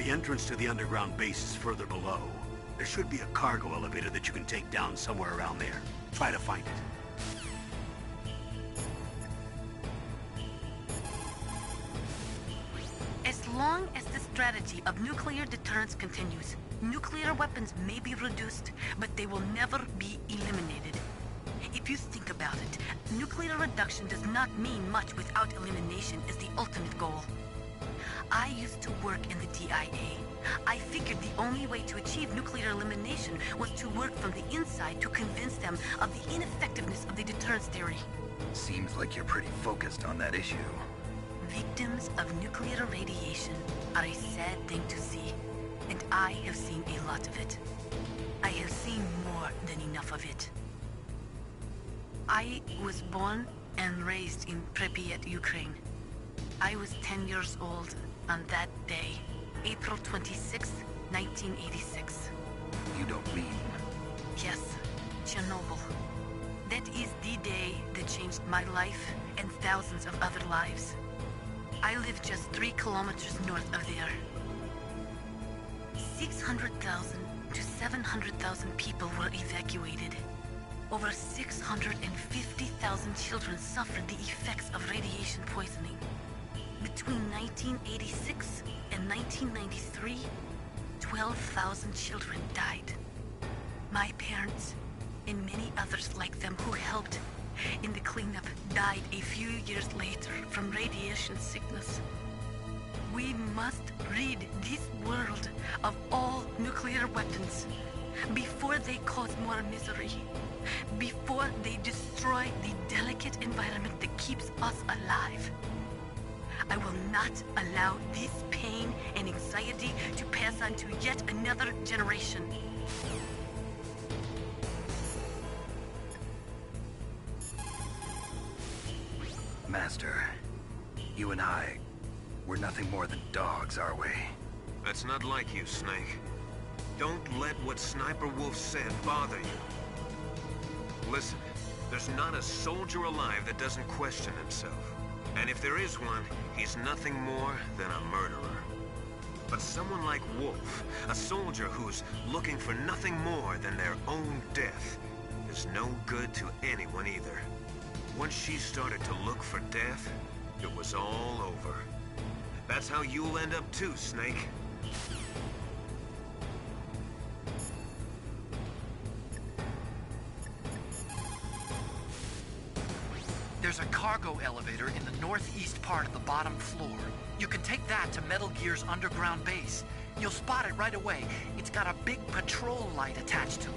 The entrance to the underground base is further below. There should be a cargo elevator that you can take down somewhere around there. Try to find it. As long as the strategy of nuclear deterrence continues, nuclear weapons may be reduced, but they will never be eliminated. If you think about it, nuclear reduction does not mean much without elimination as the ultimate goal. I used to work in the DIA. I figured the only way to achieve nuclear elimination was to work from the inside to convince them of the ineffectiveness of the deterrence theory. Seems like you're pretty focused on that issue. Victims of nuclear radiation are a sad thing to see, and I have seen a lot of it. I have seen more than enough of it. I was born and raised in Pripyat, Ukraine. I was 10 years old on that day, April 26, 1986. You don't mean... Yes, Chernobyl. That is the day that changed my life and thousands of other lives. I live just 3 kilometers north of there. 600,000 to 700,000 people were evacuated. Over 650,000 children suffered the effects of radiation poisoning. Between 1986 and 1993, 12,000 children died. My parents, and many others like them who helped in the cleanup, died a few years later from radiation sickness. We must rid this world of all nuclear weapons before they cause more misery, before they destroy the delicate environment that keeps us alive. I will not allow this pain and anxiety to pass on to yet another generation. Master, you and I, we're nothing more than dogs, are we? That's not like you, Snake. Don't let what Sniper Wolf said bother you. Listen, there's not a soldier alive that doesn't question himself. And if there is one, he's nothing more than a murderer. But someone like Wolf, a soldier who's looking for nothing more than their own death, is no good to anyone either. Once she started to look for death, it was all over. That's how you'll end up too, Snake. There's a cargo elevator in the northeast part of the bottom floor. You can take that to Metal Gear's underground base. You'll spot it right away. It's got a big patrol light attached to it.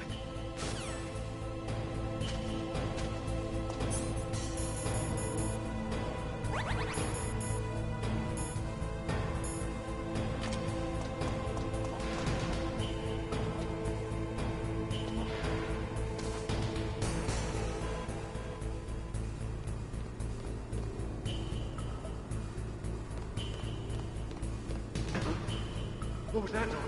What was that noise?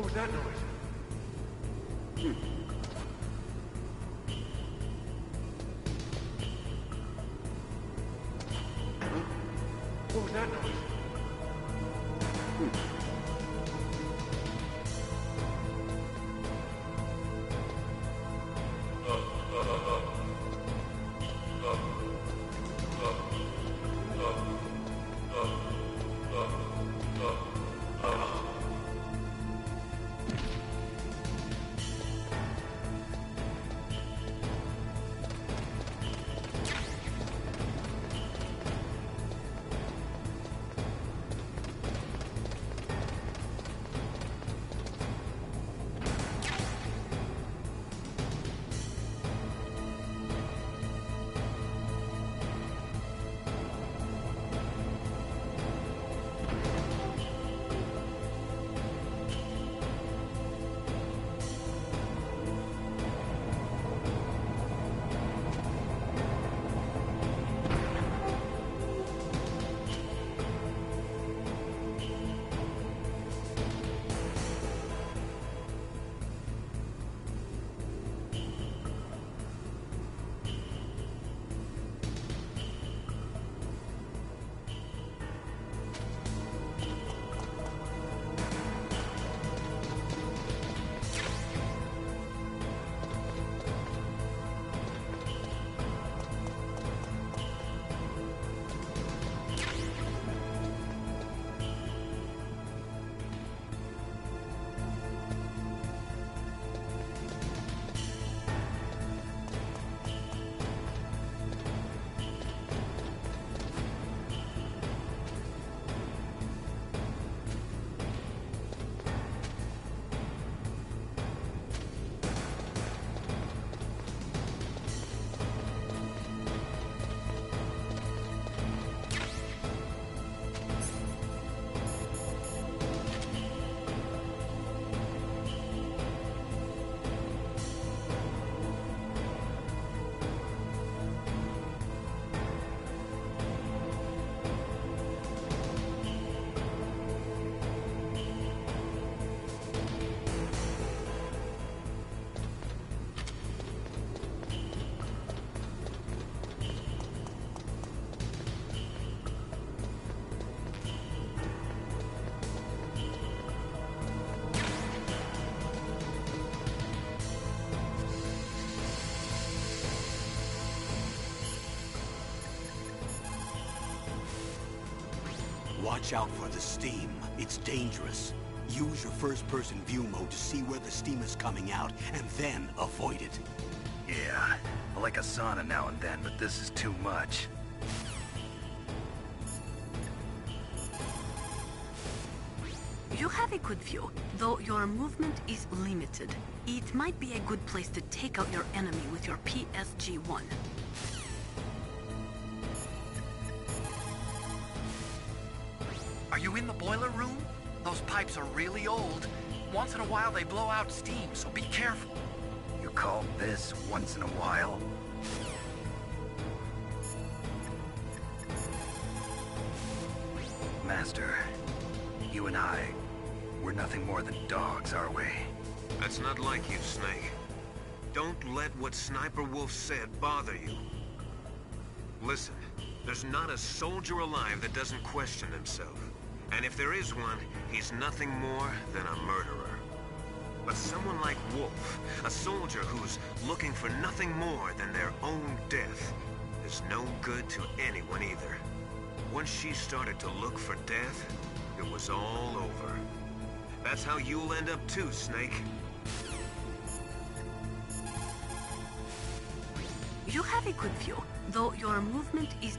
What was that noise? What was that noise? Watch out for the steam. It's dangerous. Use your first-person view mode to see where the steam is coming out, and then avoid it. Yeah, I like a sauna now and then, but this is too much. You have a good view, though your movement is limited. It might be a good place to take out your enemy with your PSG-1. Are you in the boiler room? Those pipes are really old. Once in a while they blow out steam, so be careful. You call this once in a while? Master, you and I, we're nothing more than dogs, are we? That's not like you, Snake. Don't let what Sniper Wolf said bother you. Listen, there's not a soldier alive that doesn't question himself. And if there is one, he's nothing more than a murderer. But someone like Wolf, a soldier who's looking for nothing more than their own death, is no good to anyone either. Once she started to look for death, it was all over. That's how you'll end up too, Snake. You have a good view, though your movement is...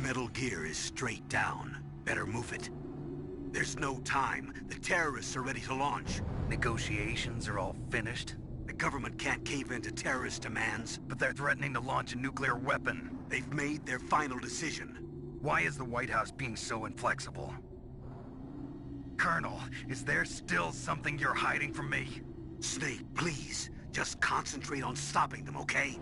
Metal Gear is straight down. Better move it. There's no time. The terrorists are ready to launch. Negotiations are all finished, The government can't cave into terrorist demands. but they're threatening to launch a nuclear weapon. They've made their final decision. Why is the White House being so inflexible? Colonel, is there still something you're hiding from me? Snake, please. Just concentrate on stopping them, okay?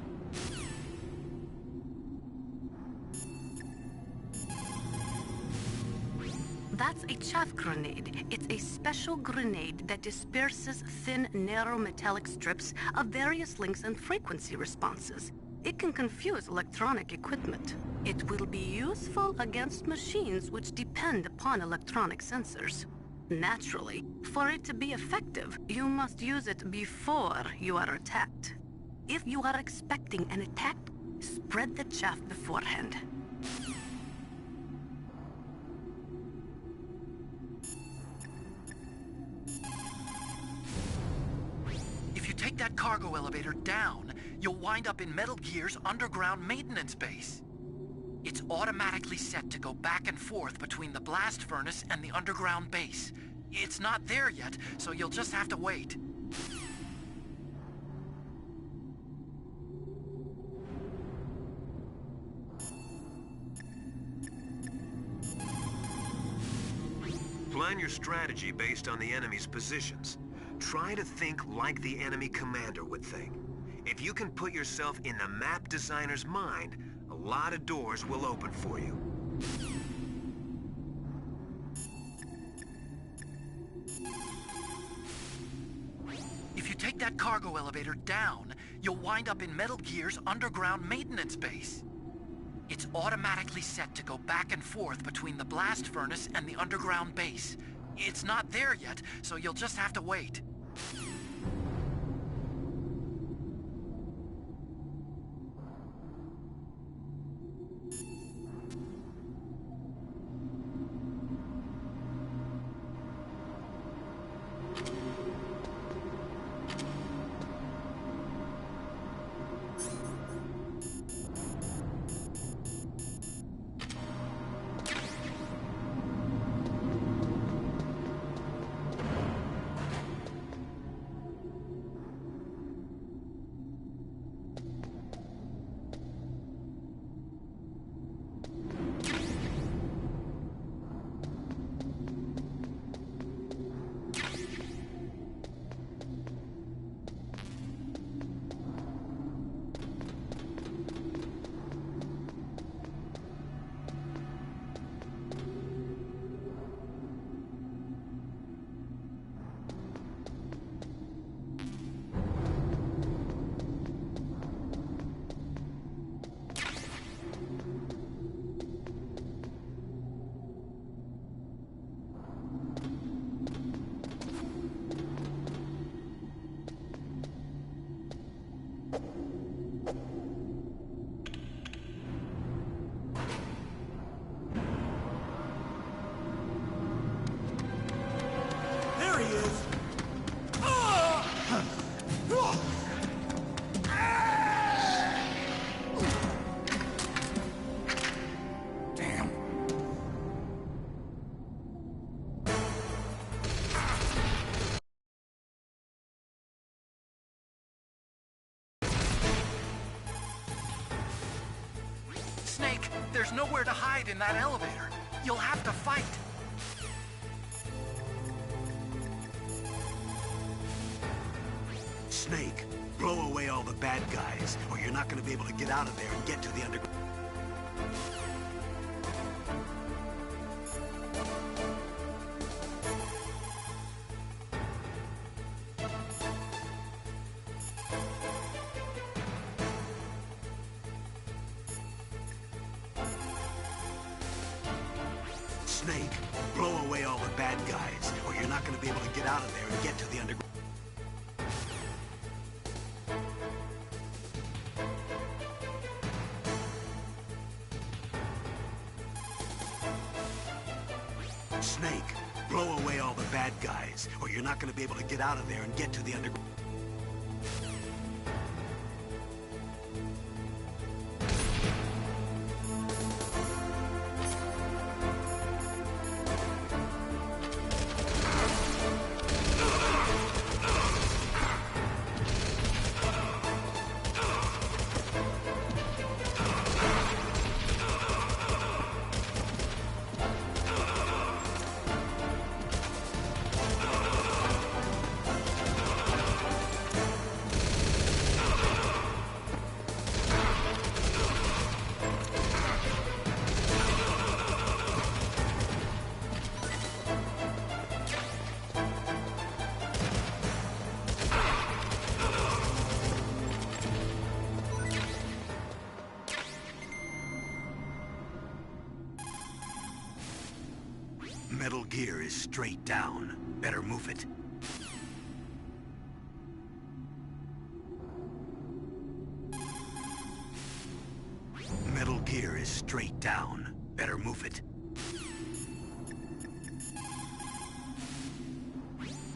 That's a chaff grenade. It's a special grenade that disperses thin, narrow metallic strips of various lengths and frequency responses. It can confuse electronic equipment. It will be useful against machines which depend upon electronic sensors. Naturally, for it to be effective, you must use it before you are attacked. If you are expecting an attack, spread the chaff beforehand. If you take that cargo elevator down, you'll wind up in Metal Gear's underground maintenance base. It's automatically set to go back and forth between the blast furnace and the underground base. It's not there yet, so you'll just have to wait. Plan your strategy based on the enemy's positions. Try to think like the enemy commander would think. If you can put yourself in the map designer's mind, a lot of doors will open for you. If you take that cargo elevator down, you'll wind up in Metal Gear's underground maintenance base. It's automatically set to go back and forth between the blast furnace and the underground base. It's not there yet, so you'll just have to wait. There he is! Damn. Snake, there's nowhere to hide in that elevator. You'll have to fight. Snake, blow away all the bad guys, or you're not gonna be able to get out of there and get to the underground. Snake, blow away all the bad guys, or you're not gonna be able to get out of there and get to the underground. Snake, blow away all the bad guys, or you're not gonna be able to get out of there and get to the underground. Metal Gear is straight down. Better move it. Metal Gear is straight down. Better move it.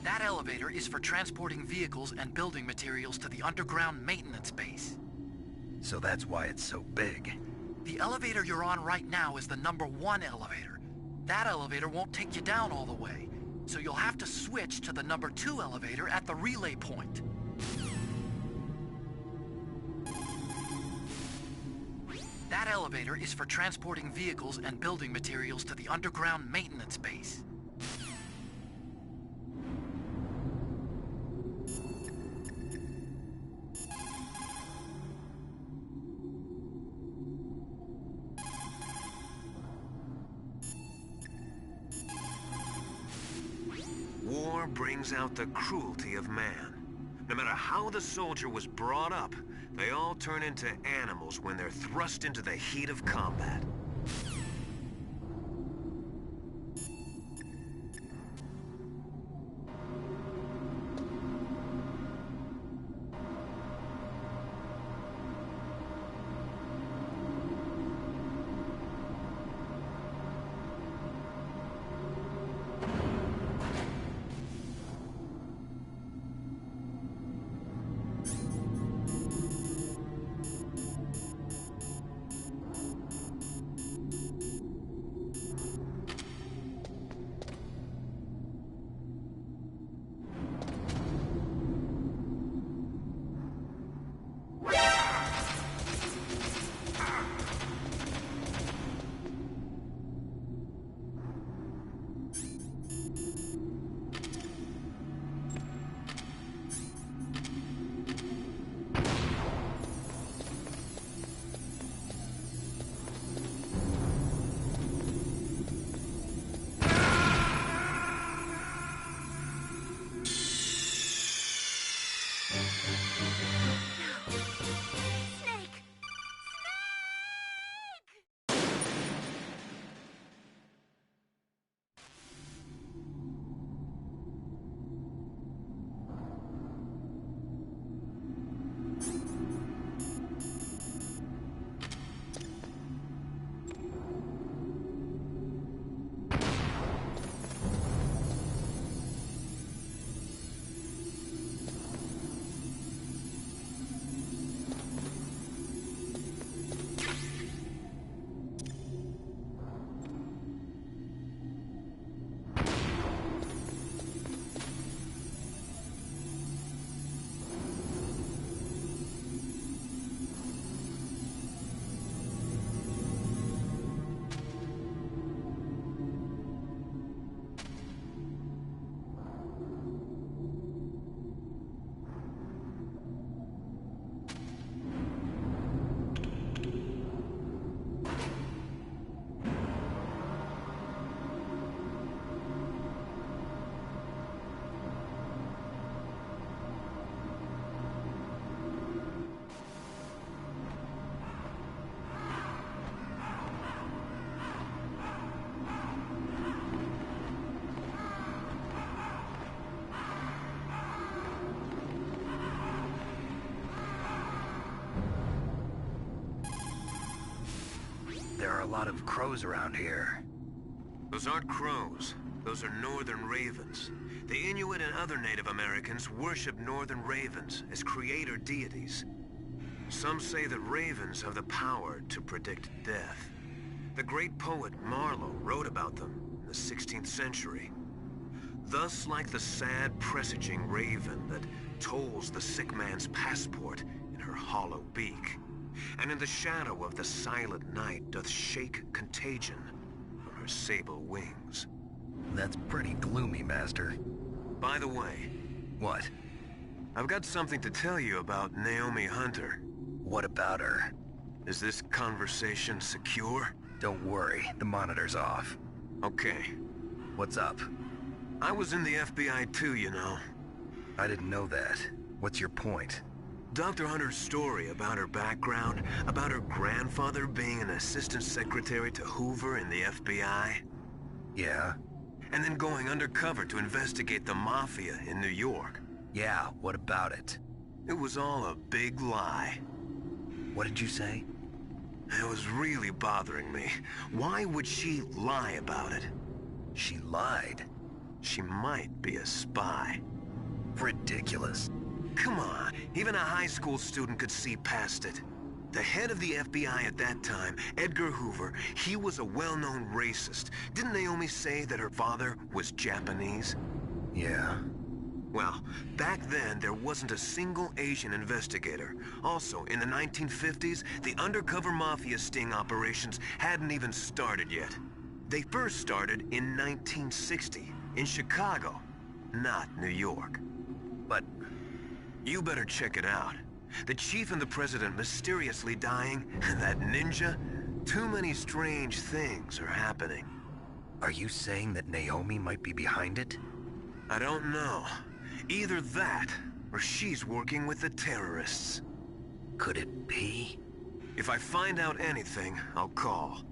That elevator is for transporting vehicles and building materials to the underground maintenance base. So that's why it's so big. The elevator you're on right now is the #1 elevator. That elevator won't take you down all the way, so you'll have to switch to the #2 elevator at the relay point. That elevator is for transporting vehicles and building materials to the underground maintenance base. War brings out the cruelty of man. No matter how the soldier was brought up, they all turn into animals when they're thrust into the heat of combat. There are a lot of crows around here. Those aren't crows. Those are northern ravens. The Inuit and other Native Americans worship northern ravens as creator deities. Some say that ravens have the power to predict death. The great poet Marlowe wrote about them in the 16th century. Thus, like the sad presaging raven that tolls the sick man's passport in her hollow beak, and in the shadow of the silent night doth shake contagion from her sable wings. That's pretty gloomy, Master. By the way... What? I've got something to tell you about Naomi Hunter. What about her? Is this conversation secure? Don't worry, the monitor's off. Okay. What's up? I was in the FBI too, you know. I didn't know that. What's your point? Dr. Hunter's story about her background, about her grandfather being an assistant secretary to Hoover in the FBI. Yeah? and then going undercover to investigate the Mafia in New York. Yeah, what about it? It was all a big lie. What did you say? It was really bothering me. Why would she lie about it? She lied. She might be a spy. Ridiculous. Come on, even a high school student could see past it. The head of the FBI at that time, Edgar Hoover, he was a well-known racist. Didn't Naomi say that her father was Japanese? Yeah. Well, back then, there wasn't a single Asian investigator. Also, in the 1950s, the undercover Mafia sting operations hadn't even started yet. They first started in 1960, in Chicago, not New York. But you better check it out. The chief and the president mysteriously dying, and that ninja, too many strange things are happening. are you saying that Naomi might be behind it? I don't know. Either that, or she's working with the terrorists. Could it be? If I find out anything, I'll call.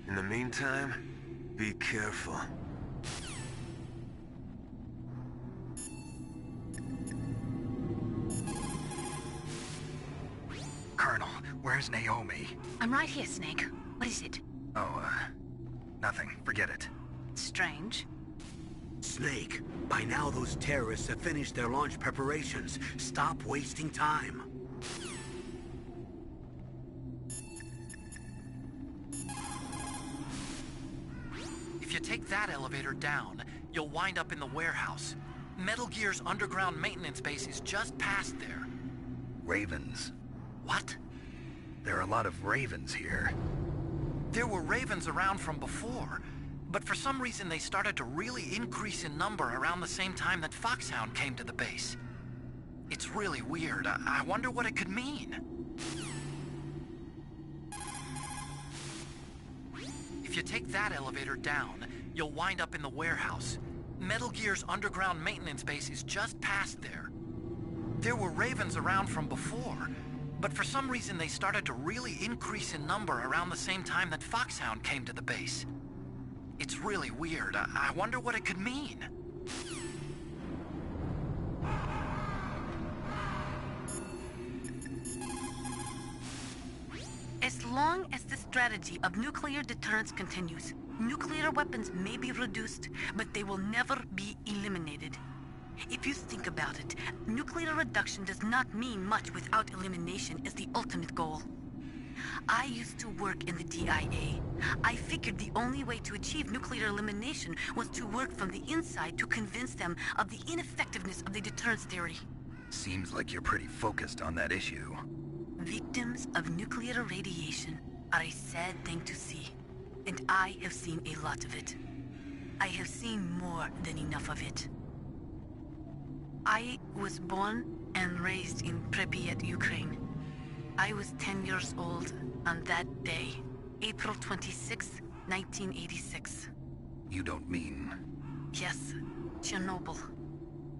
In the meantime, be careful. Colonel, where's Naomi? I'm right here, Snake. What is it? Oh, nothing. Forget it. Strange. Snake, by now those terrorists have finished their launch preparations. Stop wasting time. If you take that elevator down, you'll wind up in the warehouse. Metal Gear's underground maintenance base is just past there. Ravens. What? There are a lot of ravens here. There were ravens around from before, but for some reason they started to really increase in number around the same time that Foxhound came to the base. It's really weird. I wonder what it could mean. If you take that elevator down, you'll wind up in the warehouse. Metal Gear's underground maintenance base is just past there. There were ravens around from before, but for some reason they started to really increase in number around the same time that Foxhound came to the base. It's really weird. I wonder what it could mean. As long as the strategy of nuclear deterrence continues, nuclear weapons may be reduced, but they will never be eliminated. If you think about it, nuclear reduction does not mean much without elimination as the ultimate goal. I used to work in the DIA. I figured the only way to achieve nuclear elimination was to work from the inside to convince them of the ineffectiveness of the deterrence theory. Seems like you're pretty focused on that issue. Victims of nuclear radiation are a sad thing to see, and I have seen a lot of it. I have seen more than enough of it. I was born and raised in Pripyat, Ukraine. I was 10 years old on that day, April 26, 1986. You don't mean... Yes, Chernobyl.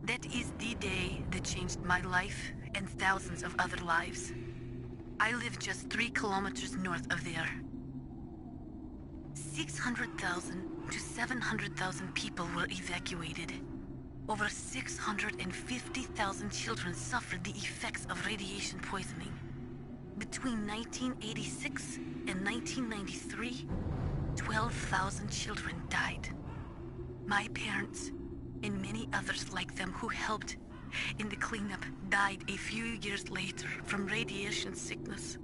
That is the day that changed my life and thousands of other lives. I live just 3 kilometers north of there. 600,000 to 700,000 people were evacuated. Over 650,000 children suffered the effects of radiation poisoning. Between 1986 and 1993, 12,000 children died. My parents, and many others like them who helped in the cleanup, died a few years later from radiation sickness.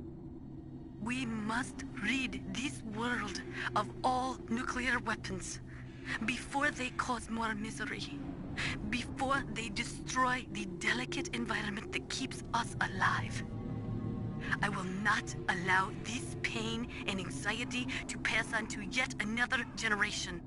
We must rid this world of all nuclear weapons before they cause more misery, before they destroy the delicate environment that keeps us alive. I will not allow this pain and anxiety to pass on to yet another generation.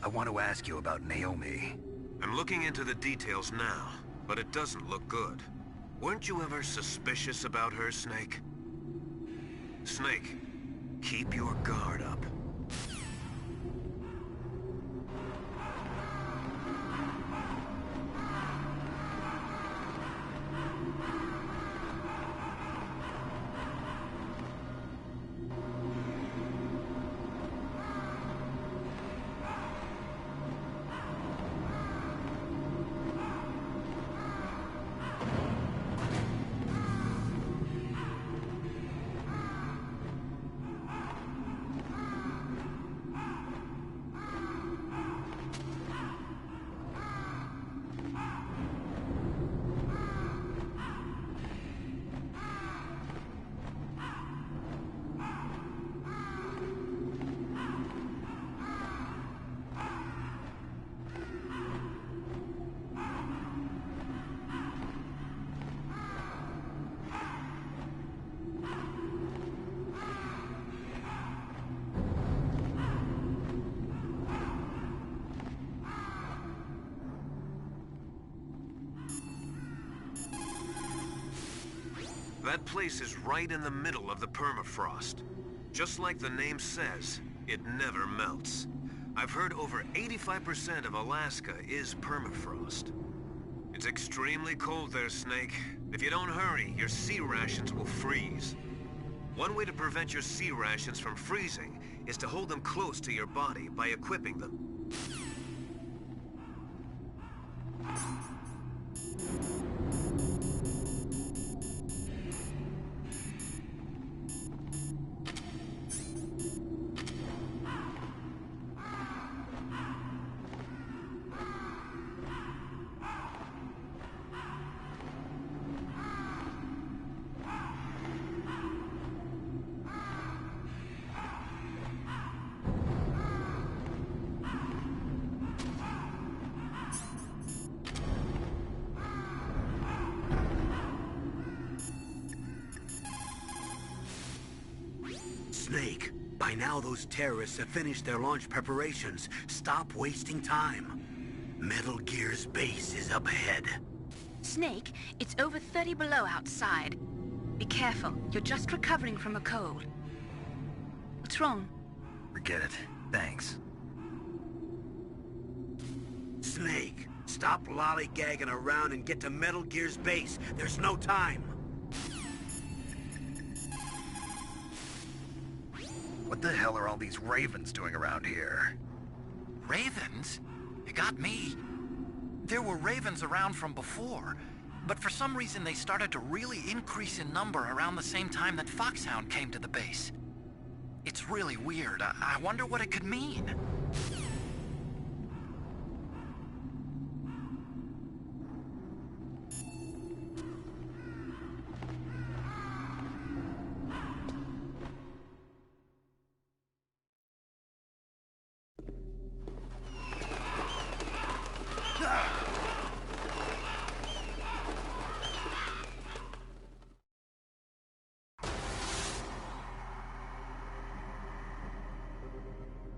I want to ask you about Naomi. I'm looking into the details now, but it doesn't look good. Weren't you ever suspicious about her, Snake? Snake, keep your guard up. That place is right in the middle of the permafrost. Just like the name says, it never melts. I've heard over 85% of Alaska is permafrost. It's extremely cold there, Snake. If you don't hurry, your sea rations will freeze. One way to prevent your sea rations from freezing is to hold them close to your body by equipping them. Snake, by now those terrorists have finished their launch preparations. Stop wasting time. Metal Gear's base is up ahead. Snake, it's over 30 below outside. Be careful, you're just recovering from a cold. What's wrong? Forget it. Thanks. Snake, stop lollygagging around and get to Metal Gear's base. There's no time. What the hell are all these ravens doing around here? Ravens? You got me. There were ravens around from before, but for some reason they started to really increase in number around the same time that Foxhound came to the base. It's really weird. I wonder what it could mean.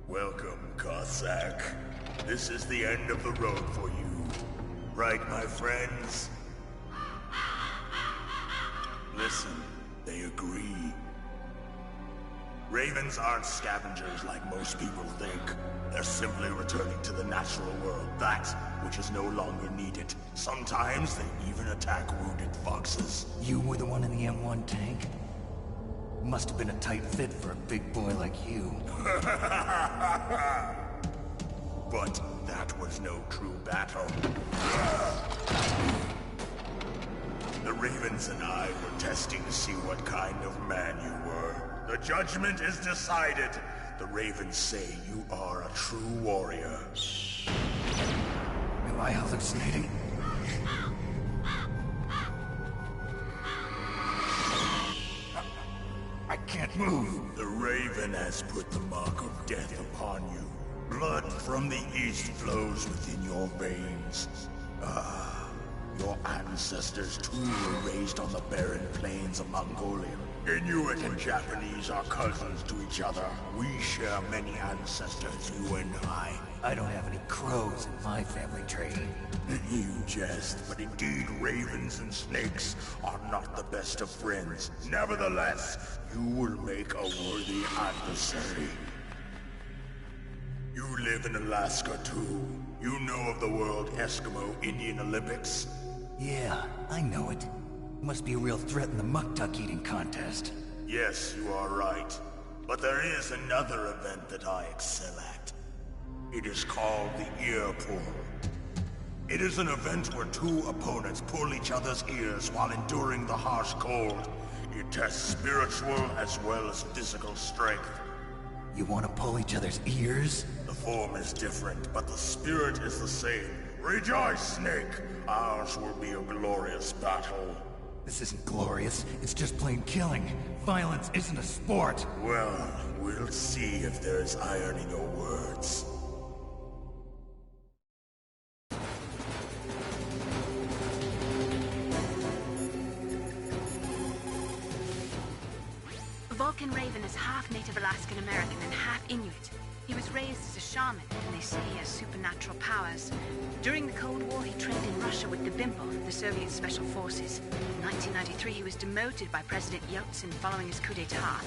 Welcome, Cossack. This is the end of the road for you. Right, my friends? Listen, they agree. Ravens aren't scavengers like most people think. They're simply returning to the natural world, that which is no longer needed. Sometimes they even attack wounded foxes. You were the one in the M1 tank? Must have been a tight fit for a big boy like you. But that was no true battle. The Ravens and I were testing to see what kind of man you were. The judgment is decided. The Ravens say you are a true warrior. Am I hallucinating? I can't move. The Raven has put the mark of death upon you. Blood from the east flows within your veins. Your ancestors too were raised on the barren plains of Mongolia. Inuit and Japanese are cousins to each other. We share many ancestors, you and I. I don't have any crows in my family tree. You jest, but indeed ravens and snakes are not the best of friends. Nevertheless, you will make a worthy adversary. You live in Alaska too. You know of the World Eskimo Indian Olympics? Yeah, I know it. Must be a real threat in the muck-duck eating contest. Yes, you are right. But there is another event that I excel at. It is called the Ear Pull. It is an event where two opponents pull each other's ears while enduring the harsh cold. It tests spiritual as well as physical strength. You want to pull each other's ears? The form is different, but the spirit is the same. Rejoice, Snake! Ours will be a glorious battle. This isn't glorious, it's just plain killing. Violence isn't a sport. Well, we'll see if there's iron in your words. Vulcan Raven is half Native Alaskan American and half half Inuit. He was raised as a shaman, and they say he has supernatural powers. During the Cold War, he trained in Russia with the BIMPO, the Soviet Special Forces. In 1993, he was demoted by President Yeltsin following his coup d'etat,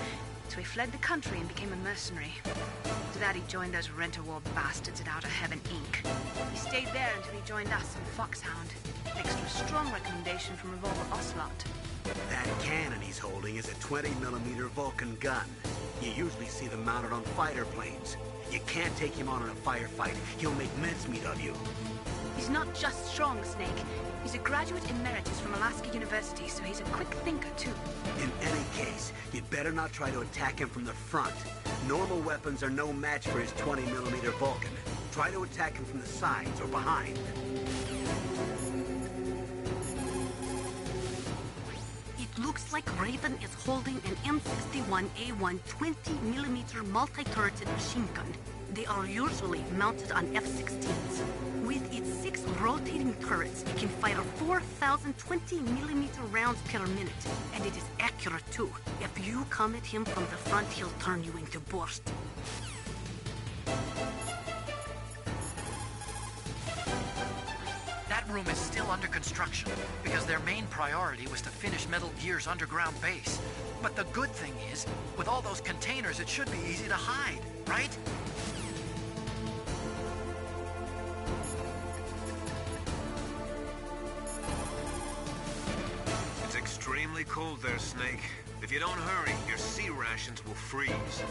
so he fled the country and became a mercenary. After that, he joined those Rent-A-War bastards at Outer Heaven, Inc. He stayed there until he joined us in Foxhound, next to a strong recommendation from Revolver Ocelot. That cannon he's holding is a 20mm Vulcan gun. You usually see them mounted on fighter planes. You can't take him on in a firefight. He'll make mincemeat of you. He's not just strong, Snake. He's a graduate emeritus from Alaska University, so he's a quick thinker, too. In any case, you'd better not try to attack him from the front. Normal weapons are no match for his 20mm Vulcan. Try to attack him from the sides or behind. It looks like Raven is holding an M61A1 20mm multi-turreted machine gun. They are usually mounted on F-16s. With its 6 rotating turrets, it can fire 4,000 20mm rounds per minute. And it is accurate, too. If you come at him from the front, he'll turn you into burst. That room is still under construction, because their main priority was to finish Metal Gear's underground base. But the good thing is, with all those containers, it should be easy to hide, right? It's extremely cold there, Snake. If you don't hurry, your sea rations will freeze.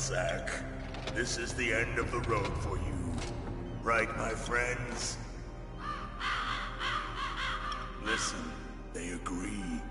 Zack. This is the end of the road for you. Right, my friends? Listen, they agree.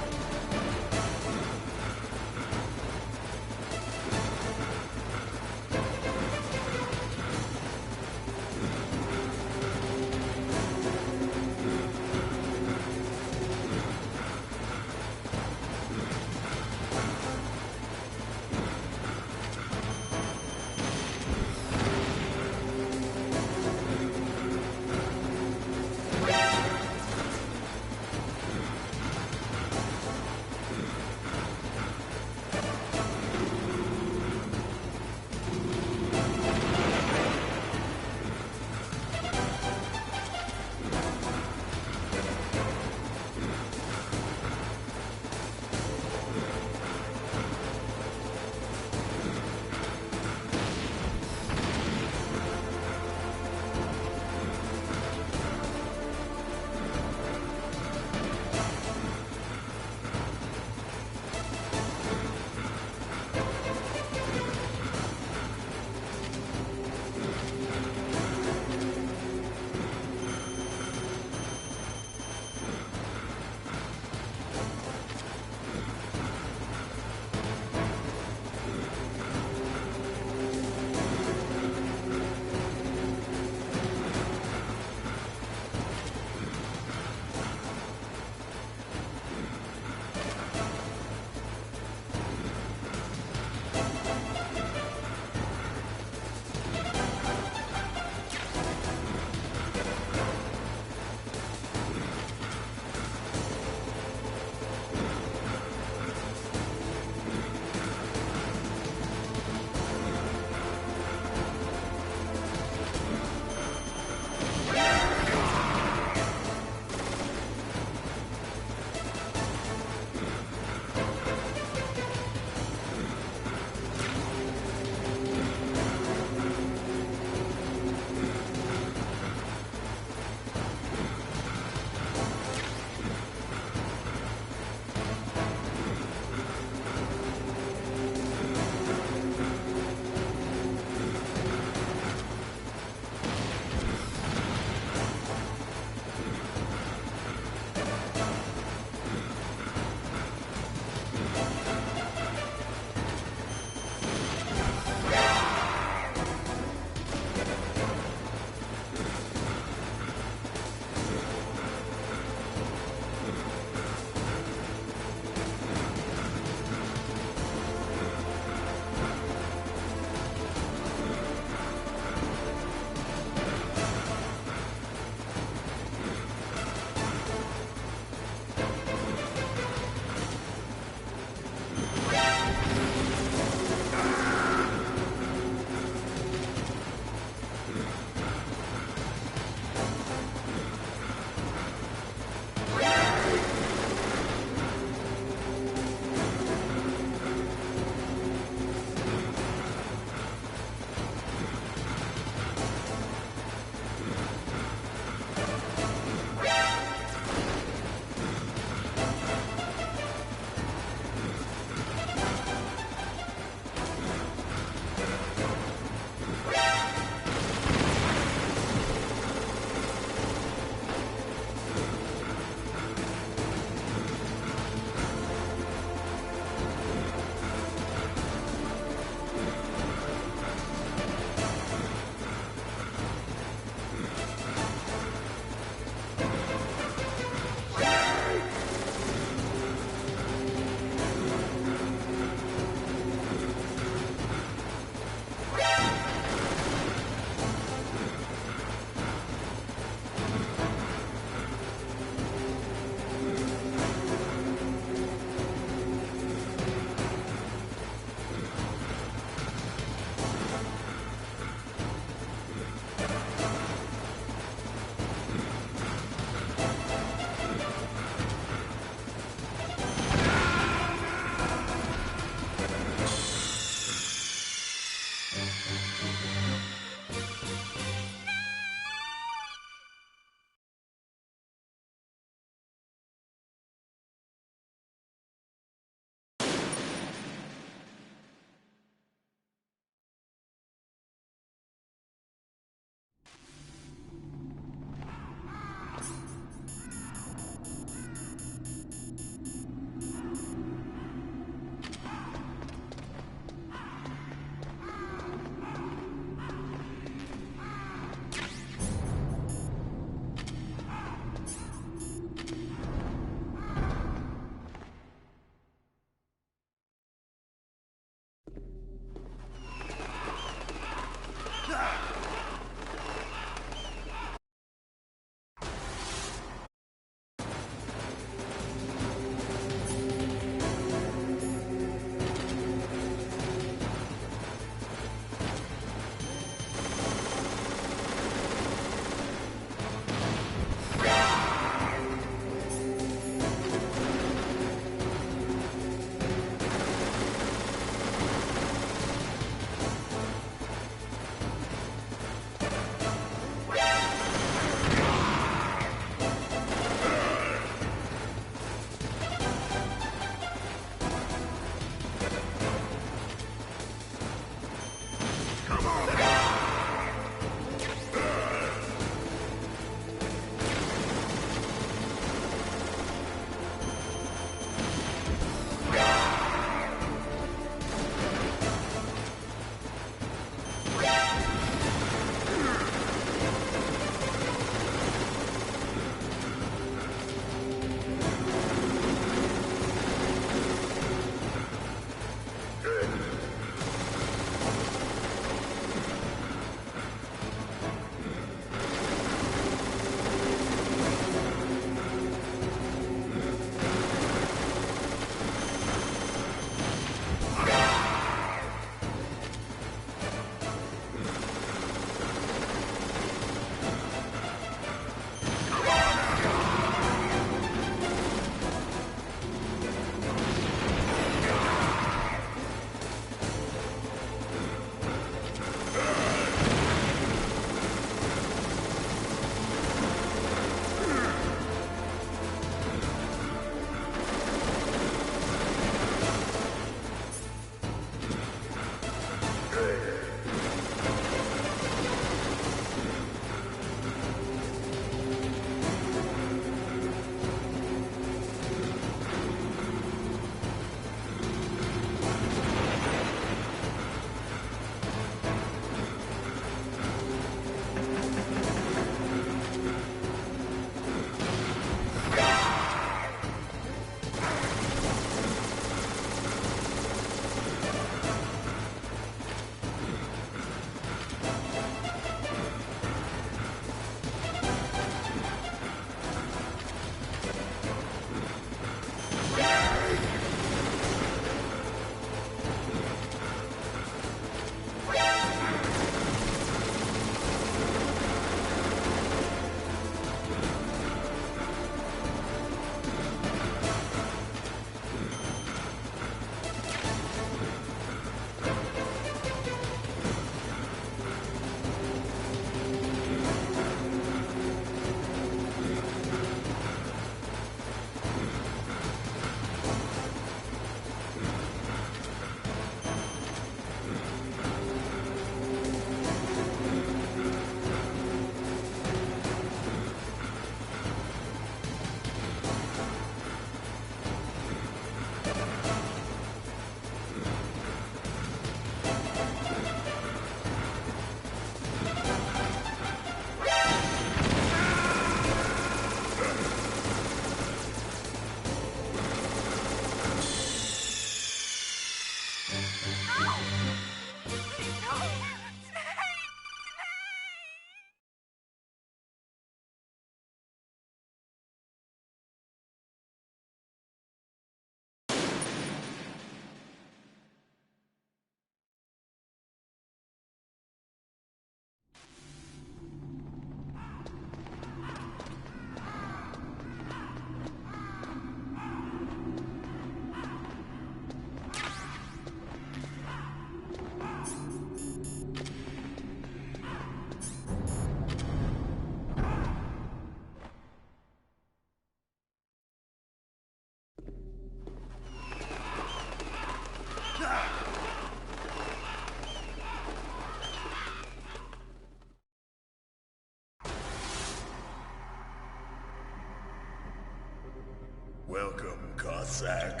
Welcome, Cossack.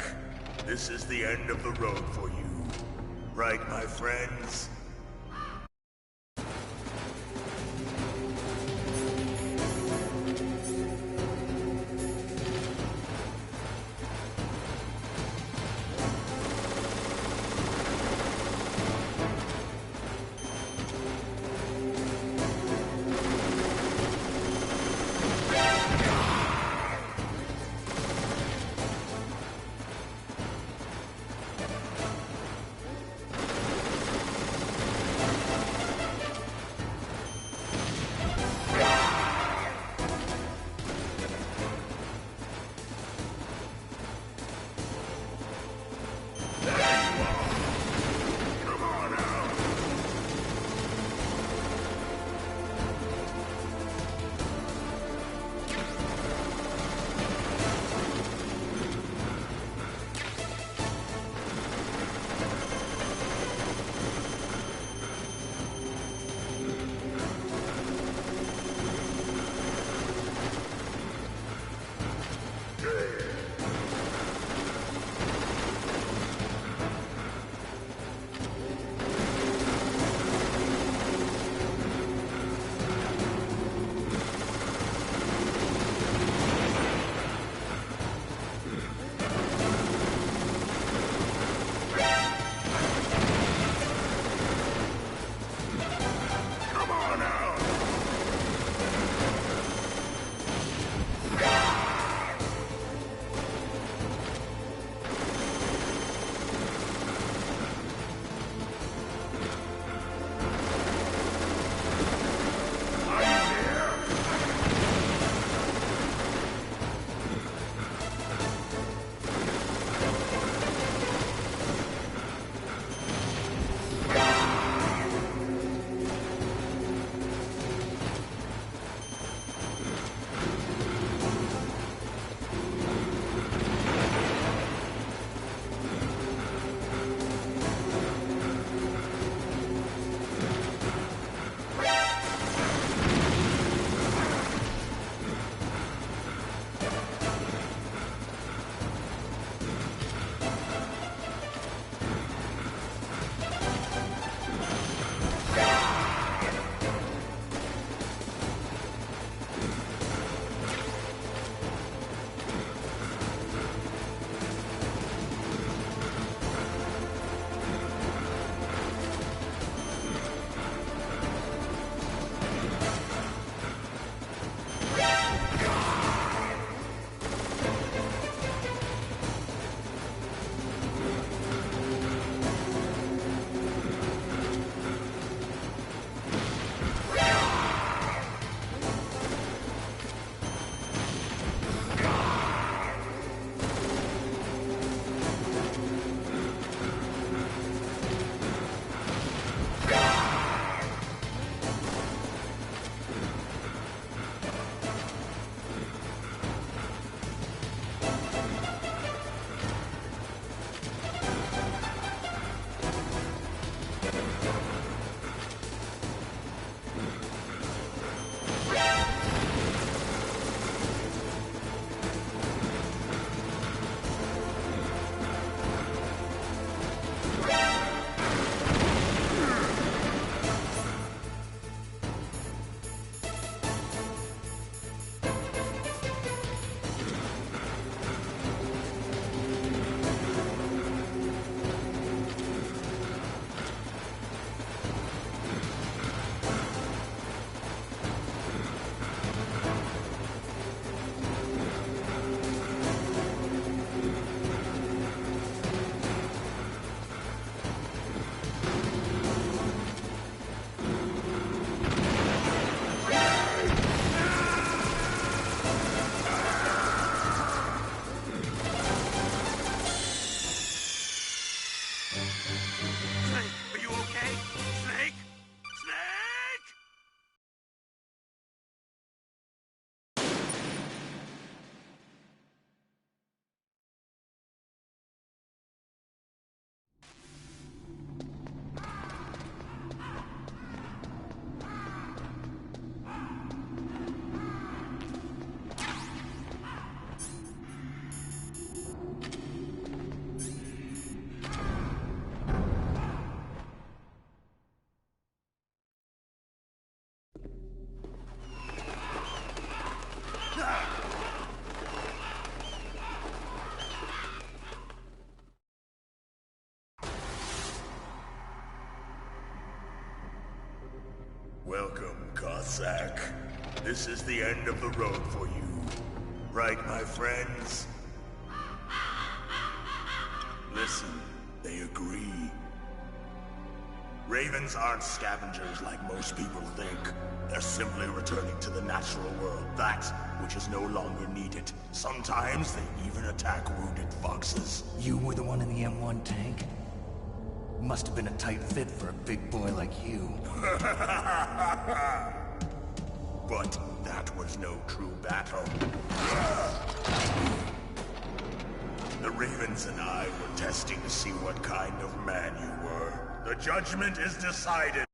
This is the end of the road for you. Right, my friends? Zack. This is the end of the road for you. Right, my friends? Listen, they agree. Ravens aren't scavengers like most people think. They're simply returning to the natural world, that which is no longer needed. Sometimes they even attack wounded foxes. You were the one in the M1 tank? Must have been a tight fit for a big boy like you. But that was no true battle. The Ravens and I were testing to see what kind of man you were. The judgment is decided.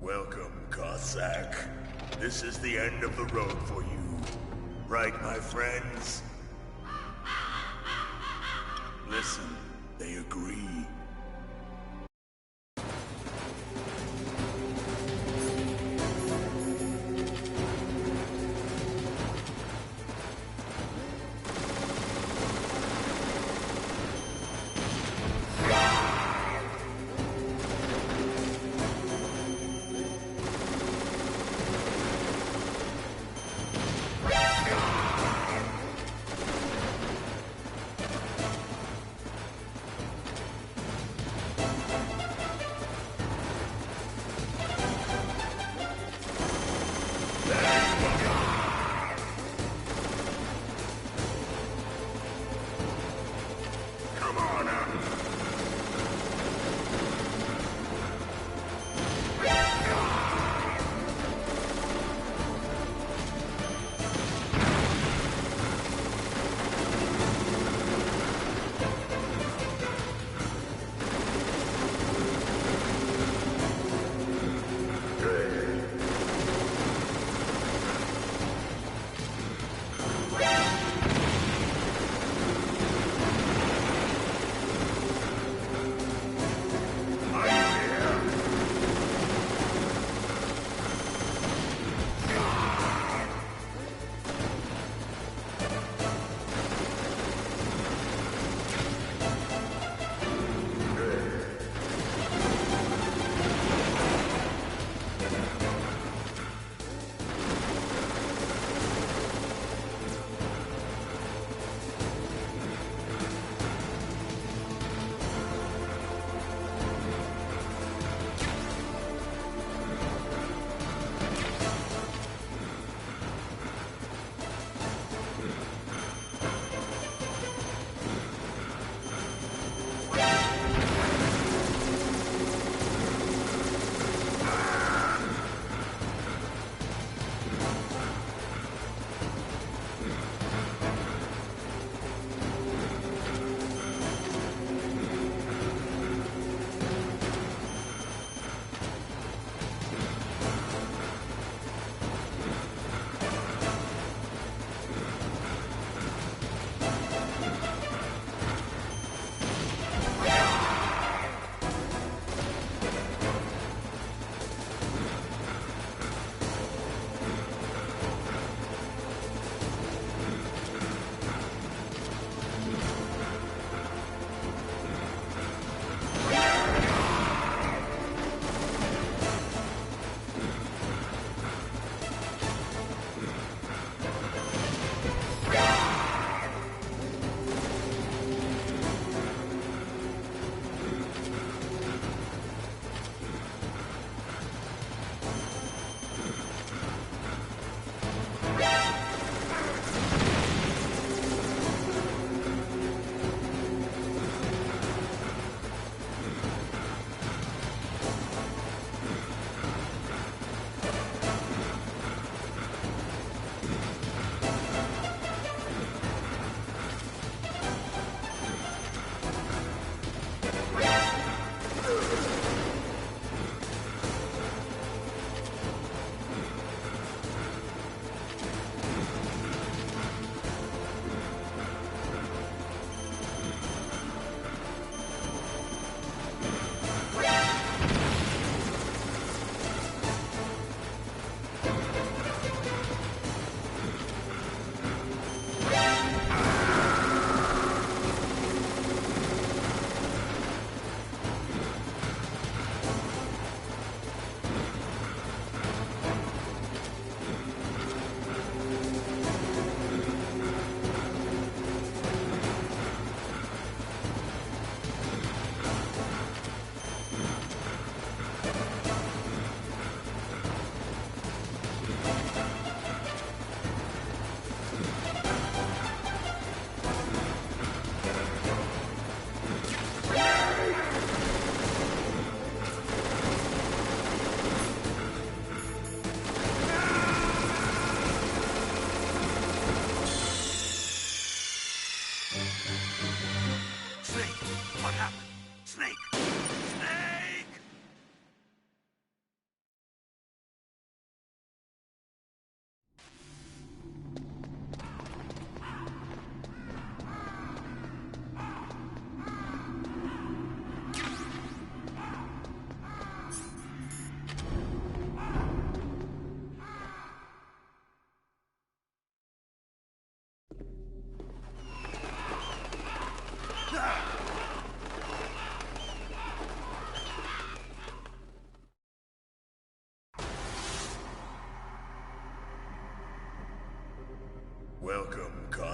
Welcome, Cossack. This is the end of the road for you. Right, my friends? Listen, they agree.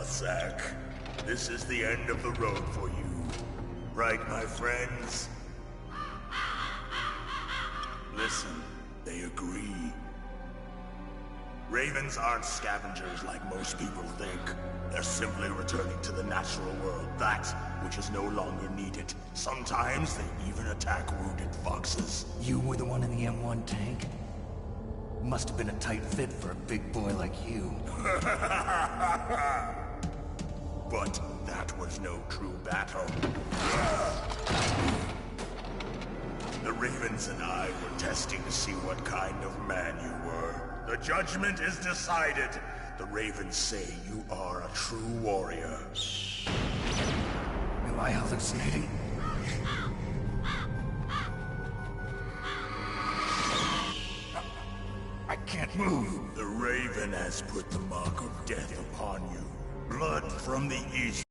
Cossack. This is the end of the road for you. Right, my friends? Listen, they agree. Ravens aren't scavengers like most people think. They're simply returning to the natural world, that which is no longer needed. Sometimes they even attack wounded foxes. You were the one in the M1 tank? Must have been a tight fit for a big boy like you. But that was no true battle. The Ravens and I were testing to see what kind of man you were. The judgment is decided. The Ravens say you are a true warrior. Am I hallucinating? I can't move. The Raven has put the mark of death upon you. Blood from the east.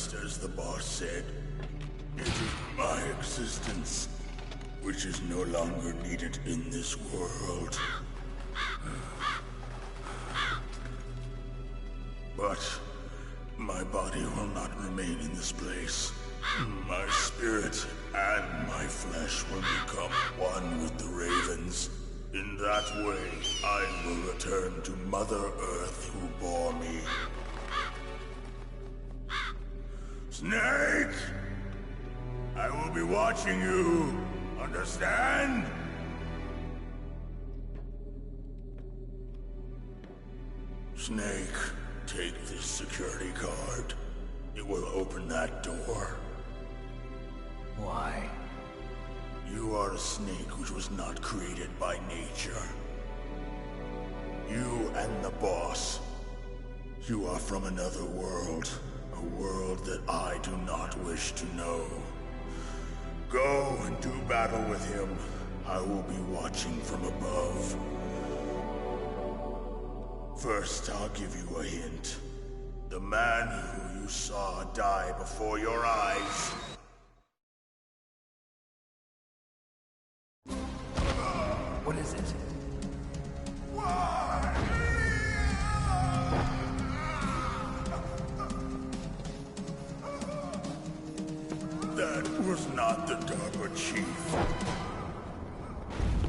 just as the boss said. It is my existence, which is no longer needed in this world. But my body will not remain in this place. My spirit and my flesh will become one with the ravens. In that way, I will return to Mother Earth who bore me. Snake! I will be watching you. Understand? Snake, take this security card. It will open that door. Why? You are a snake which was not created by nature. You and the boss. You are from another world. A world that I do not wish to know. Go and do battle with him. I will be watching from above. First, I'll give you a hint. The man who you saw die before your eyes. What is it? That was not the DARPA chief.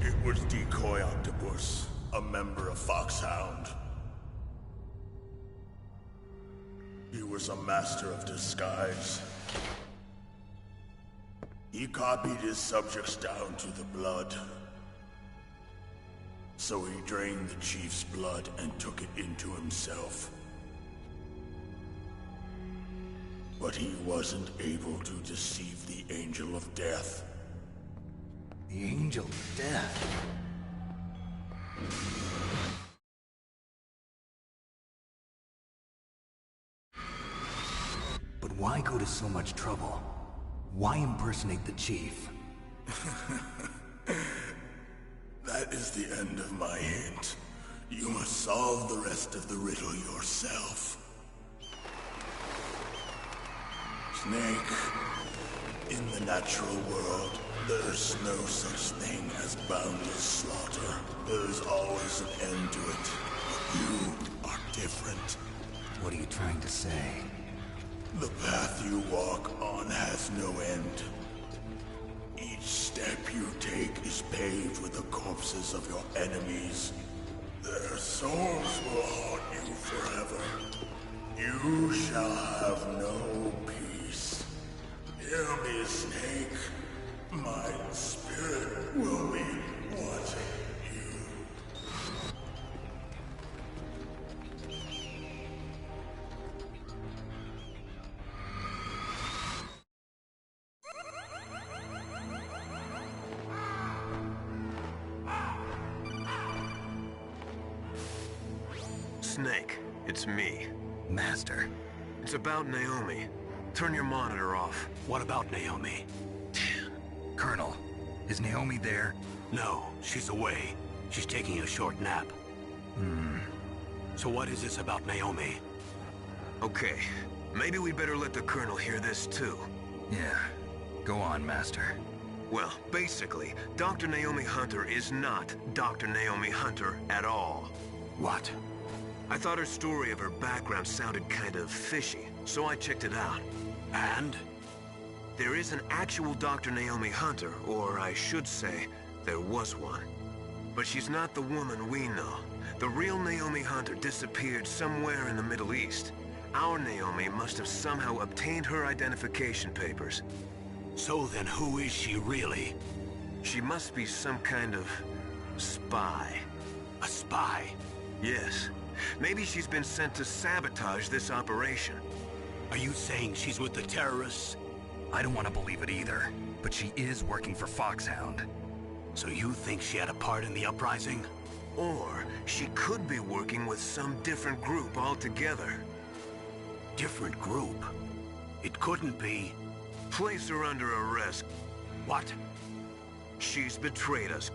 It was Decoy Octopus, a member of Foxhound. He was a master of disguise. He copied his subjects down to the blood. So he drained the chief's blood and took it into himself. But he wasn't able to deceive the Angel of Death. The Angel of Death? But why go to so much trouble? Why impersonate the chief? That is the end of my hint. You must solve the rest of the riddle yourself. Snake, in the natural world, there's no such thing as boundless slaughter. There is always an end to it. But you are different. What are you trying to say? The path you walk on has no end. Each step you take is paved with the corpses of your enemies. Their souls will haunt you forever. You shall have no peace. Hear me, Snake. My spirit will be watching you. Snake, it's me. Master. It's about Naomi. Turn your monitor off. What about Naomi? Colonel, is Naomi there? No, she's away. She's taking a short nap. So what is this about Naomi? Okay, maybe we'd better let the Colonel hear this too. Yeah. Go on, Master. Well, basically, Dr. Naomi Hunter is not Dr. Naomi Hunter at all. What? I thought her story of her background sounded kind of fishy, so I checked it out. And? There is an actual Dr. Naomi Hunter, or I should say, there was one. But she's not the woman we know. The real Naomi Hunter disappeared somewhere in the Middle East. Our Naomi must have somehow obtained her identification papers. So then who is she really? She must be some kind of spy. A spy? Yes. Maybe she's been sent to sabotage this operation. Are you saying she's with the terrorists? I don't want to believe it either, but she is working for Foxhound. So you think she had a part in the uprising? Or she could be working with some different group altogether. Different group? It couldn't be. Place her under arrest. What? She's betrayed us.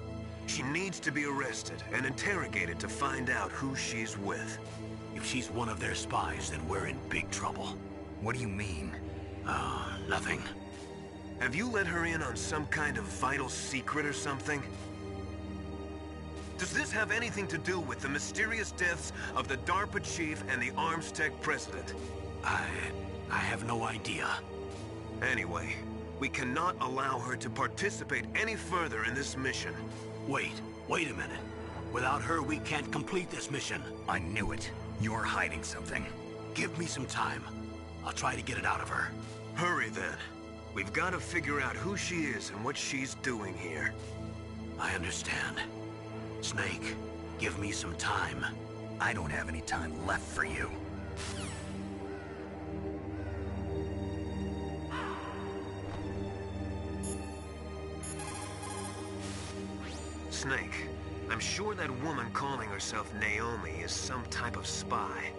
She needs to be arrested and interrogated to find out who she's with. If she's one of their spies, then we're in big trouble. What do you mean? Nothing. Have you let her in on some kind of vital secret or something? Does this have anything to do with the mysterious deaths of the DARPA chief and the Armstech president? I have no idea. Anyway, we cannot allow her to participate any further in this mission. Wait a minute. Without her, we can't complete this mission. I knew it. You're hiding something. Give me some time. I'll try to get it out of her. Hurry then. We've got to figure out who she is and what she's doing here. I understand. Snake, give me some time. I don't have any time left for you. Snake, I'm sure that woman calling herself Naomi is some type of spy.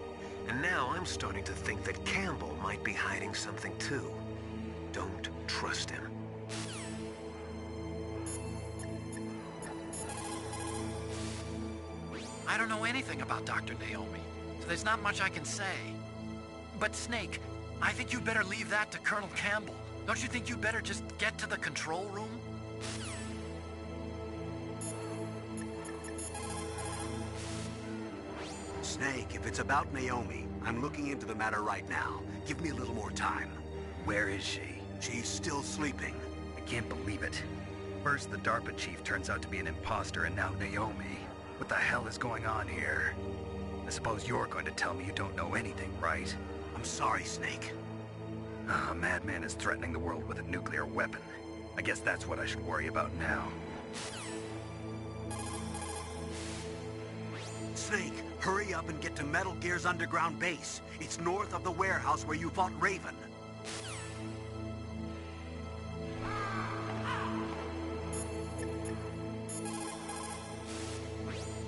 And now I'm starting to think that Campbell might be hiding something too. Don't trust him. I don't know anything about Dr. Naomi, so there's not much I can say. But Snake, I think you'd better leave that to Colonel Campbell. Don't you think you'd better just get to the control room? Snake, if it's about Naomi, I'm looking into the matter right now. Give me a little more time. Where is she? She's still sleeping. I can't believe it. First, the DARPA chief turns out to be an imposter, and now Naomi. What the hell is going on here? I suppose you're going to tell me you don't know anything, right? I'm sorry, Snake. A madman is threatening the world with a nuclear weapon. I guess that's what I should worry about now. Snake, hurry up and get to Metal Gear's underground base. It's north of the warehouse where you fought Raven.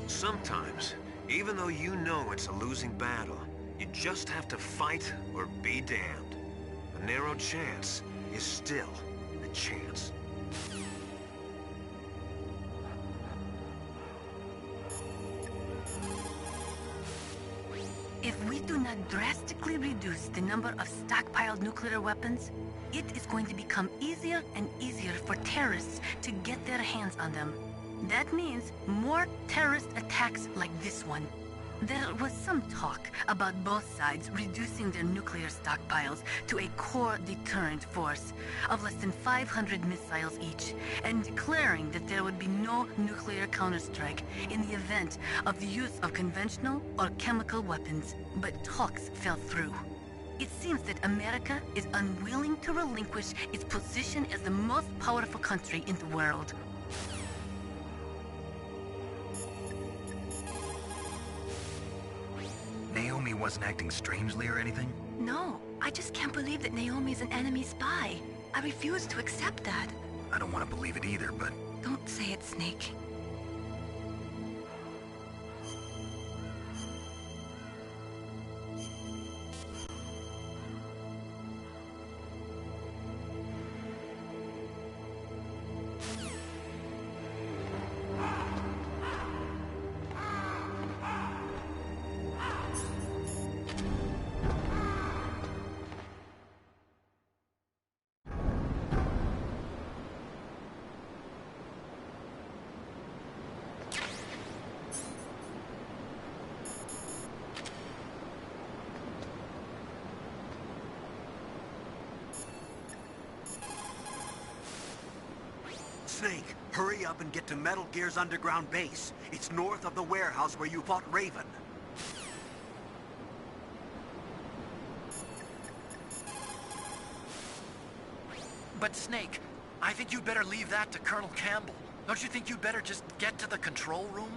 Sometimes, even though you know it's a losing battle, you just have to fight or be damned. A narrow chance is still a chance. If we do not drastically reduce the number of stockpiled nuclear weapons, it is going to become easier and easier for terrorists to get their hands on them. That means more terrorist attacks like this one. There was some talk about both sides reducing their nuclear stockpiles to a core deterrent force of less than 500 missiles each, and declaring that there would be no nuclear counterstrike in the event of the use of conventional or chemical weapons. But talks fell through. It seems that America is unwilling to relinquish its position as the most powerful country in the world. Naomi wasn't acting strangely or anything? No, I just can't believe that Naomi's an enemy spy. I refuse to accept that. I don't want to believe it either, but... Don't say it, Snake. Snake, hurry up and get to Metal Gear's underground base. It's north of the warehouse where you fought Raven. But Snake, I think you'd better leave that to Colonel Campbell. Don't you think you'd better just get to the control room?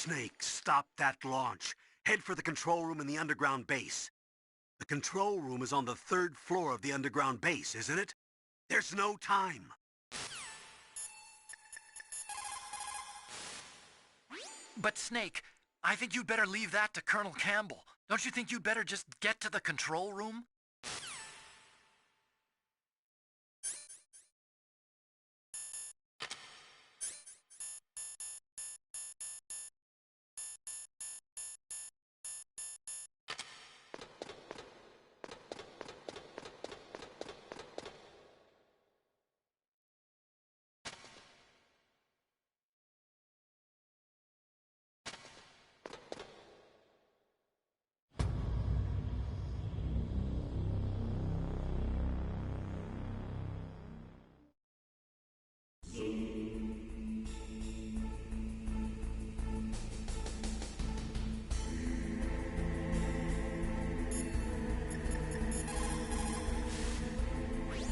Snake, stop that launch. Head for the control room in the underground base. The control room is on the 3rd floor of the underground base, isn't it? There's no time. But Snake, I think you'd better leave that to Colonel Campbell. Don't you think you'd better just get to the control room?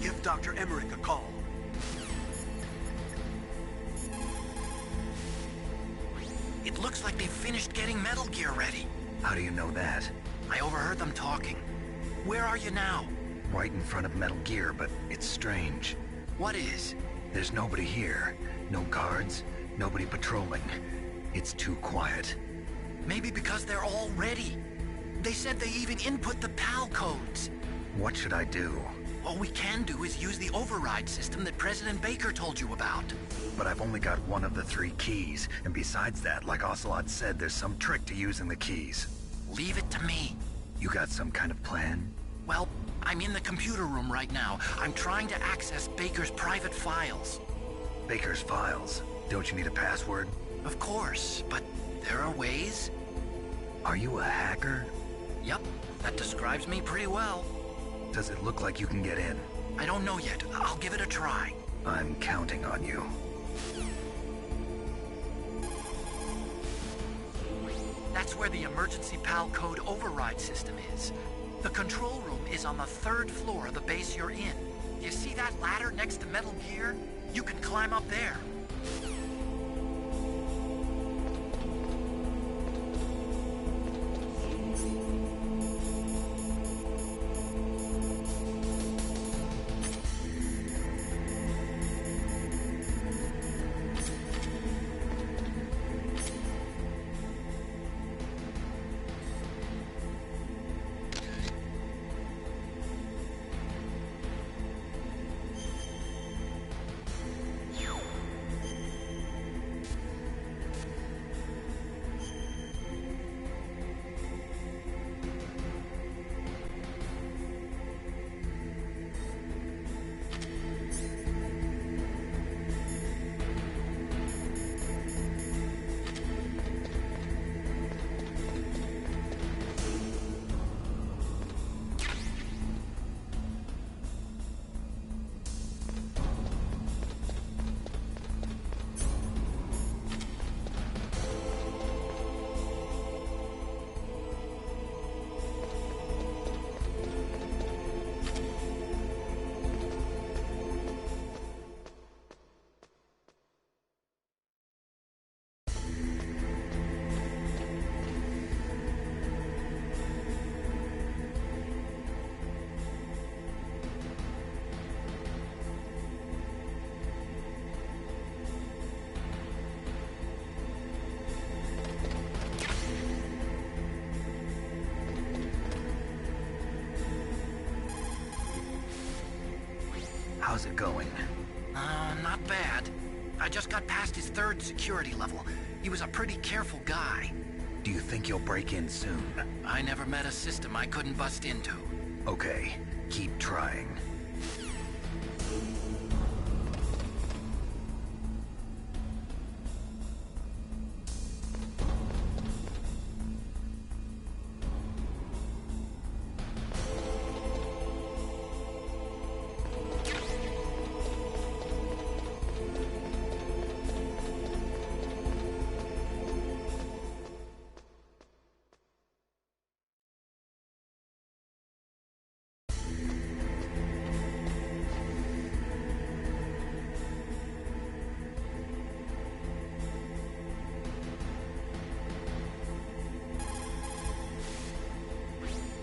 Give Dr. Emmerich a call. It looks like they've finished getting Metal Gear ready. How do you know that? I overheard them talking. Where are you now? Right in front of Metal Gear, but it's strange. What is? There's nobody here. No guards, nobody patrolling. It's too quiet. Maybe because they're all ready. They said they even input the PAL codes. What should I do? All we can do is use the override system that President Baker told you about. But I've only got one of the 3 keys, and besides that, like Ocelot said, there's some trick to using the keys. Leave it to me. You got some kind of plan? Well, I'm in the computer room right now. I'm trying to access Baker's private files. Baker's files? Don't you need a password? Of course, but there are ways. Are you a hacker? Yep, that describes me pretty well. Does it look like you can get in? I don't know yet. I'll give it a try. I'm counting on you. That's where the emergency PAL code override system is. The control room is on the 3rd floor of the base you're in. You see that ladder next to Metal Gear? You can climb up there. How's it going? Not bad. I just got past his 3rd security level. He was a pretty careful guy. Do you think you'll break in soon? I never met a system I couldn't bust into. Okay, keep trying.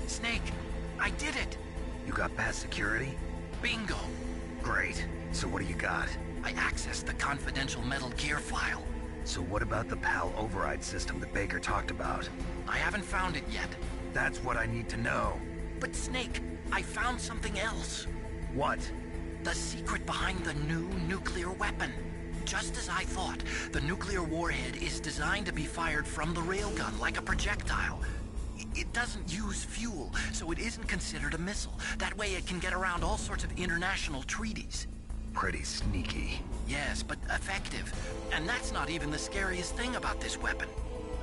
Snake, I did it! You got past security? Bingo! Great. So what do you got? I accessed the confidential Metal Gear file. So what about the PAL override system that Baker talked about? I haven't found it yet. That's what I need to know. But Snake, I found something else. What? The secret behind the new nuclear weapon. Just as I thought, the nuclear warhead is designed to be fired from the railgun like a projectile. It doesn't use fuel, so it isn't considered a missile. That way it can get around all sorts of international treaties. Pretty sneaky. Yes, but effective. And that's not even the scariest thing about this weapon.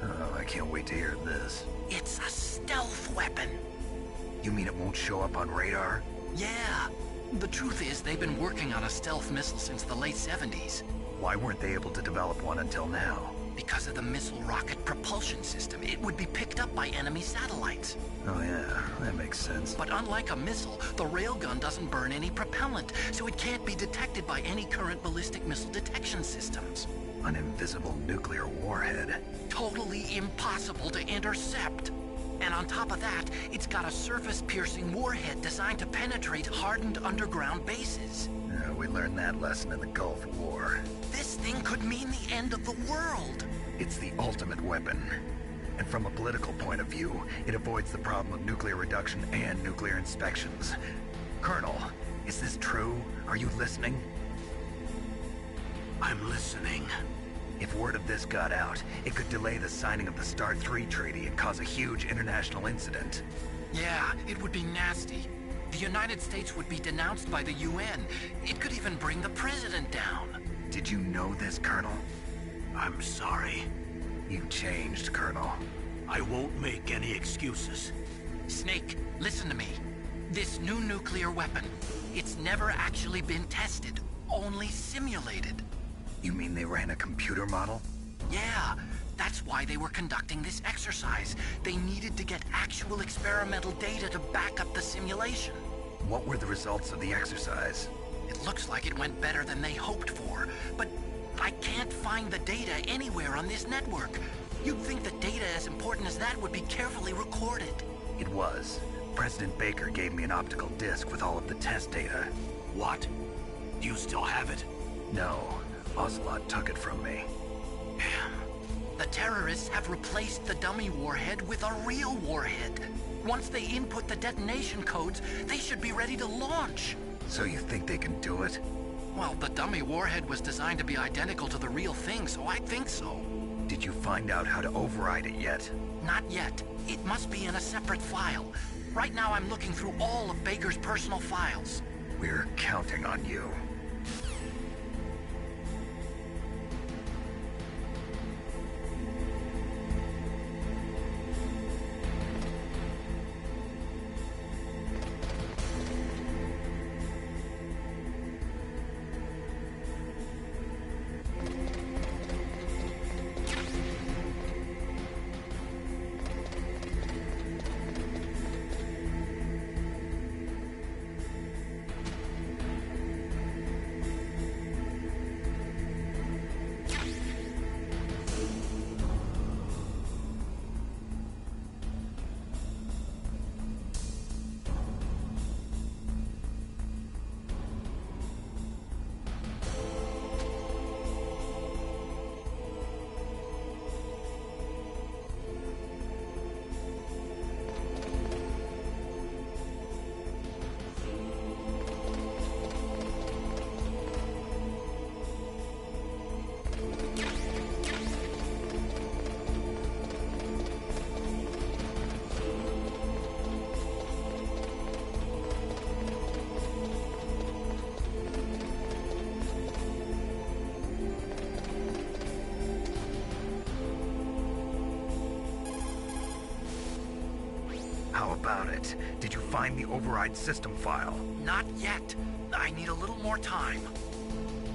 Oh, I can't wait to hear this. It's a stealth weapon. You mean it won't show up on radar? Yeah. The truth is, they've been working on a stealth missile since the late 70s. Why weren't they able to develop one until now? Because of the missile rocket propulsion system. It would be picked up by enemy satellites. Oh yeah, that makes sense. But unlike a missile, the railgun doesn't burn any propellant, so it can't be detected by any current ballistic missile detection systems. An invisible nuclear warhead. Totally impossible to intercept. And on top of that, it's got a surface-piercing warhead designed to penetrate hardened underground bases. Yeah, we learned that lesson in the Gulf War. This thing could mean the end of the world. It's the ultimate weapon. And from a political point of view, it avoids the problem of nuclear reduction and nuclear inspections. Colonel, is this true? Are you listening? I'm listening. If word of this got out, it could delay the signing of the START 3 treaty and cause a huge international incident. Yeah, it would be nasty. The United States would be denounced by the UN. It could even bring the president down. Did you know this, Colonel? I'm sorry. You changed, Colonel. I won't make any excuses. Snake, listen to me. This new nuclear weapon, it's never actually been tested, only simulated. You mean they ran a computer model? Yeah, that's why they were conducting this exercise. They needed to get actual experimental data to back up the simulation. What were the results of the exercise? It looks like it went better than they hoped for, but I can't find the data anywhere on this network. You'd think the data as important as that would be carefully recorded. It was. President Baker gave me an optical disc with all of the test data. What? Do you still have it? No. Ocelot took it from me. Damn. The terrorists have replaced the dummy warhead with a real warhead. Once they input the detonation codes, they should be ready to launch. So you think they can do it? Well, the dummy warhead was designed to be identical to the real thing, so I think so. Did you find out how to override it yet? Not yet. It must be in a separate file. Right now I'm looking through all of Baker's personal files. We're counting on you. How about it? Did you find the override system file? Not yet. I need a little more time.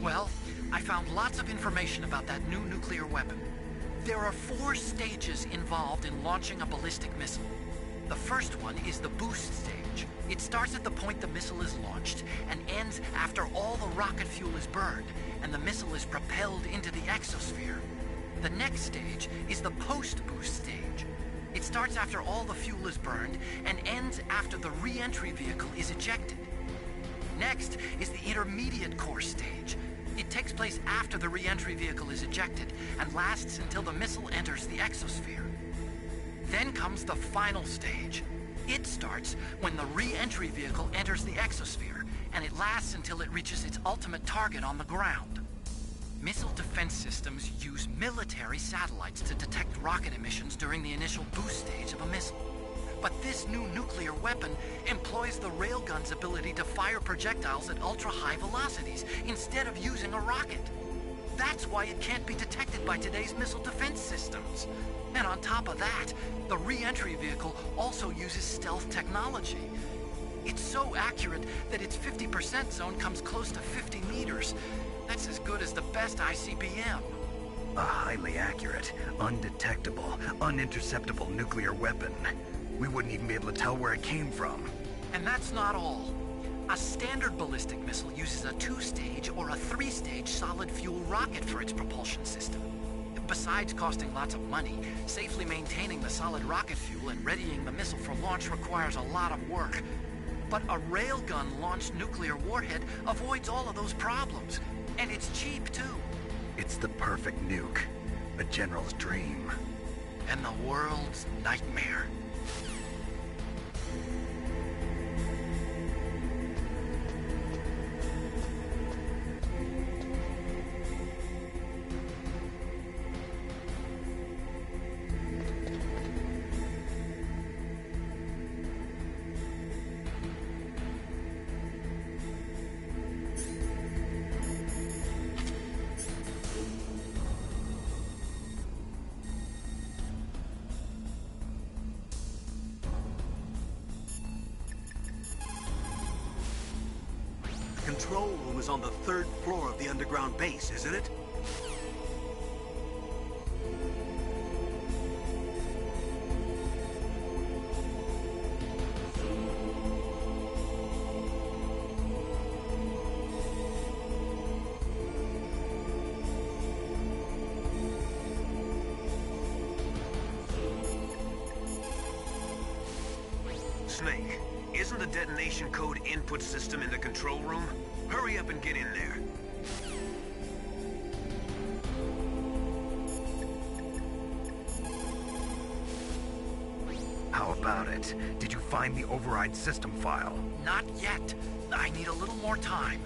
Well, I found lots of information about that new nuclear weapon. There are 4 stages involved in launching a ballistic missile. The first one is the boost stage. It starts at the point the missile is launched and ends after all the rocket fuel is burned and the missile is propelled into the exosphere. The next stage is the post-boost stage. It starts after all the fuel is burned and ends begins after the re-entry vehicle is ejected. Next is the intermediate course stage. It takes place after the re-entry vehicle is ejected and lasts until the missile enters the exosphere. Then comes the final stage. It starts when the re-entry vehicle enters the exosphere, and it lasts until it reaches its ultimate target on the ground. Missile defense systems use military satellites to detect rocket emissions during the initial boost stage of a missile. But this new nuclear weapon employs the railgun's ability to fire projectiles at ultra-high velocities instead of using a rocket. That's why it can't be detected by today's missile defense systems. And on top of that, the re-entry vehicle also uses stealth technology. It's so accurate that its 50% zone comes close to 50 meters. That's as good as the best ICBM. A highly accurate, undetectable, uninterceptable nuclear weapon. We wouldn't even be able to tell where it came from. And that's not all. A standard ballistic missile uses a 2-stage or a 3-stage solid fuel rocket for its propulsion system. Besides costing lots of money, safely maintaining the solid rocket fuel and readying the missile for launch requires a lot of work. But a railgun-launched nuclear warhead avoids all of those problems. And it's cheap, too. It's the perfect nuke. A general's dream. And the world's nightmare. Control room is on the 3rd floor of the underground base, isn't it? Snake, isn't the detonation code input system in the control room? Hurry up and get in there. How about it? Did you find the override system file? Not yet. I need a little more time.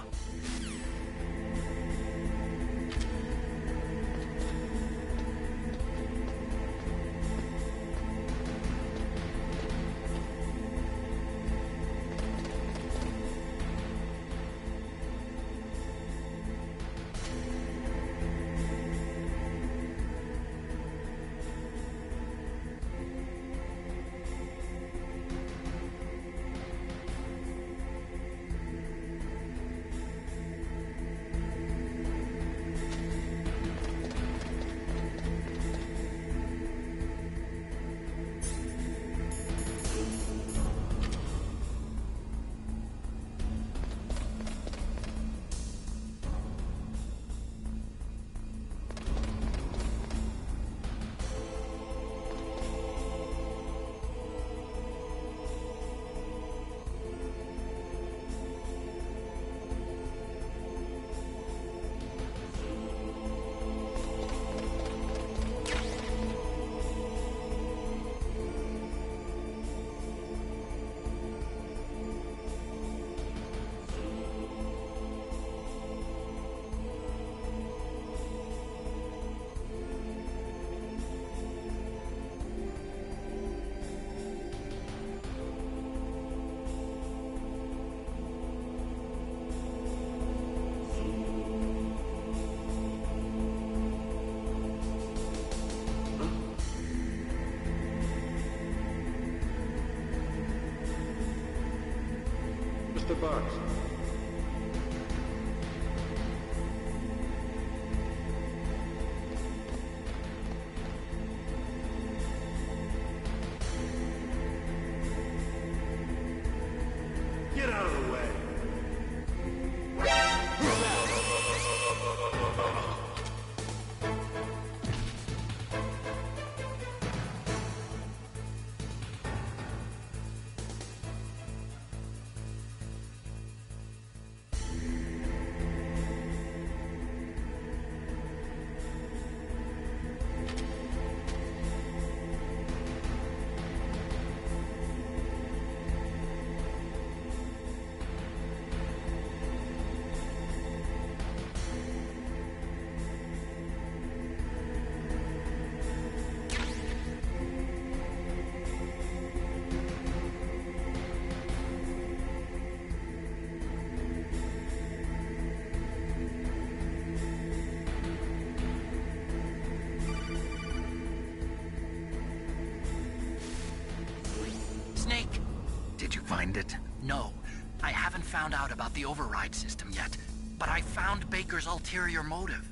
Mr. Box. Get out of the way. Did you find it? No, I haven't found out about the override system yet, but I found Baker's ulterior motive.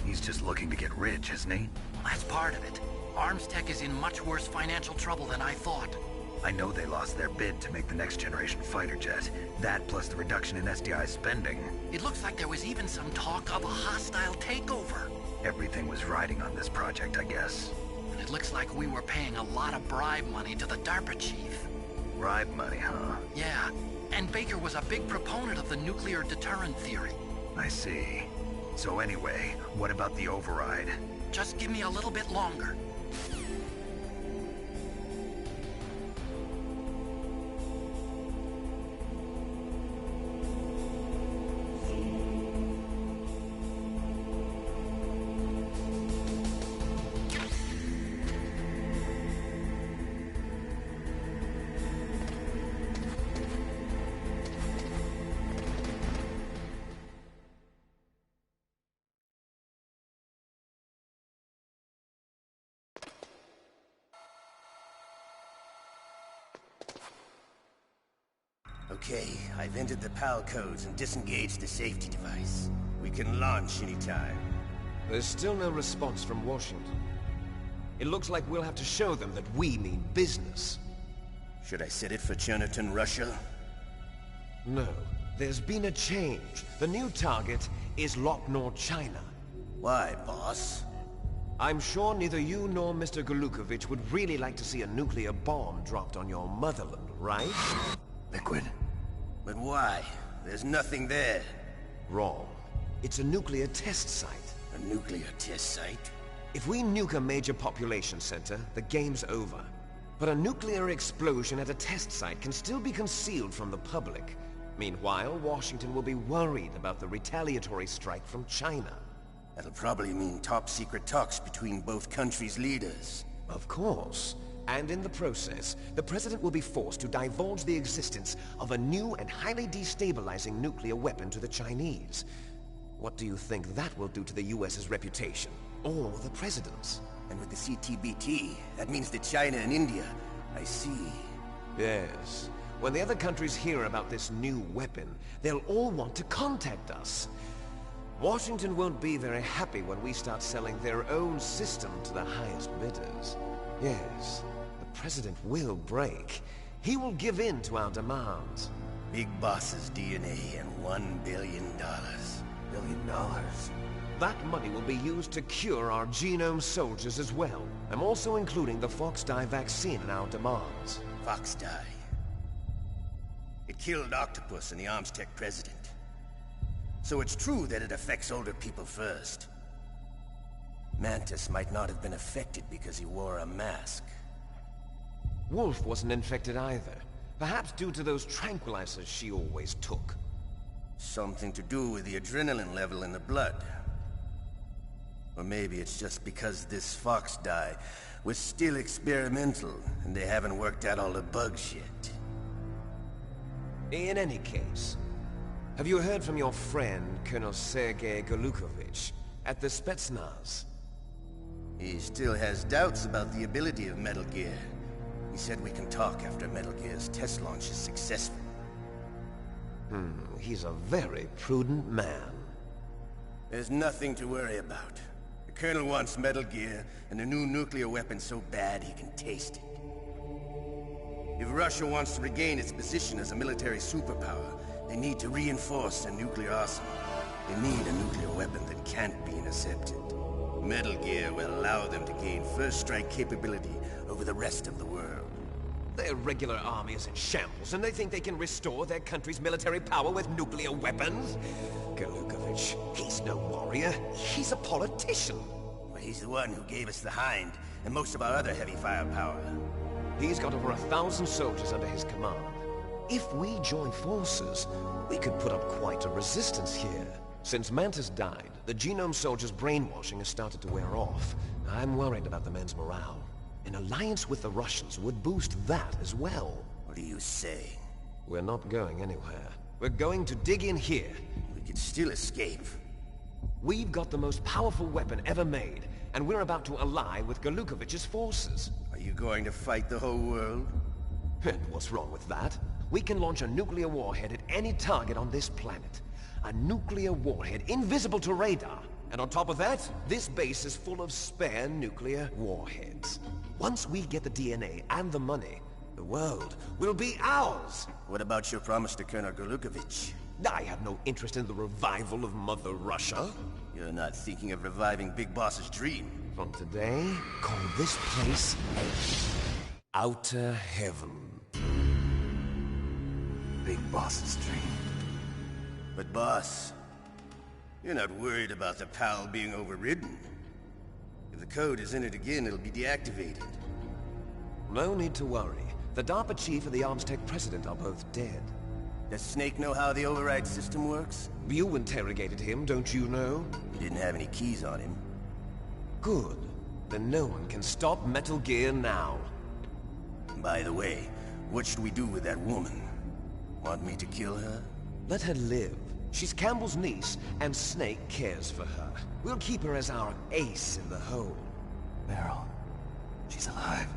He's just looking to get rich, isn't he? Well, that's part of it. Armstech is in much worse financial trouble than I thought. I know they lost their bid to make the next generation fighter jet. That plus the reduction in SDI spending. It looks like there was even some talk of a hostile takeover. Everything was riding on this project, I guess. And it looks like we were paying a lot of bribe money to the DARPA chief. Bribe money, huh? Yeah, and Baker was a big proponent of the nuclear deterrent theory. I see. So anyway, what about the override? Just give me a little bit longer. Okay, I've entered the PAL codes and disengaged the safety device. We can launch anytime. There's still no response from Washington. It looks like we'll have to show them that we mean business. Should I set it for Cherniton, Russia? No. There's been a change. The new target is Locknor, China. Why, boss? I'm sure neither you nor Mr. Golukovich would really like to see a nuclear bomb dropped on your motherland, right? Liquid. But why? There's nothing there. Wrong. It's a nuclear test site. A nuclear test site? If we nuke a major population center, the game's over. But a nuclear explosion at a test site can still be concealed from the public. Meanwhile, Washington will be worried about the retaliatory strike from China. That'll probably mean top-secret talks between both countries' leaders. Of course. And in the process, the President will be forced to divulge the existence of a new and highly destabilizing nuclear weapon to the Chinese. What do you think that will do to the US's reputation? Or the President's? And with the CTBT, that means that China and India... I see. Yes. When the other countries hear about this new weapon, they'll all want to contact us. Washington won't be very happy when we start selling their own system to the highest bidders. Yes. The President will break. He will give in to our demands. Big Boss's DNA and $1 billion. $1 billion? That money will be used to cure our genome soldiers as well. I'm also including the Fox-Die vaccine in our demands. Fox-Die? It killed Octopus and the Armstech president. So it's true that it affects older people first. Mantis might not have been affected because he wore a mask. Wolf wasn't infected either. Perhaps due to those tranquilizers she always took. Something to do with the adrenaline level in the blood. Or maybe it's just because this Fox-Die was still experimental, and they haven't worked out all the bugs yet. In any case, have you heard from your friend, Colonel Sergei Golukovich, at the Spetsnaz? He still has doubts about the ability of Metal Gear. He said we can talk after Metal Gear's test launch is successful. He's a very prudent man. There's nothing to worry about. The Colonel wants Metal Gear and a new nuclear weapon so bad he can taste it. If Russia wants to regain its position as a military superpower, they need to reinforce their nuclear arsenal. They need a nuclear weapon that can't be intercepted. Metal Gear will allow them to gain first strike capability over the rest of the world. Their regular army is in shambles, and they think they can restore their country's military power with nuclear weapons? Golukovich, he's no warrior. He's a politician. Well, he's the one who gave us the Hind, and most of our other heavy firepower. He's got over 1,000 soldiers under his command. If we join forces, we could put up quite a resistance here. Since Mantis died, the Genome Soldiers' brainwashing has started to wear off. I'm worried about the men's morale. An alliance with the Russians would boost that as well. What are you saying? We're not going anywhere. We're going to dig in here. We could still escape. We've got the most powerful weapon ever made, and we're about to ally with Golukovich's forces. Are you going to fight the whole world? And what's wrong with that? We can launch a nuclear warhead at any target on this planet. A nuclear warhead invisible to radar. And on top of that, this base is full of spare nuclear warheads. Once we get the DNA and the money, the world will be ours! What about your promise to Colonel Gurlukovich? I have no interest in the revival of Mother Russia. You're not thinking of reviving Big Boss's dream. From today, call this place Outer Heaven. Big Boss's dream. But boss, you're not worried about the PAL being overridden. If the code is entered again, it'll be deactivated. No need to worry. The DARPA chief and the Armstech president are both dead. Does Snake know how the override system works? You interrogated him, don't you know? He didn't have any keys on him. Good. Then no one can stop Metal Gear now. By the way, what should we do with that woman? Want me to kill her? Let her live. She's Campbell's niece, and Snake cares for her. We'll keep her as our ace in the hole. Meryl, she's alive.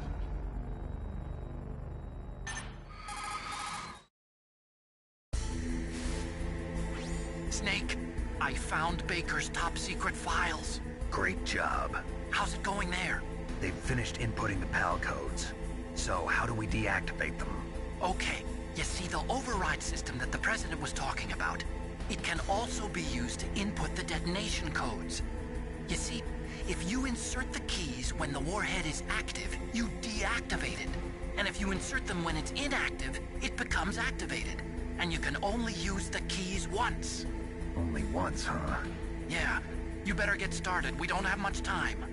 Snake, I found Baker's top-secret files. Great job. How's it going there? They've finished inputting the PAL codes. So how do we deactivate them? Okay, you see the override system that the President was talking about? It can also be used to input the detonation codes. You see, if you insert the keys when the warhead is active, you deactivate it. And if you insert them when it's inactive, it becomes activated. And you can only use the keys once. Only once, huh? Yeah, you better get started. We don't have much time.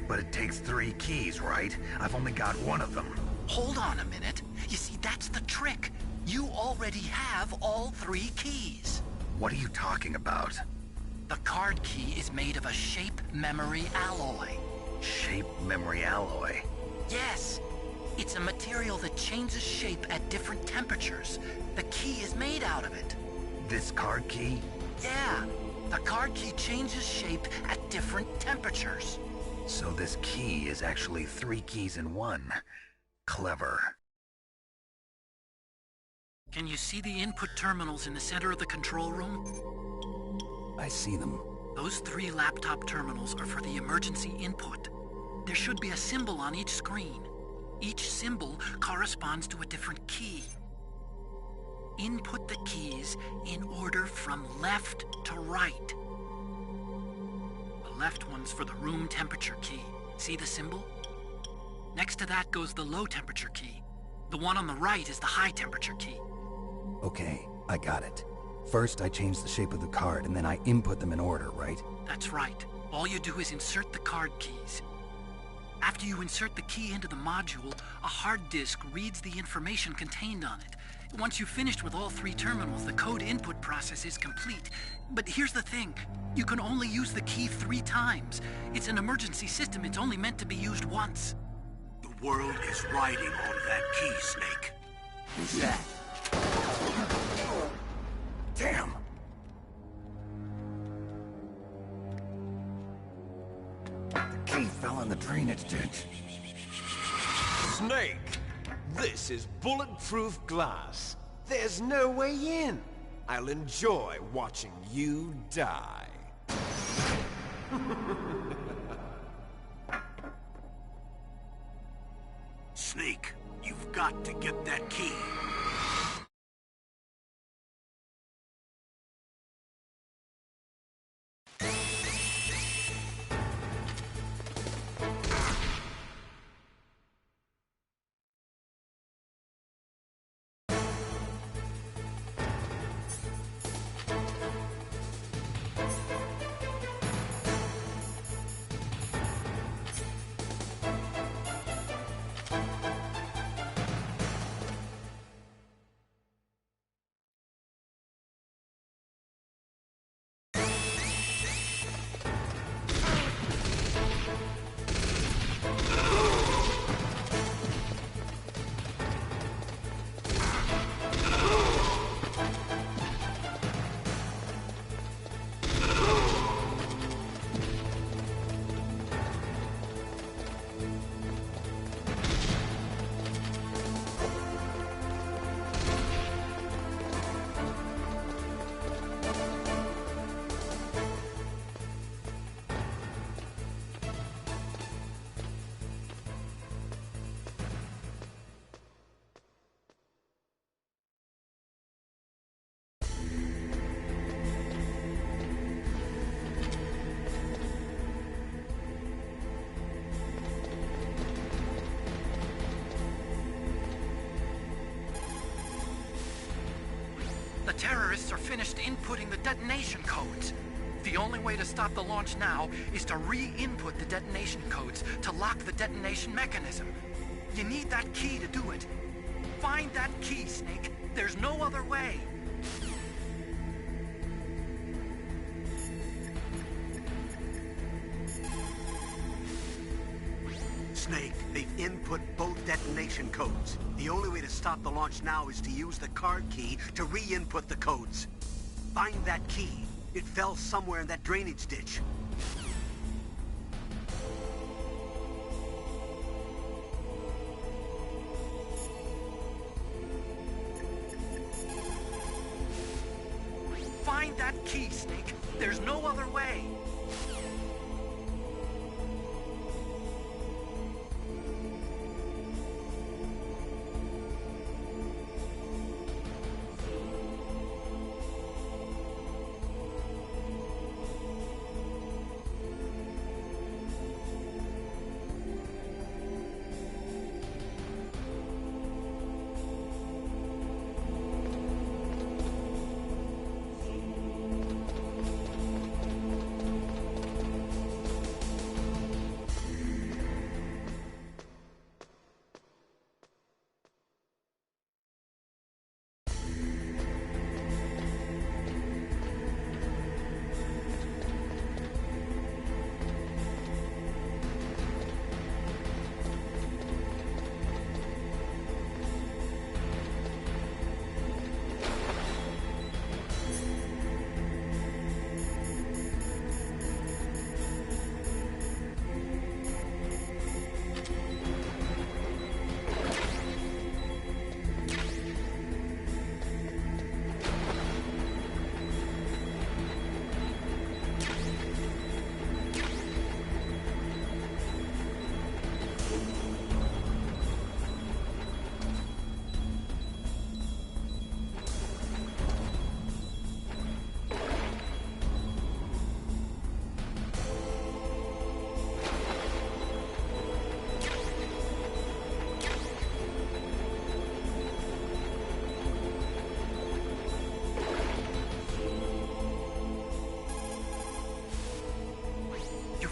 But it takes 3 keys, right? I've only got 1 of them. Hold on a minute. You see, that's the trick. You already have all 3 keys. What are you talking about? The card key is made of a shape memory alloy. Shape memory alloy? Yes. It's a material that changes shape at different temperatures. The key is made out of it. This card key? Yeah. The card key changes shape at different temperatures. So this key is actually 3 keys in 1. Clever. Can you see the input terminals in the center of the control room? I see them. Those 3 laptop terminals are for the emergency input. There should be a symbol on each screen. Each symbol corresponds to a different key. Input the keys in order from left to right. The left one's for the room temperature key. See the symbol? Next to that goes the low temperature key. The one on the right is the high temperature key. Okay, I got it. First, I change the shape of the card, and then I input them in order, right? That's right. All you do is insert the card keys. After you insert the key into the module, a hard disk reads the information contained on it. Once you've finished with all 3 terminals, the code input process is complete. But here's the thing. You can only use the key 3 times. It's an emergency system. It's only meant to be used once. The world is riding on that key, Snake. Who's that? Damn! The key fell in the drainage ditch. Snake! This is bulletproof glass. There's no way in. I'll enjoy watching you die. Snake, you've got to get that key. The terrorists are finished inputting the detonation codes. The only way to stop the launch now is to re-input the detonation codes to lock the detonation mechanism. You need that key to do it. Find that key, Snake. There's no other way. Snake, they've input both detonation codes. The only way to stop the launch now is to use the card key to re-input the codes. Find that key. It fell somewhere in that drainage ditch. Find that key, Snake. There's no other way.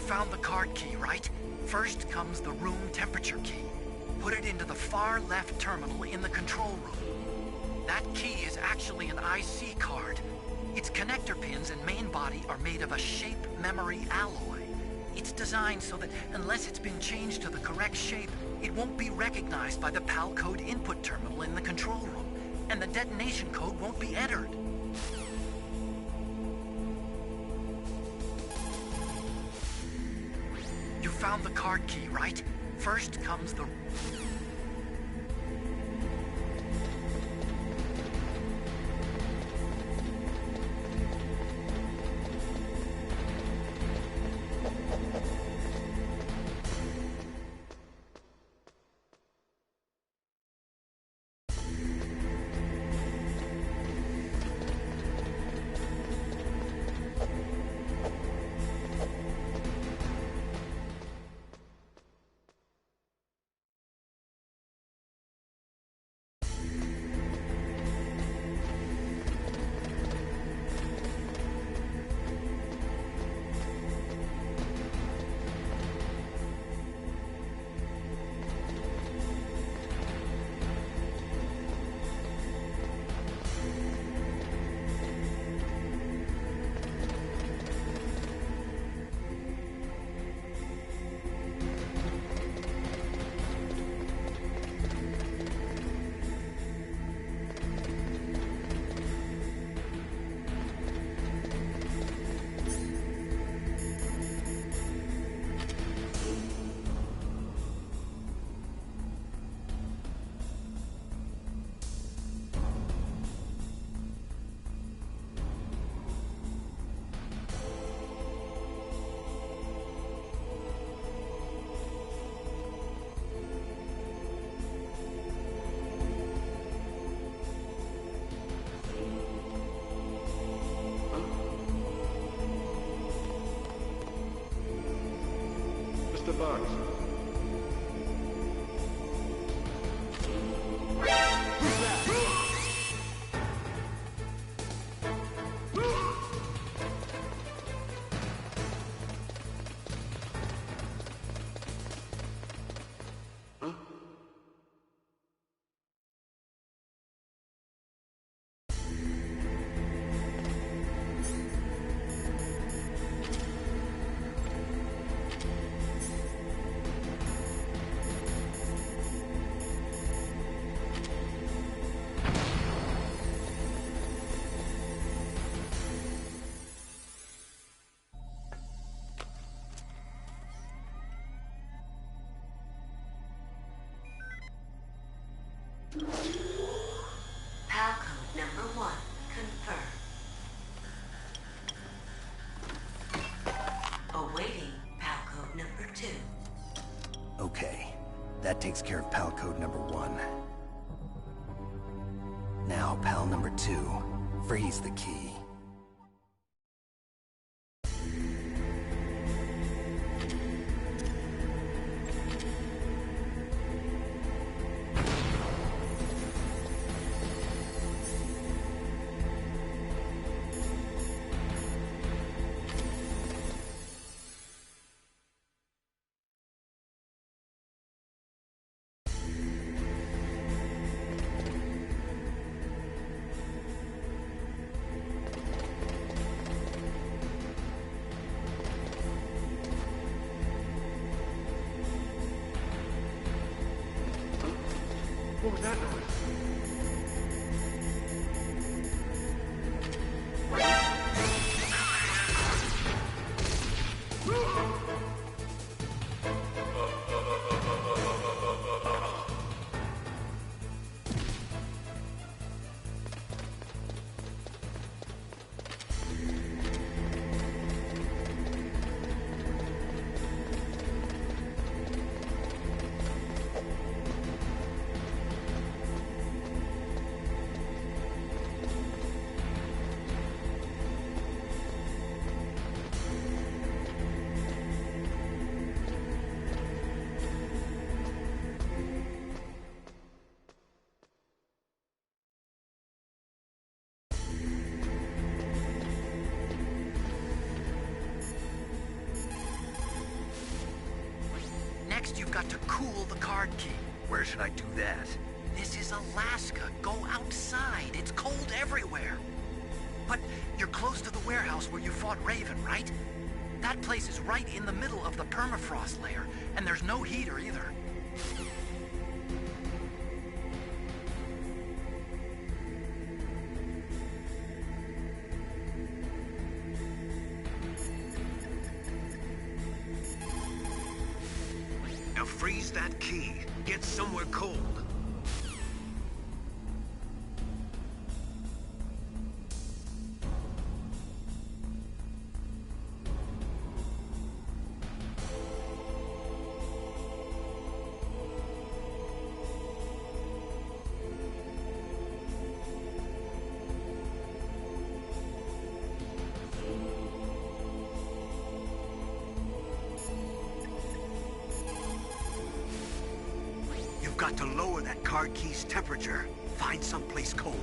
Found the card key, right? First comes the room temperature key. Put it into the far left terminal in the control room. That key is actually an IC card. Its connector pins and main body are made of a shape memory alloy. It's designed so that unless it's been changed to the correct shape, it won't be recognized by the PAL code input terminal in the control room, and the detonation code won't be entered. You found the card key, right? First comes the... Mr. Bugs. That takes care of PAL code number 1. Now, PAL number 2. Freeze the key. What was that noise? Next, you've got to cool the card key. Where should I do that? This is Alaska. Go outside. It's cold everywhere. But you're close to the warehouse where you fought Raven, right? That place is right in the middle of the permafrost layer, and there's no heater either. Now freeze that key. Get somewhere cold. You've got to lower that card key's temperature. Find someplace cold.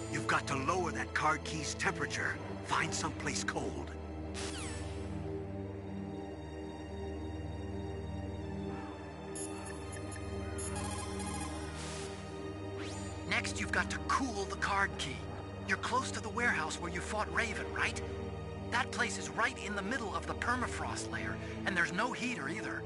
You've got to lower that card key's temperature. Find someplace cold. card key. You're close to the warehouse where you fought Raven, right? That place is right in the middle of the permafrost layer, and there's no heater either.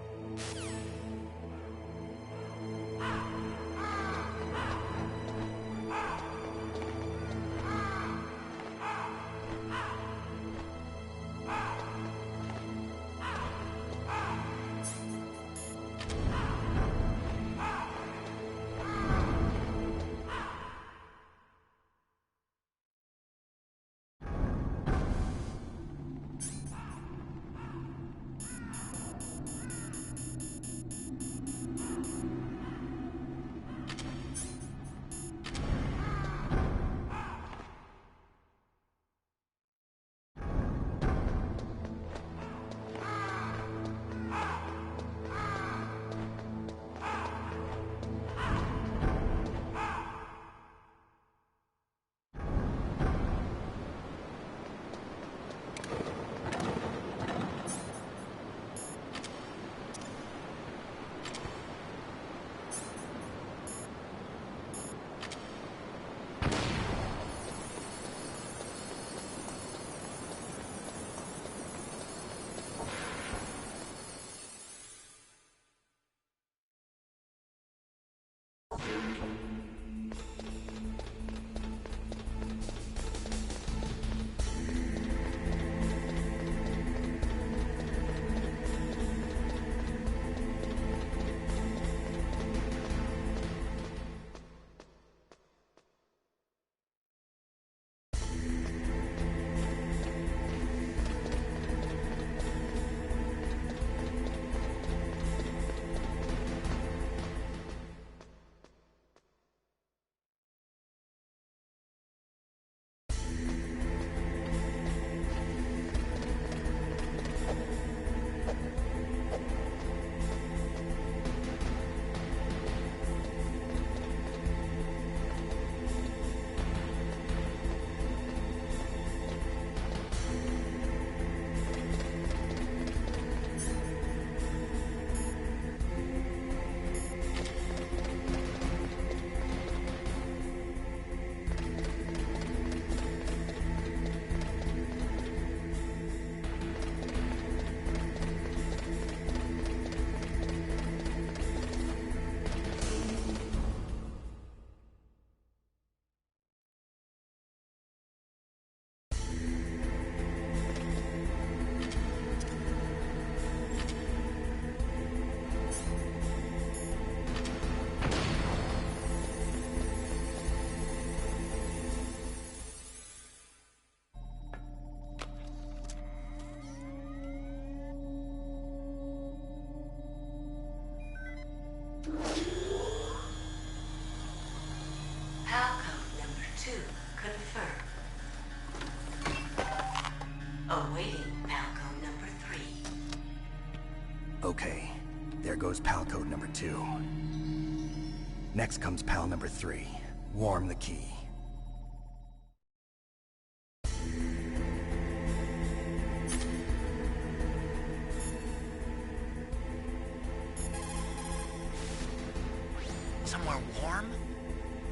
Palcode number 2 confirmed. Awaiting Palcode number 3. Okay, there goes pal code number 2. Next comes pal number 3. Warm the key. Somewhere warm?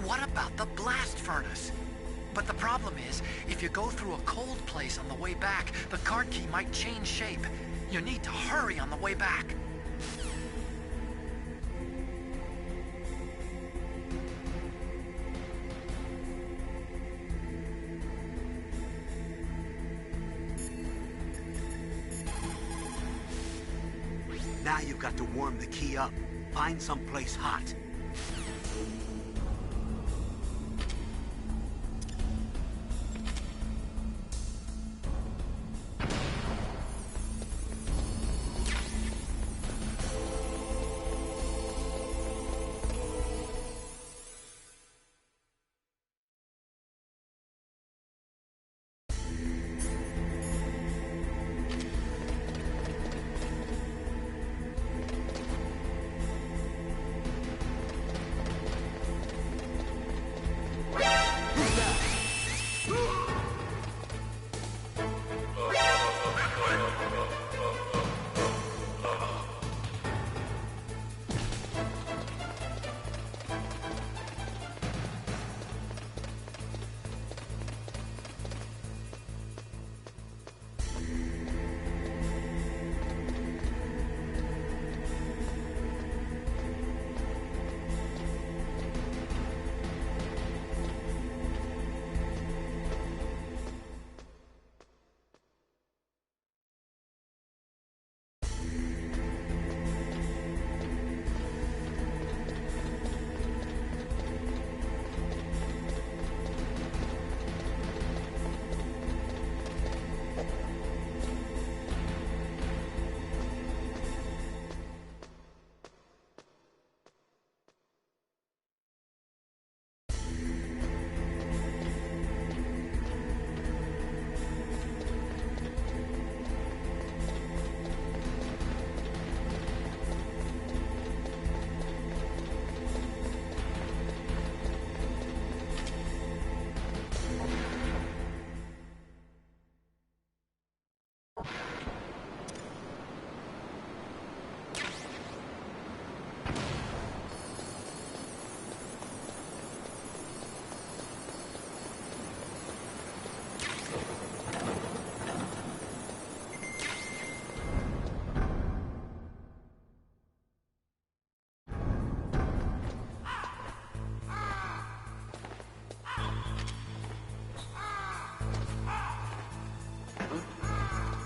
What about the blast furnace? But the problem is, if you go through a cold place on the way back, the card key might change shape. You need to hurry on the way back. Now you've got to warm the key up. Find someplace hot.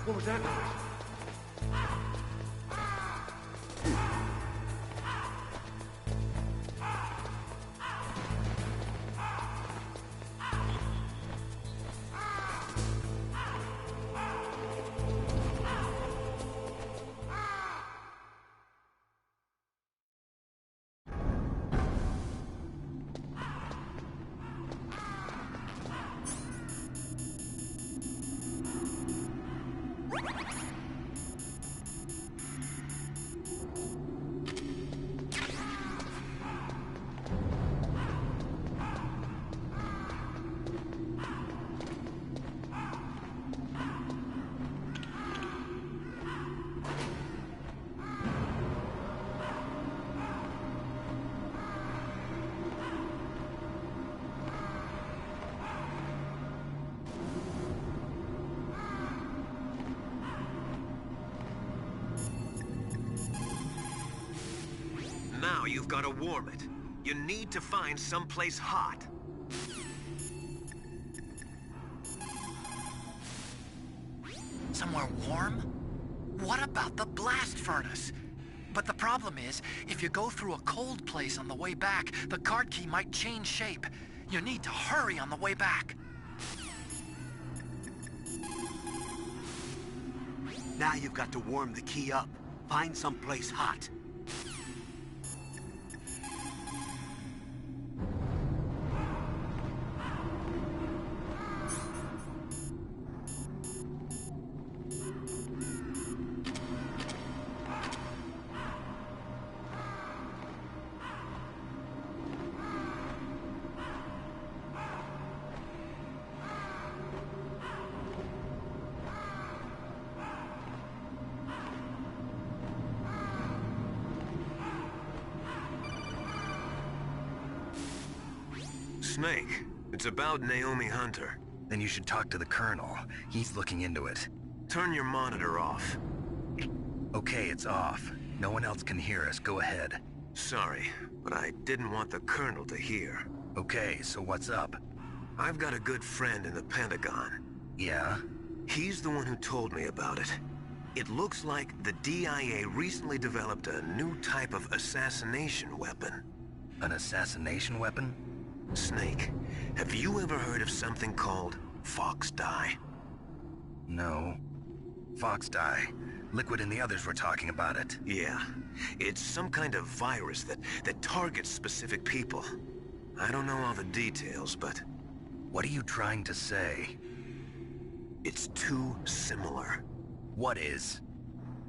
What was that noise? Now you've got to warm it. You need to find someplace hot. Somewhere warm? What about the blast furnace? But the problem is, if you go through a cold place on the way back, the card key might change shape. You need to hurry on the way back. Now you've got to warm the key up. Find someplace hot. Snake, it's about Naomi Hunter. Then you should talk to the Colonel. He's looking into it. Turn your monitor off. Okay, it's off. No one else can hear us. Go ahead. Sorry, but I didn't want the Colonel to hear. Okay, so what's up? I've got a good friend in the Pentagon. Yeah? He's the one who told me about it. It looks like the DIA recently developed a new type of assassination weapon. An assassination weapon? Snake, have you ever heard of something called Fox Dye? No. Fox Dye. Liquid and the others were talking about it. Yeah. It's some kind of virus that targets specific people. I don't know all the details, but... What are you trying to say? It's too similar. What is?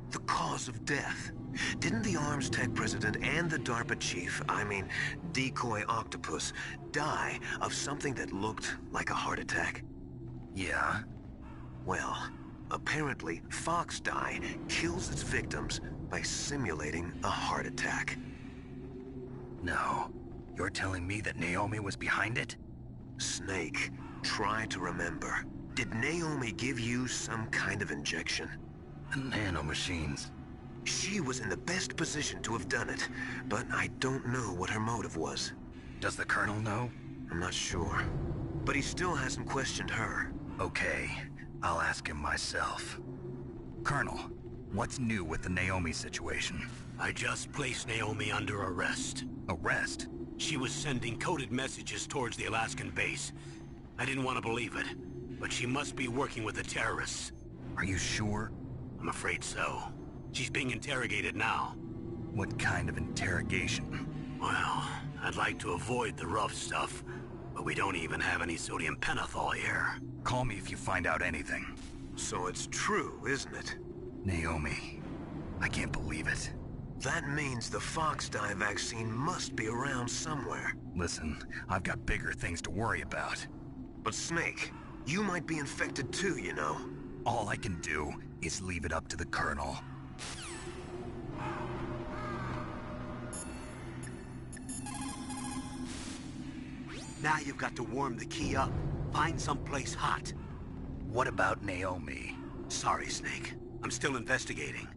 The cause of death. Didn't the Arms Tech president and the DARPA chief, Decoy Octopus, die of something that looked like a heart attack? Yeah? Well, apparently Fox Dye kills its victims by simulating a heart attack. No. You're telling me that Naomi was behind it? Snake, try to remember. Did Naomi give you some kind of injection? The nanomachines. She was in the best position to have done it, but I don't know what her motive was. Does the Colonel know? I'm not sure. But he still hasn't questioned her. Okay, I'll ask him myself. Colonel, what's new with the Naomi situation? I just placed Naomi under arrest. Arrest? She was sending coded messages towards the Alaskan base. I didn't want to believe it, but she must be working with the terrorists. Are you sure? I'm afraid so. She's being interrogated now. What kind of interrogation? Well, I'd like to avoid the rough stuff, but we don't even have any sodium pentothal here. Call me if you find out anything. So it's true, isn't it? Naomi, I can't believe it. That means the Fox Dye vaccine must be around somewhere. Listen, I've got bigger things to worry about. But Snake, you might be infected too, you know. All I can do is leave it up to the Colonel. Now you've got to warm the key up. Find someplace hot. What about Naomi? Sorry, Snake. I'm still investigating.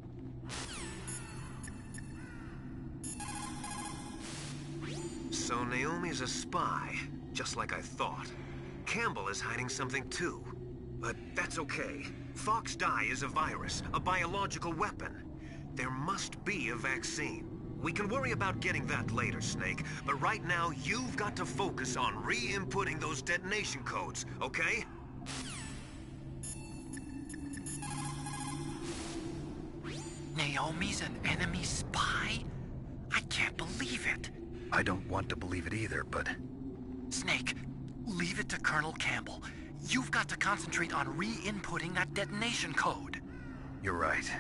So Naomi's a spy, just like I thought. Campbell is hiding something too. But that's okay. Fox Die is a virus, a biological weapon. There must be a vaccine. We can worry about getting that later, Snake. But right now, you've got to focus on re-inputting those detonation codes, okay? Naomi's an enemy spy? I can't believe it. I don't want to believe it either, but... Snake, leave it to Colonel Campbell. You've got to concentrate on re-inputting that detonation code. You're right.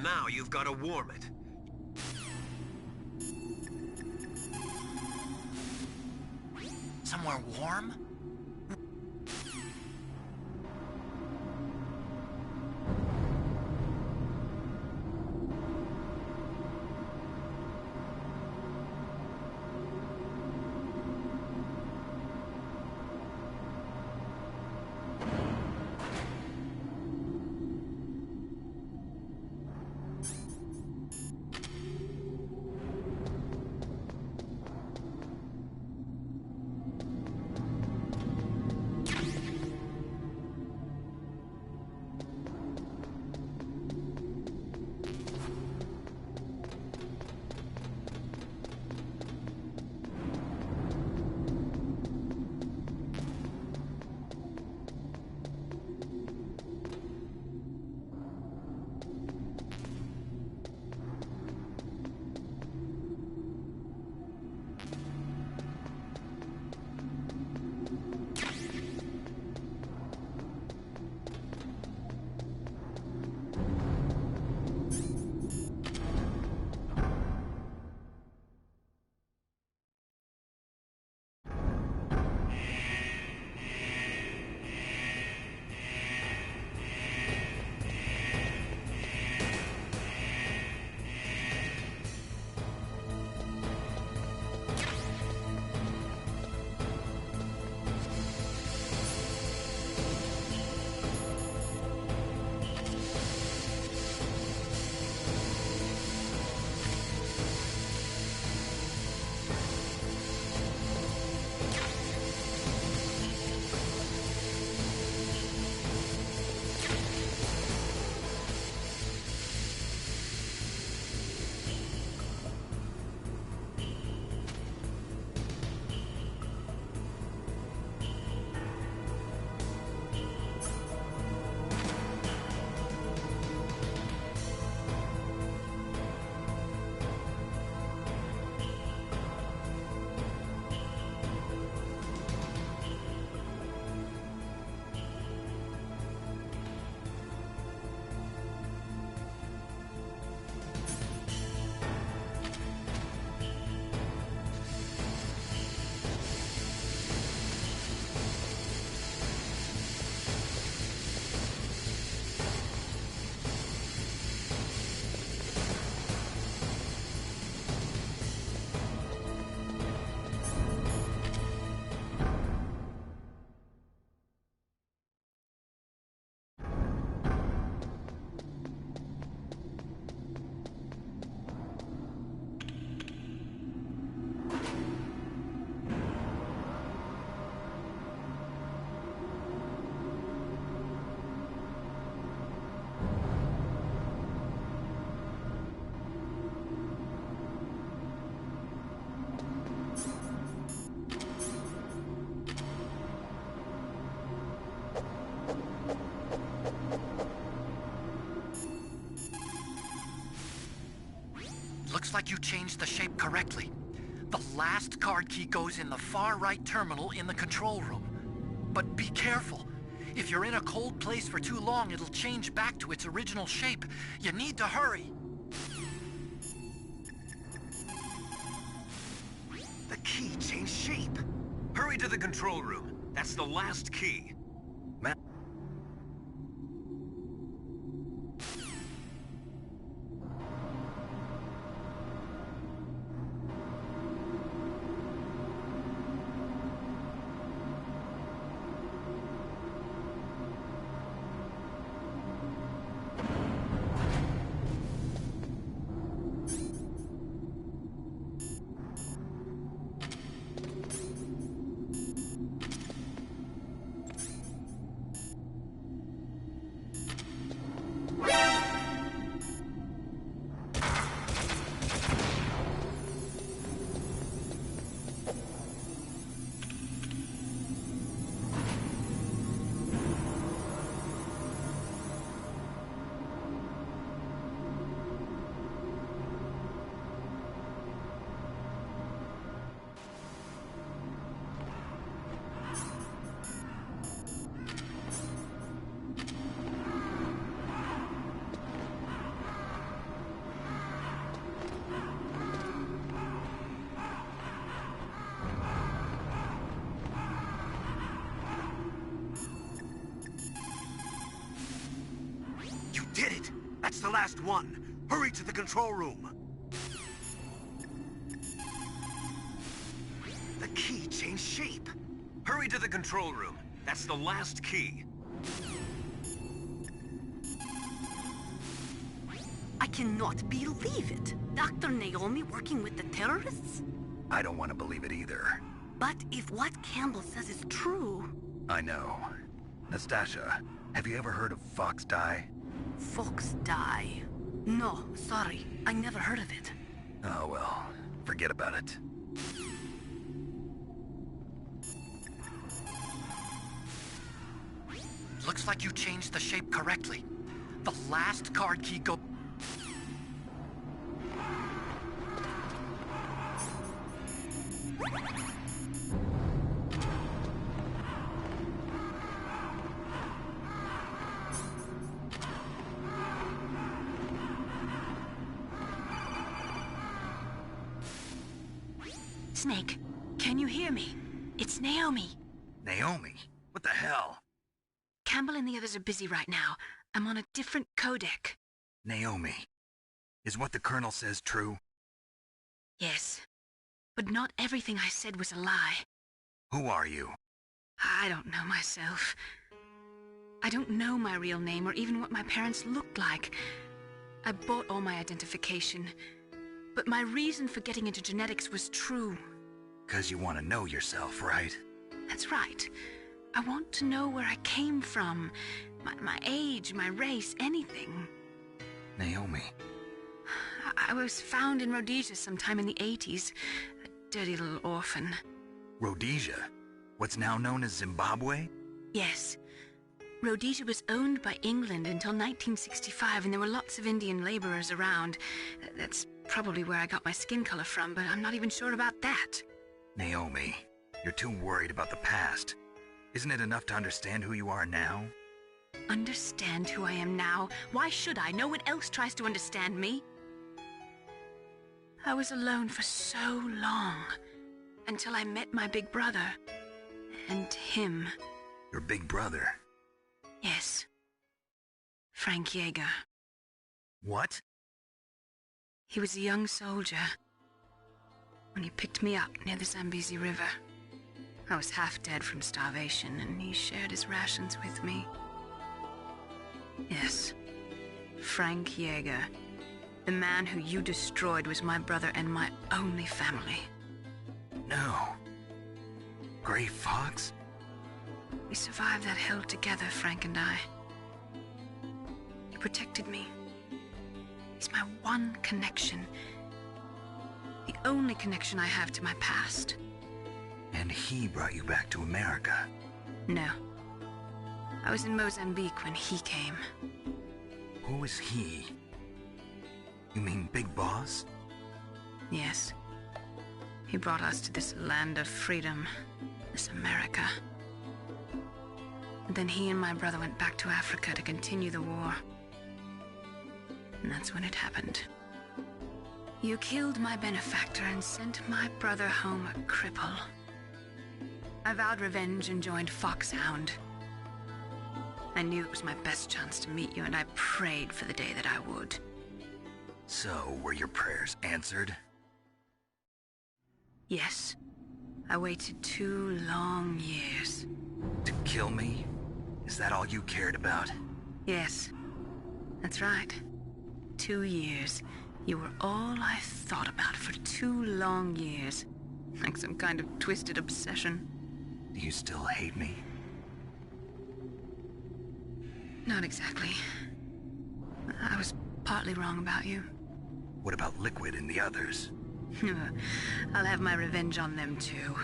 Now you've got to warm it. Somewhere warm? like you changed the shape correctly. The last card key goes in the far right terminal in the control room. But be careful. If you're in a cold place for too long, it'll change back to its original shape. You need to hurry. The key changed shape. Hurry to the control room. That's the last key. Did it! That's the last one! Hurry to the control room! The key changed shape. Hurry to the control room. That's the last key. I cannot believe it. Dr. Naomi working with the terrorists? I don't want to believe it either. But if what Campbell says is true... I know. Nastasha, have you ever heard of Fox Die? Fox Die? No, sorry. I never heard of it. Oh well, forget about it. Looks like you changed the shape correctly. The last card key go... Snake, can you hear me? It's Naomi. Naomi? What the hell? Campbell and the others are busy right now. I'm on a different codec. Naomi, is what the Colonel says true? Yes, but not everything I said was a lie. Who are you? I don't know myself. I don't know my real name or even what my parents looked like. I bought all my identification. But my reason for getting into genetics was true. 'Cause you want to know yourself, right? That's right. I want to know where I came from. My age, my race, anything. Naomi. I was found in Rhodesia sometime in the 80s. A dirty little orphan. Rhodesia? What's now known as Zimbabwe? Yes. Rhodesia was owned by England until 1965, and there were lots of Indian laborers around. That's probably where I got my skin color from, but I'm not even sure about that. Naomi, you're too worried about the past. Isn't it enough to understand who you are now? Understand who I am now? Why should I? No one else tries to understand me. I was alone for so long, until I met my big brother. And him. Your big brother? Yes. Frank Yeager. What? He was a young soldier when he picked me up near the Zambezi River. I was half dead from starvation, and he shared his rations with me. Yes, Frank Yeager. The man who you destroyed was my brother and my only family. No. Gray Fox? We survived that hell together, Frank and I. He protected me. He's my one connection. The only connection I have to my past. And he brought you back to America? No. I was in Mozambique when he came. Who is he? You mean Big Boss? Yes. He brought us to this land of freedom, this America. And then he and my brother went back to Africa to continue the war. And that's when it happened. You killed my benefactor and sent my brother home a cripple. I vowed revenge and joined Foxhound. I knew it was my best chance to meet you, and I prayed for the day that I would. So, were your prayers answered? Yes. I waited 2 long years. To kill me? Is that all you cared about? Yes. That's right. 2 years. You were all I thought about for 2 long years. Like some kind of twisted obsession. Do you still hate me? Not exactly. I was partly wrong about you. What about Liquid and the others? I'll have my revenge on them too.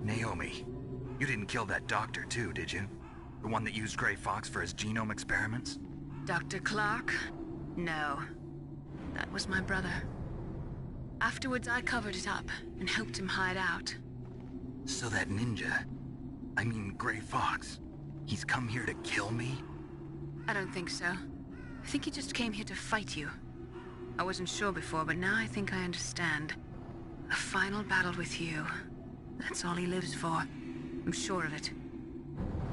Naomi, you didn't kill that doctor too, did you? The one that used Grey Fox for his genome experiments? Dr. Clark? No. That was my brother. Afterwards, I covered it up and helped him hide out. So that ninja, I mean Grey Fox, he's come here to kill me? I don't think so. I think he just came here to fight you. I wasn't sure before, but now I think I understand. A final battle with you. That's all he lives for. I'm sure of it.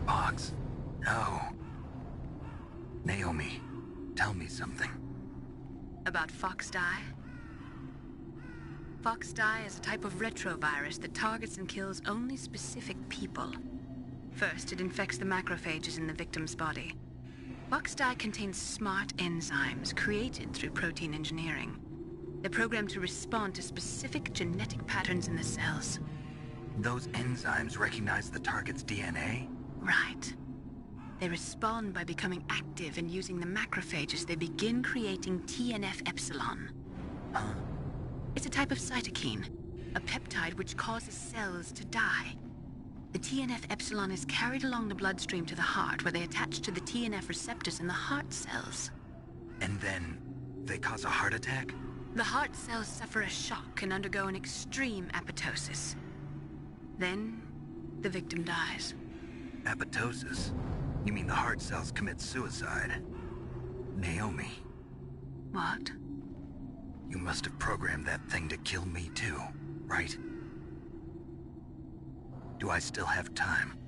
Fox? No. Naomi, tell me something. About Fox Die? Fox Die is a type of retrovirus that targets and kills only specific people. First, it infects the macrophages in the victim's body. Fox Die contains smart enzymes created through protein engineering. They're programmed to respond to specific genetic patterns in the cells. Those enzymes recognize the target's DNA? Right. They respond by becoming active and using the macrophages. They begin creating TNF-epsilon. Huh? It's a type of cytokine, a peptide which causes cells to die. The TNF-epsilon is carried along the bloodstream to the heart, where they attach to the TNF receptors in the heart cells. And then, they cause a heart attack? The heart cells suffer a shock and undergo an extreme apoptosis. Then, the victim dies. Apoptosis? You mean the heart cells commit suicide? Naomi. What? You must have programmed that thing to kill me too, right? Do I still have time?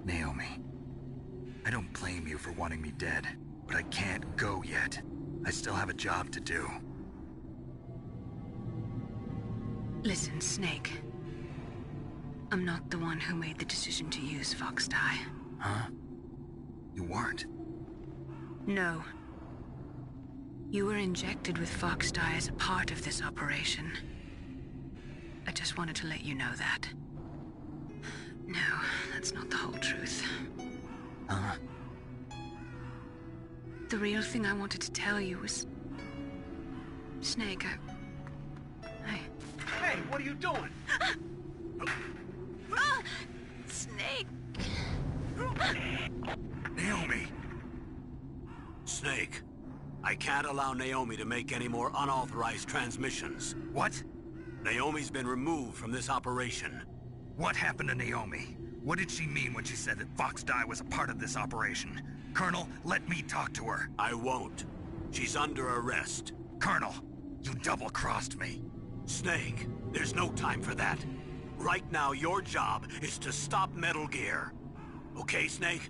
Naomi, I don't blame you for wanting me dead, but I can't go yet. I still have a job to do. Listen, Snake. I'm not the one who made the decision to use Fox Die. Huh? You weren't? No. You were injected with Fox Die as a part of this operation. I just wanted to let you know that. No, that's not the whole truth. Huh? The real thing I wanted to tell you was... Snake, Hey, what are you doing? Snake! Naomi! Snake, I can't allow Naomi to make any more unauthorized transmissions. What? Naomi's been removed from this operation. What happened to Naomi? What did she mean when she said that Fox Die was a part of this operation? Colonel, let me talk to her. I won't. She's under arrest. Colonel, you double-crossed me. Snake, there's no time for that. Right now, your job is to stop Metal Gear. Okay, Snake?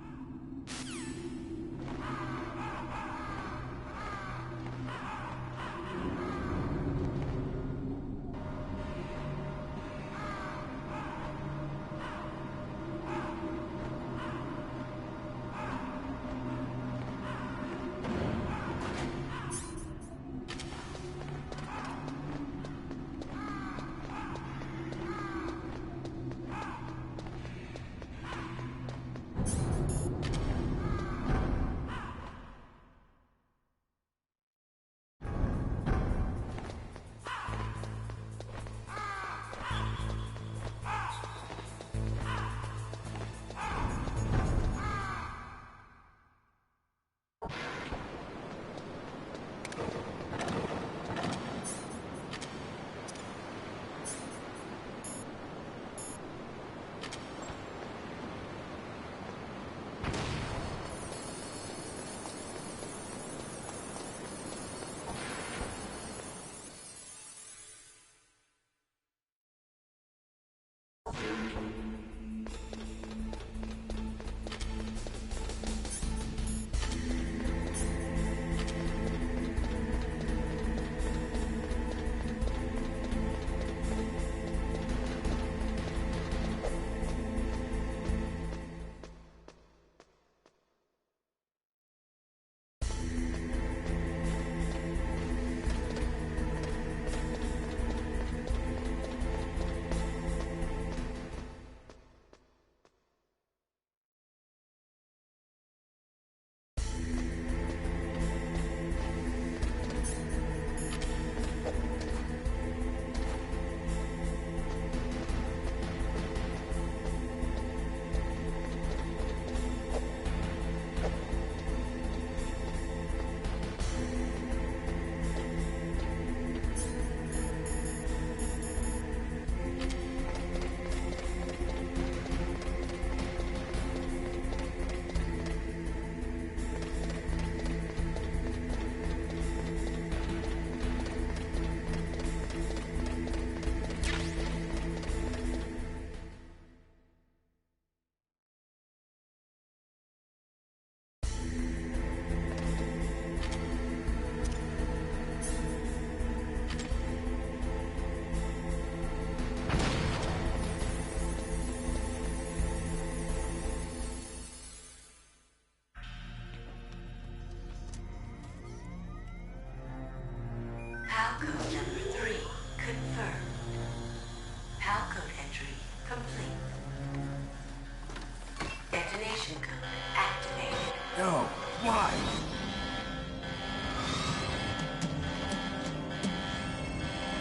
No. Why?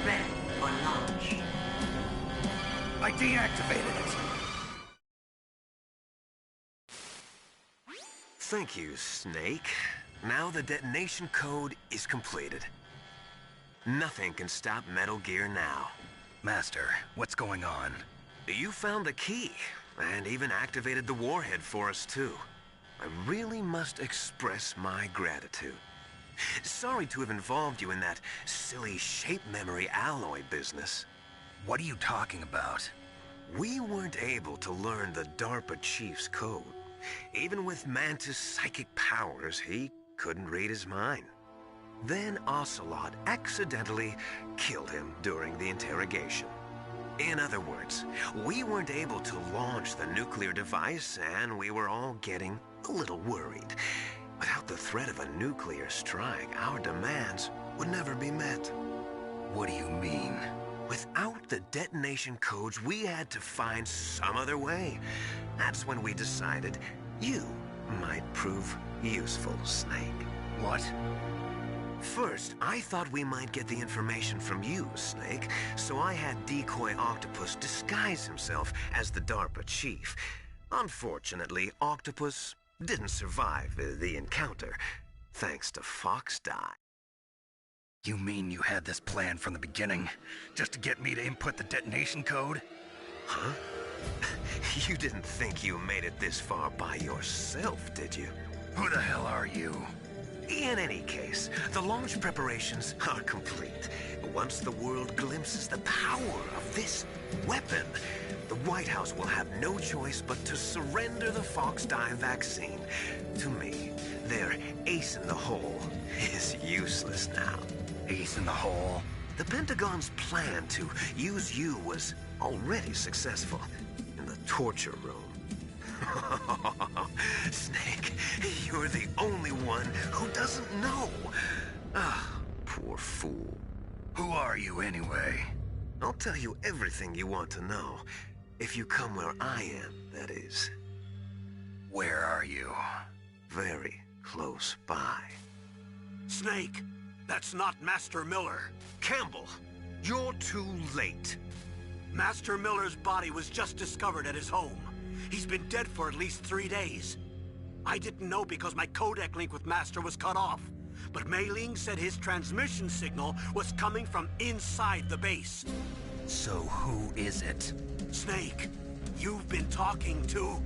Ready for launch. I deactivated it. Thank you, Snake. Now the detonation code is completed. Nothing can stop Metal Gear now. Master, what's going on? You found the key, and even activated the warhead for us, too. I really must express my gratitude. Sorry to have involved you in that silly shape memory alloy business. What are you talking about? We weren't able to learn the DARPA chief's code. Even with Mantis' psychic powers, he couldn't read his mind. Then Ocelot accidentally killed him during the interrogation. In other words, we weren't able to launch the nuclear device, and we were all getting a little worried. Without the threat of a nuclear strike, our demands would never be met. What do you mean? Without the detonation codes, we had to find some other way. That's when we decided you might prove useful, Snake. What? First, I thought we might get the information from you, Snake, so I had Decoy Octopus disguise himself as the DARPA chief. Unfortunately, Octopus didn't survive the encounter, thanks to Fox Die. You mean you had this plan from the beginning, just to get me to input the detonation code? Huh? You didn't think you made it this far by yourself, did you? Who the hell are you? In any case, the launch preparations are complete. Once the world glimpses the power of this weapon, the White House will have no choice but to surrender the Fox Die vaccine. To me, their ace in the hole is useless now. Ace in the hole? The Pentagon's plan to use you was already successful in the torture room. Snake, you're the only one who doesn't know. Ah, poor fool. Who are you anyway? I'll tell you everything you want to know. If you come where I am, that is. Where are you? Very close by. Snake, that's not Master Miller. Campbell, you're too late. Master Miller's body was just discovered at his home. He's been dead for at least 3 days. I didn't know because my codec link with Master was cut off. But Mei Ling said his transmission signal was coming from inside the base. So who is it? Snake, you've been talking to...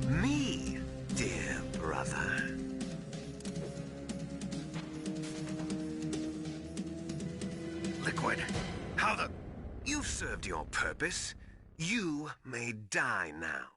me, dear brother. Liquid, how the... You've served your purpose. You may die now.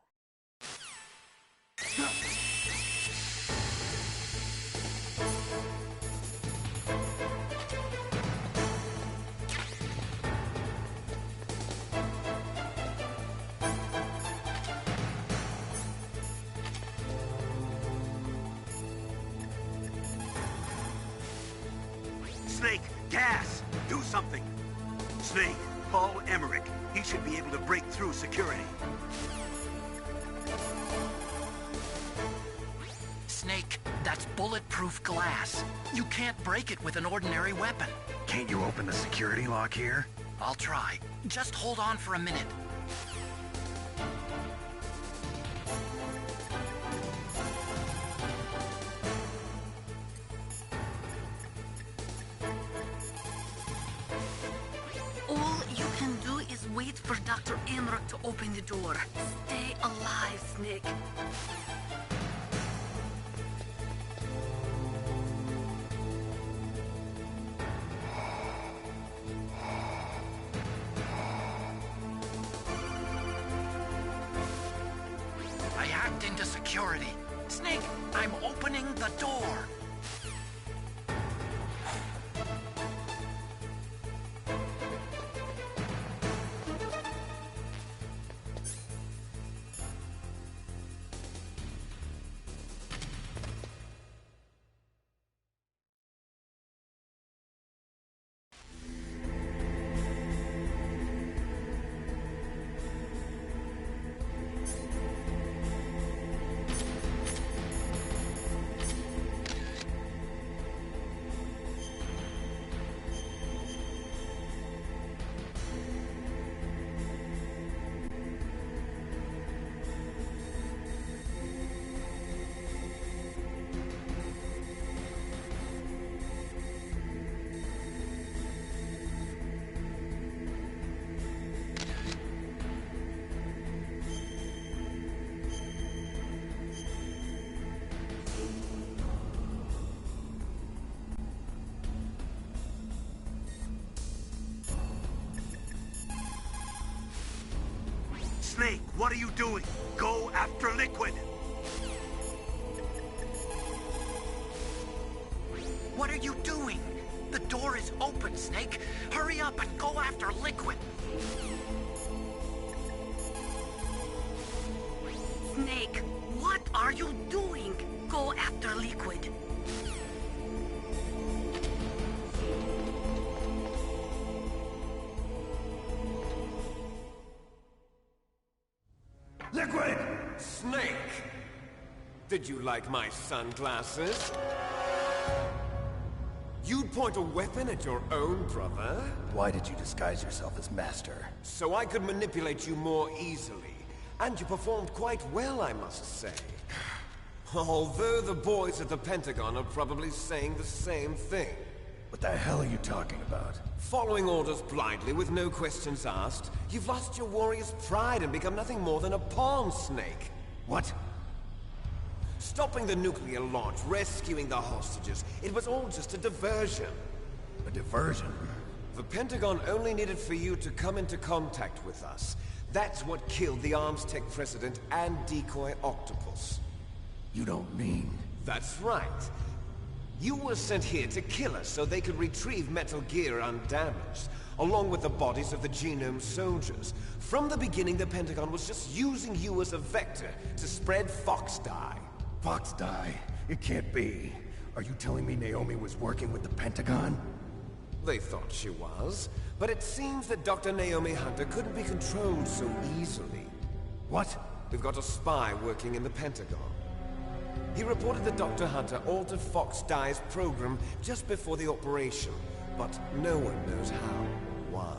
Snake, gas! Do something! Snake, Paul Emmerich. He should be able to break through security. Snake, that's bulletproof glass. You can't break it with an ordinary weapon. Can't you open the security lock here? I'll try. Just hold on for a minute. All you can do is wait for Dr. Emmerich to open the door. Stay alive, Snake. I hacked into security. Snake, I'm opening the door. Snake, what are you doing? Go after Liquid! What are you doing? The door is open, Snake. Hurry up and go after Liquid. Snake, what are you doing? Go after Liquid. Liquid! Snake! Did you like my sunglasses? You'd point a weapon at your own brother? Why did you disguise yourself as Master? So I could manipulate you more easily. And you performed quite well, I must say. Although the boys at the Pentagon are probably saying the same thing. What the hell are you talking about? Following orders blindly with no questions asked, you've lost your warrior's pride and become nothing more than a pawn, Snake. What? Stopping the nuclear launch, rescuing the hostages, it was all just a diversion. A diversion? The Pentagon only needed for you to come into contact with us. That's what killed the Armstech president and decoy Octopus. You don't mean... That's right. You were sent here to kill us so they could retrieve Metal Gear undamaged, along with the bodies of the Genome soldiers. From the beginning, the Pentagon was just using you as a vector to spread Fox Dye. Fox Dye? It can't be. Are you telling me Naomi was working with the Pentagon? They thought she was, but it seems that Dr. Naomi Hunter couldn't be controlled so easily. What? We've got a spy working in the Pentagon. He reported that Dr. Hunter altered Fox Dye's program just before the operation, but no one knows how or why.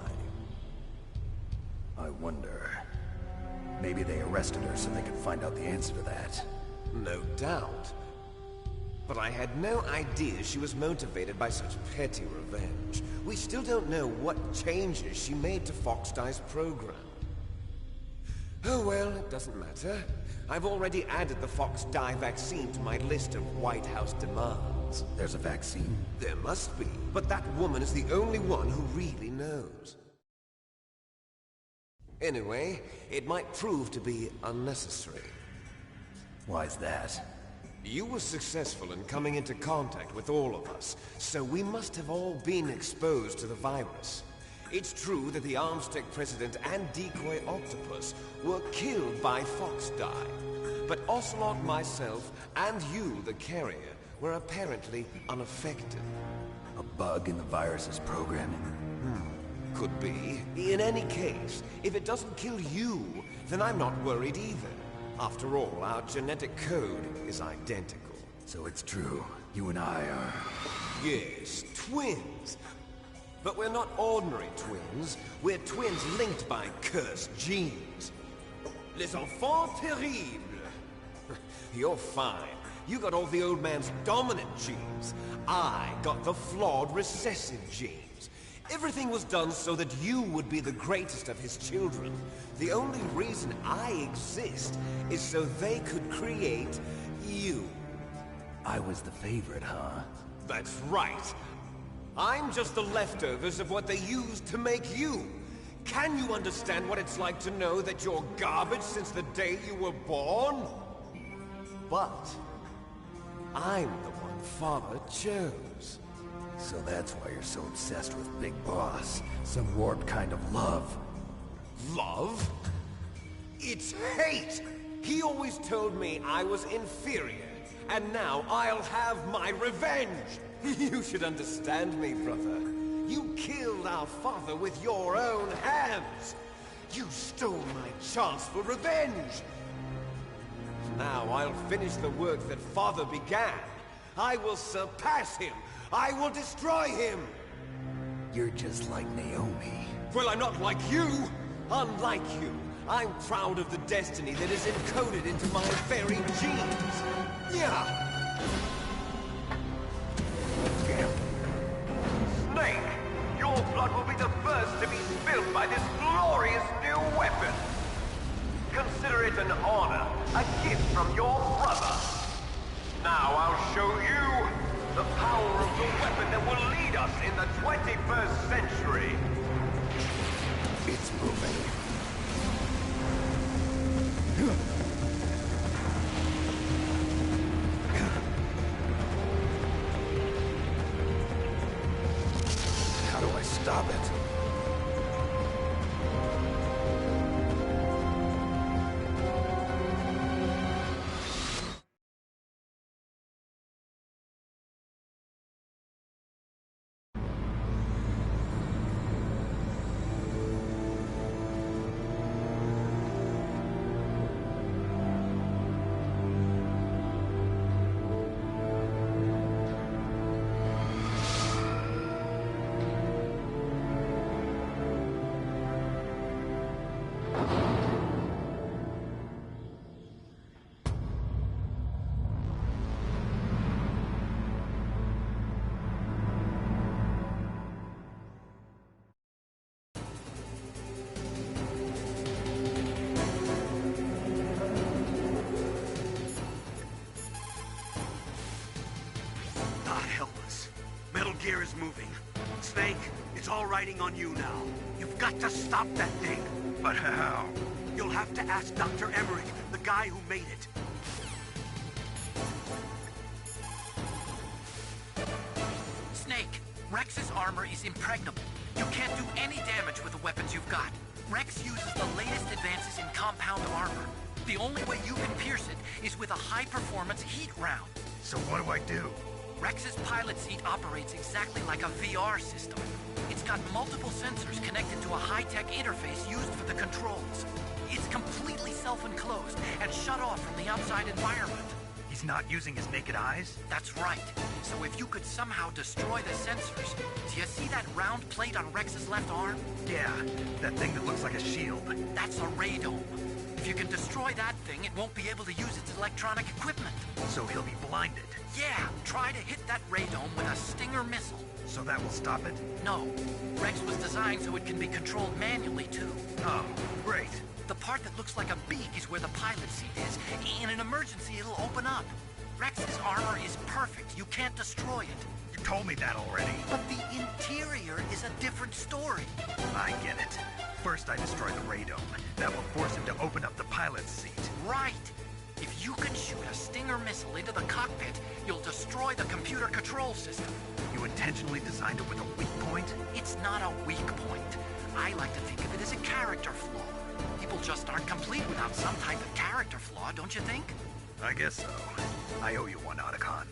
I wonder... Maybe they arrested her so they could find out the answer to that. No doubt. But I had no idea she was motivated by such petty revenge. We still don't know what changes she made to Fox Dye's program. Oh well, it doesn't matter. I've already added the Fox Dye vaccine to my list of White House demands. There's a vaccine? There must be, but that woman is the only one who really knows. Anyway, it might prove to be unnecessary. Why's that? You were successful in coming into contact with all of us, so we must have all been exposed to the virus. It's true that the Armstech president and decoy Octopus were killed by Fox Dye, but Ocelot, myself, and you, the carrier, were apparently unaffected. A bug in the virus's programming? Could be. In any case, if it doesn't kill you, then I'm not worried either. After all, our genetic code is identical. So it's true. You and I are... Yes, twins. But we're not ordinary twins. We're twins linked by cursed genes. Les enfants terribles. You're fine. You got all the old man's dominant genes. I got the flawed recessive genes. Everything was done so that you would be the greatest of his children. The only reason I exist is so they could create you. I was the favorite, huh? That's right. I'm just the leftovers of what they used to make you. Can you understand what it's like to know that you're garbage since the day you were born? But I'm the one Father chose. So that's why you're so obsessed with Big Boss. Some warped kind of love. Love? It's hate! He always told me I was inferior, and now I'll have my revenge! You should understand me, brother. You killed our father with your own hands! You stole my chance for revenge! Now I'll finish the work that Father began. I will surpass him! I will destroy him! You're just like Naomi. Well, I'm not like you! Unlike you, I'm proud of the destiny that is encoded into my very genes! Yeah! Snake, your blood will be the first to be spilled by this glorious new weapon! Consider it an honor, a gift from your brother! Now I'll show you the power of the weapon that will lead us in the 21st century! It's moving. How do I stop it? Gear is moving. Snake, it's all riding on you now. You've got to stop that thing. But how? You'll have to ask Dr. Emmerich, the guy who made it. Snake, Rex's armor is impregnable. You can't do any damage with the weapons you've got. Rex uses the latest advances in compound armor. The only way you can pierce it is with a high-performance heat round. So what do I do? Rex's pilot seat operates exactly like a VR system. It's got multiple sensors connected to a high-tech interface used for the controls. It's completely self-enclosed and shut off from the outside environment. He's not using his naked eyes? That's right. So if you could somehow destroy the sensors... Do you see that round plate on Rex's left arm? Yeah, that thing that looks like a shield. That's a radome. If you can destroy that thing, it won't be able to use its electronic equipment. So he'll be blinded? Yeah, try to hit that radome with a Stinger missile. So that will stop it? No. Rex was designed so it can be controlled manually, too. Oh, great. The part that looks like a beak is where the pilot seat is. In an emergency, it'll open up. Rex's armor is perfect. You can't destroy it. You told me that already. But the interior is a different story. I get it. First I destroy the radome. That will force him to open up the pilot's seat. Right. If you can shoot a Stinger missile into the cockpit, you'll destroy the computer control system. You intentionally designed it with a weak point? It's not a weak point. I like to think of it as a character flaw. People just aren't complete without some type of character flaw, don't you think? I guess so. I owe you one, Otacon.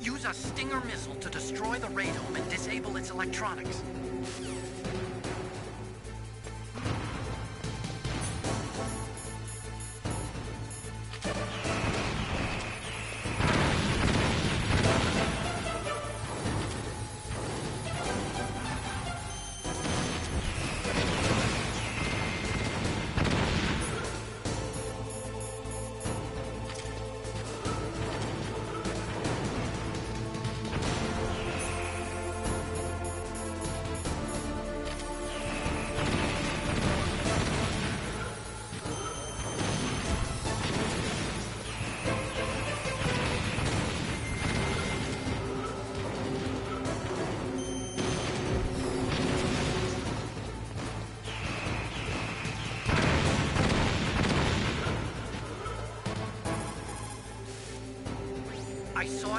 Use a Stinger missile to destroy the radome and disable its electronics.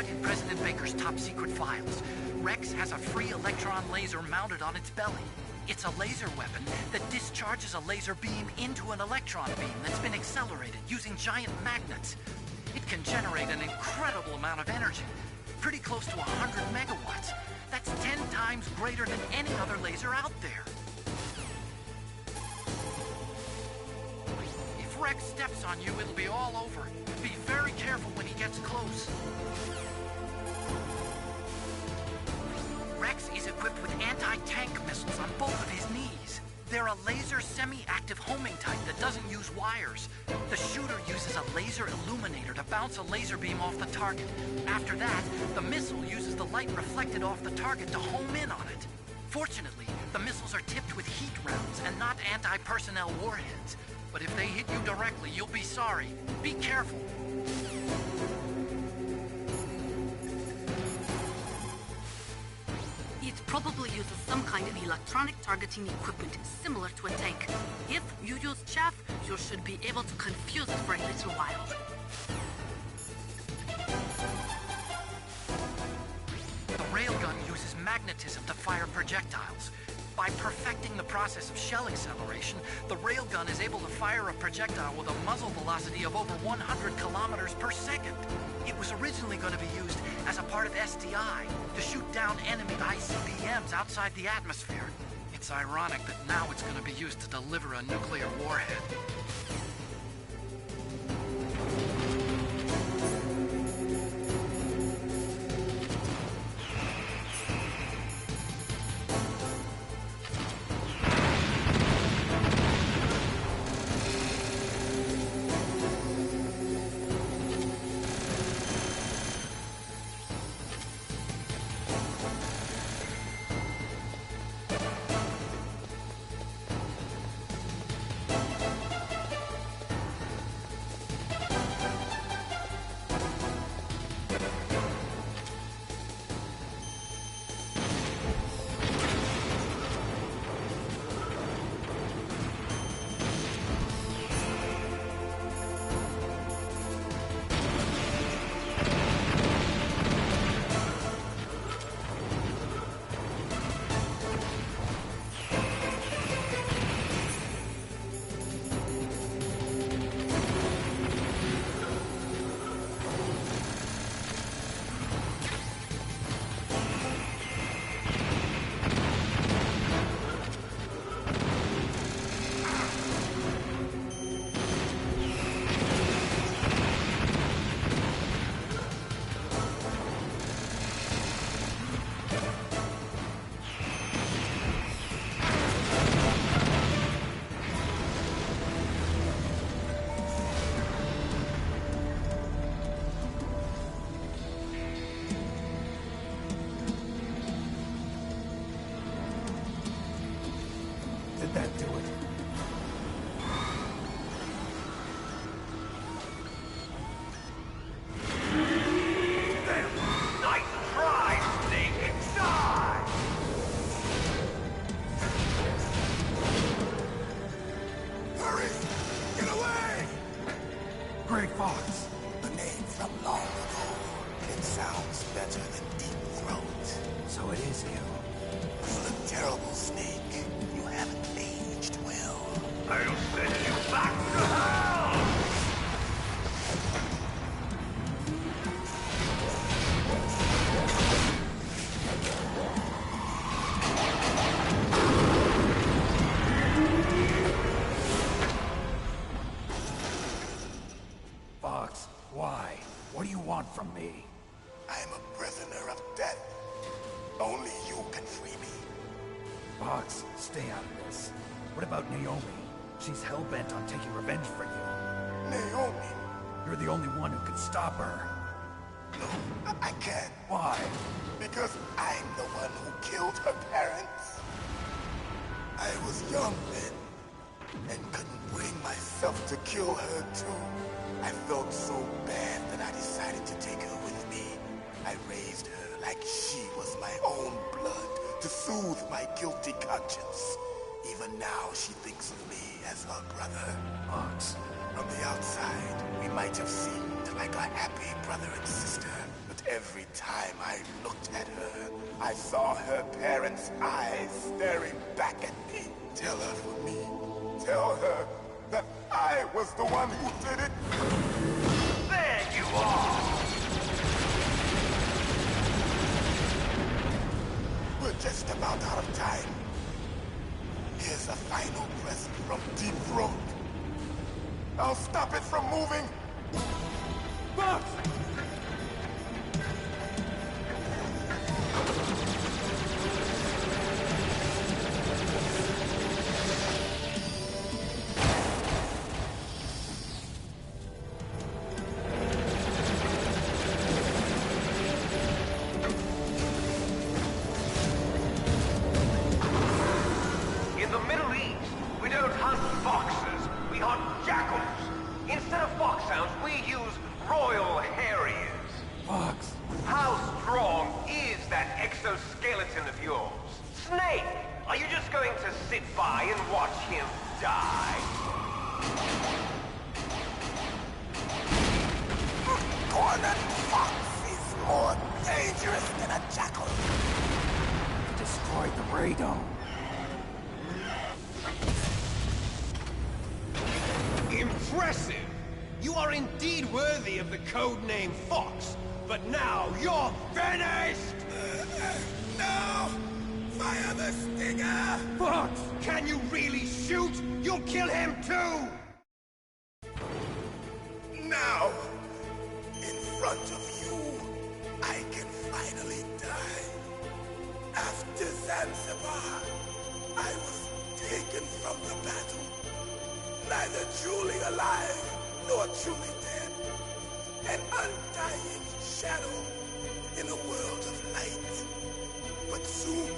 it in President Baker's top-secret files. Rex has a free electron laser mounted on its belly. It's a laser weapon that discharges a laser beam into an electron beam that's been accelerated using giant magnets. It can generate an incredible amount of energy, pretty close to 100 megawatts. That's 10 times greater than any other laser out there. If Rex steps on you, it'll be all over. Be very careful when he gets close. Rex is equipped with anti-tank missiles on both of his knees. They're a laser semi-active homing type that doesn't use wires. The shooter uses a laser illuminator to bounce a laser beam off the target. After that, the missile uses the light reflected off the target to home in on it. Fortunately, the missiles are tipped with heat rounds and not anti-personnel warheads. But if they hit you directly, you'll be sorry. Be careful. It probably uses some kind of electronic targeting equipment similar to a tank. If you use chaff, you should be able to confuse it for a little while. The railgun uses magnetism to fire projectiles. By perfecting the process of shell acceleration, the railgun is able to fire a projectile with a muzzle velocity of over 100 kilometers per second. It was originally going to be used as a part of SDI to shoot down enemy ICBMs outside the atmosphere. It's ironic that now it's going to be used to deliver a nuclear warhead. Did that do it? Gray Fox. The name from long ago. It sounds better than Deep Throat. So it is you. You look terrible, Snake. You haven't aged well. I'll send you back to hell! Fox, why? What do you want from me? I am a prisoner of death. Only you can free me. Fox, stay out of this. What about Naomi? She's hell-bent on taking revenge for you. Naomi? You're the only one who can stop her. No, I can't. Why? Because I'm the one who killed her parents. I was young then, and couldn't bring myself to kill her too. I felt so bad that I decided to take her with me. I raised her like she was my own blood to soothe my guilty conscience. Even now, she thinks of me as her brother. Fox. From the outside, we might have seemed like a happy brother and sister, but Every time I looked at her, I saw her parents' eyes staring back at me. Tell her for me. Tell her that I was the one who did it. There you are! We're just about out of time. Here's a final present from Deep Throat. I'll stop it from moving. Box! Impressive! You are indeed worthy of the codename Fox, but now you're finished! No! Fire the Stinger! Fox! Can you really shoot? You'll kill him too! Now, in front of you, I can finally die. After Zanzibar, I was taken from the battle. Neither truly alive, nor truly dead. An undying shadow in a world of light. But soon,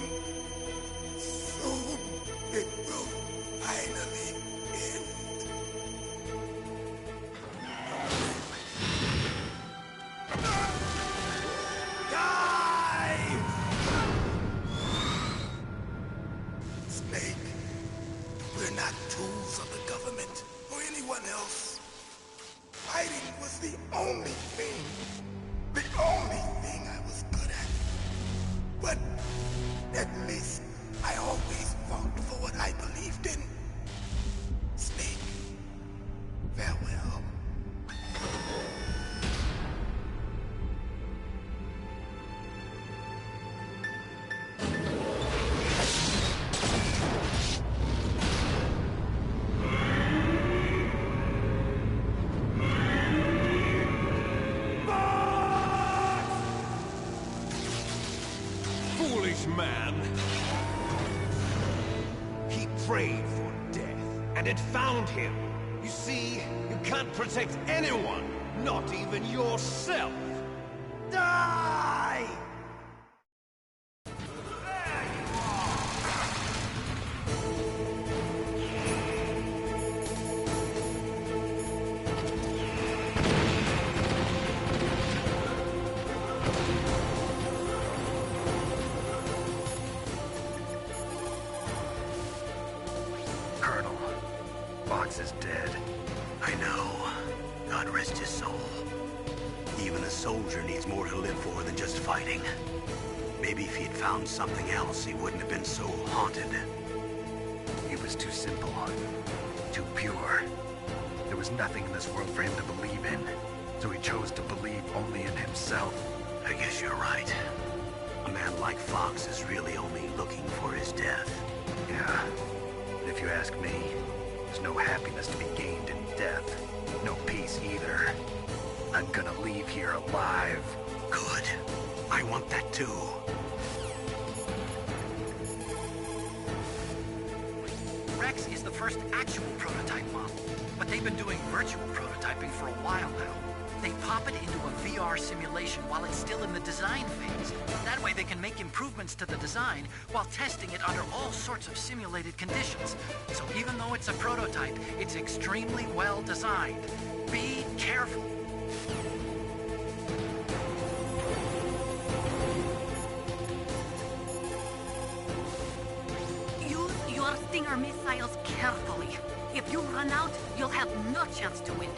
it will finally end. Die! Snake, we're not tools of the government or anyone else. Fighting was the only thing I was good at. But at least I always fought for what I believed in. Snake, farewell. Man. He prayed for death, and it found him. You see, you can't protect anyone, not even yourself. Die! There you are! Fox is dead. I know. God rest his soul. Even a soldier needs more to live for than just fighting. Maybe if he'd found something else, he wouldn't have been so haunted. He was too simple. Too pure. There was nothing in this world for him to believe in. So he chose to believe only in himself. I guess you're right. A man like Fox is really only looking for his death. Yeah. And if you ask me, there's no happiness to be gained in death. No peace either. I'm gonna leave here alive. Good. I want that too. Rex is the first actual prototype model, but they've been doing virtual prototyping for a while now. They pop it into a VR simulation while it's still in the design phase. That way they can make improvements to the design while testing it under all sorts of simulated conditions. So even though it's a prototype, it's extremely well designed. Be careful. Use your Stinger missiles carefully. If you run out, you'll have no chance to win.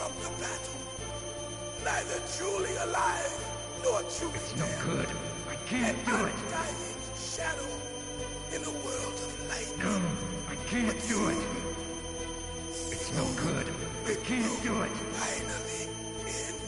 from the battle. Neither truly alive, nor truly It's no dead. good. I can't do it. Undying shadow in a world of light. No, I can't do it. It's no good. I can't do it. Finally end.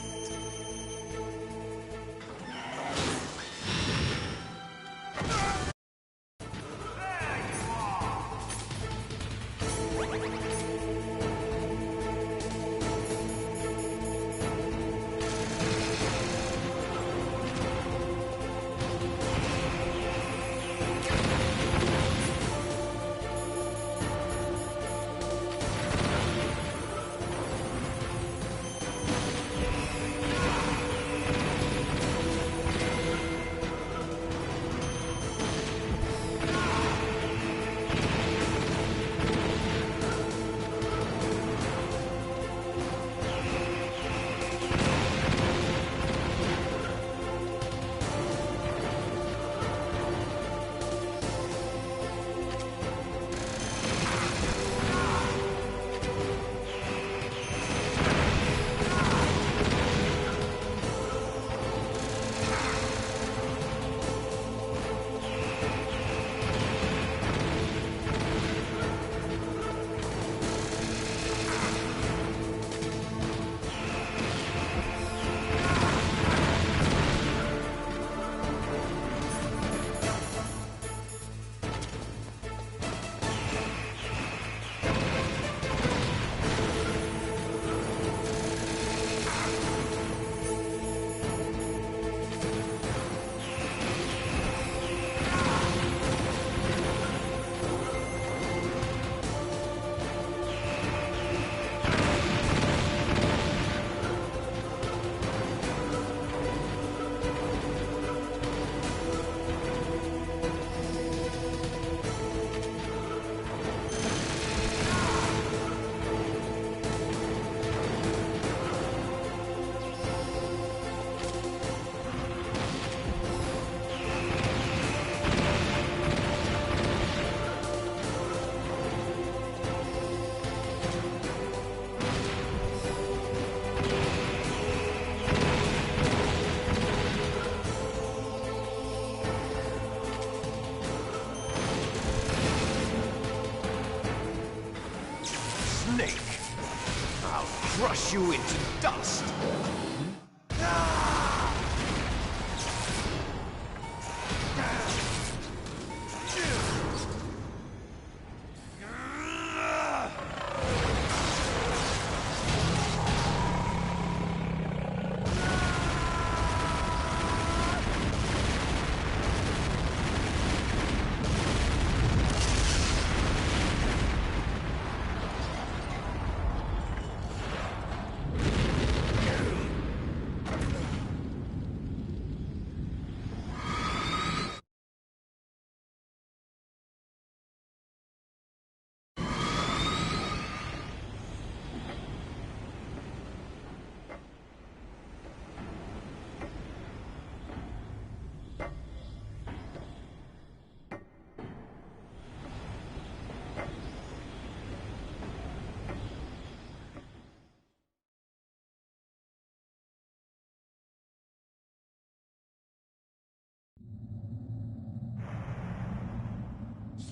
Crush you into dust!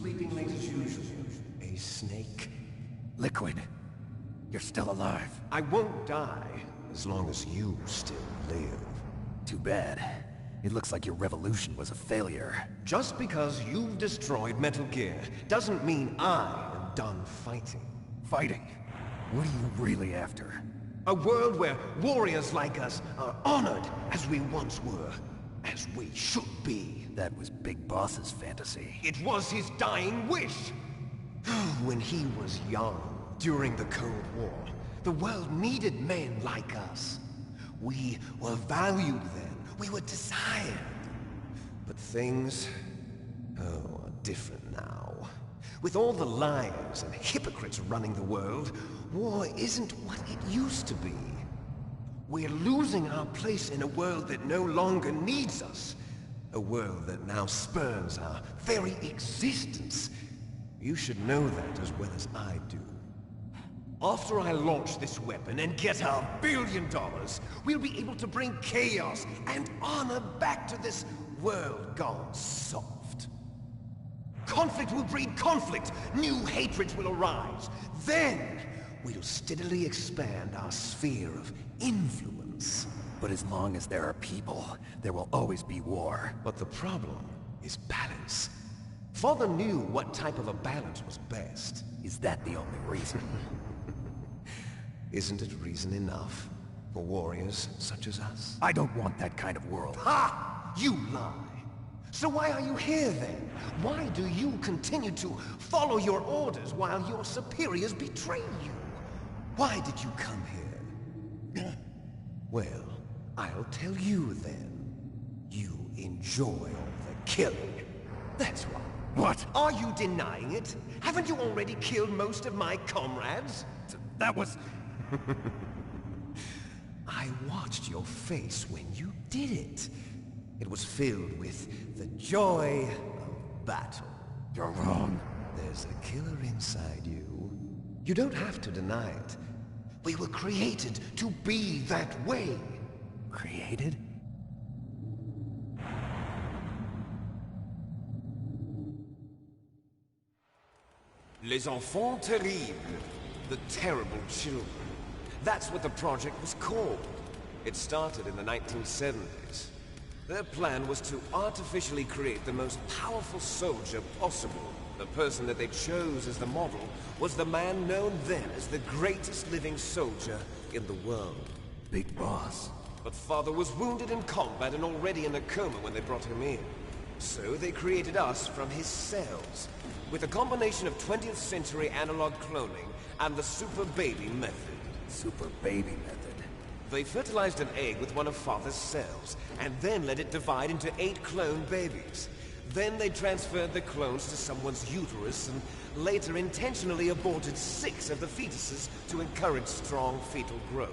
Sleeping late as usual. A snake? Liquid, you're still alive. I won't die as long as you still live. Too bad. It looks like your revolution was a failure. Just because you've destroyed Metal Gear doesn't mean I am done fighting. Fighting? What are you really after? A world where warriors like us are honored as we once were. As we should be. That was Big Boss's fantasy. It was his dying wish! When he was young, during the Cold War, the world needed men like us. We were valued then. We were desired. But things, are different now. With all the liars and hypocrites running the world, war isn't what it used to be. We're losing our place in a world that no longer needs us. A world that now spurns our very existence. You should know that as well as I do. After I launch this weapon and get our $1 billion, we'll be able to bring chaos and honor back to this world gone soft. Conflict will breed conflict. New hatreds will arise. Then, we'll steadily expand our sphere of influence. But as long as there are people, there will always be war. But the problem is balance. Father knew what type of a balance was best. Is that the only reason? Isn't it reason enough for warriors such as us? I don't want that kind of world. Ha! You lie! So why are you here then? Why do you continue to follow your orders while your superiors betray you? Why did you come here? Well, I'll tell you then. You enjoy all the killing. That's why. What? Are you denying it? Haven't you already killed most of my comrades? That was... I watched your face when you did it. It was filled with the joy of battle. You're wrong. There's a killer inside you. You don't have to deny it. We were created to be that way. Created? Les enfants terribles. The terrible children. That's what the project was called. It started in the 1970s. Their plan was to artificially create the most powerful soldier possible. The person that they chose as the model was the man known then as the greatest living soldier in the world. Big Boss. But Father was wounded in combat and already in a coma when they brought him in. So they created us from his cells, with a combination of 20th century analog cloning and the Super Baby method. Super Baby method? They fertilized an egg with one of Father's cells, and then let it divide into 8 clone babies. Then they transferred the clones to someone's uterus, and later intentionally aborted 6 of the fetuses to encourage strong fetal growth.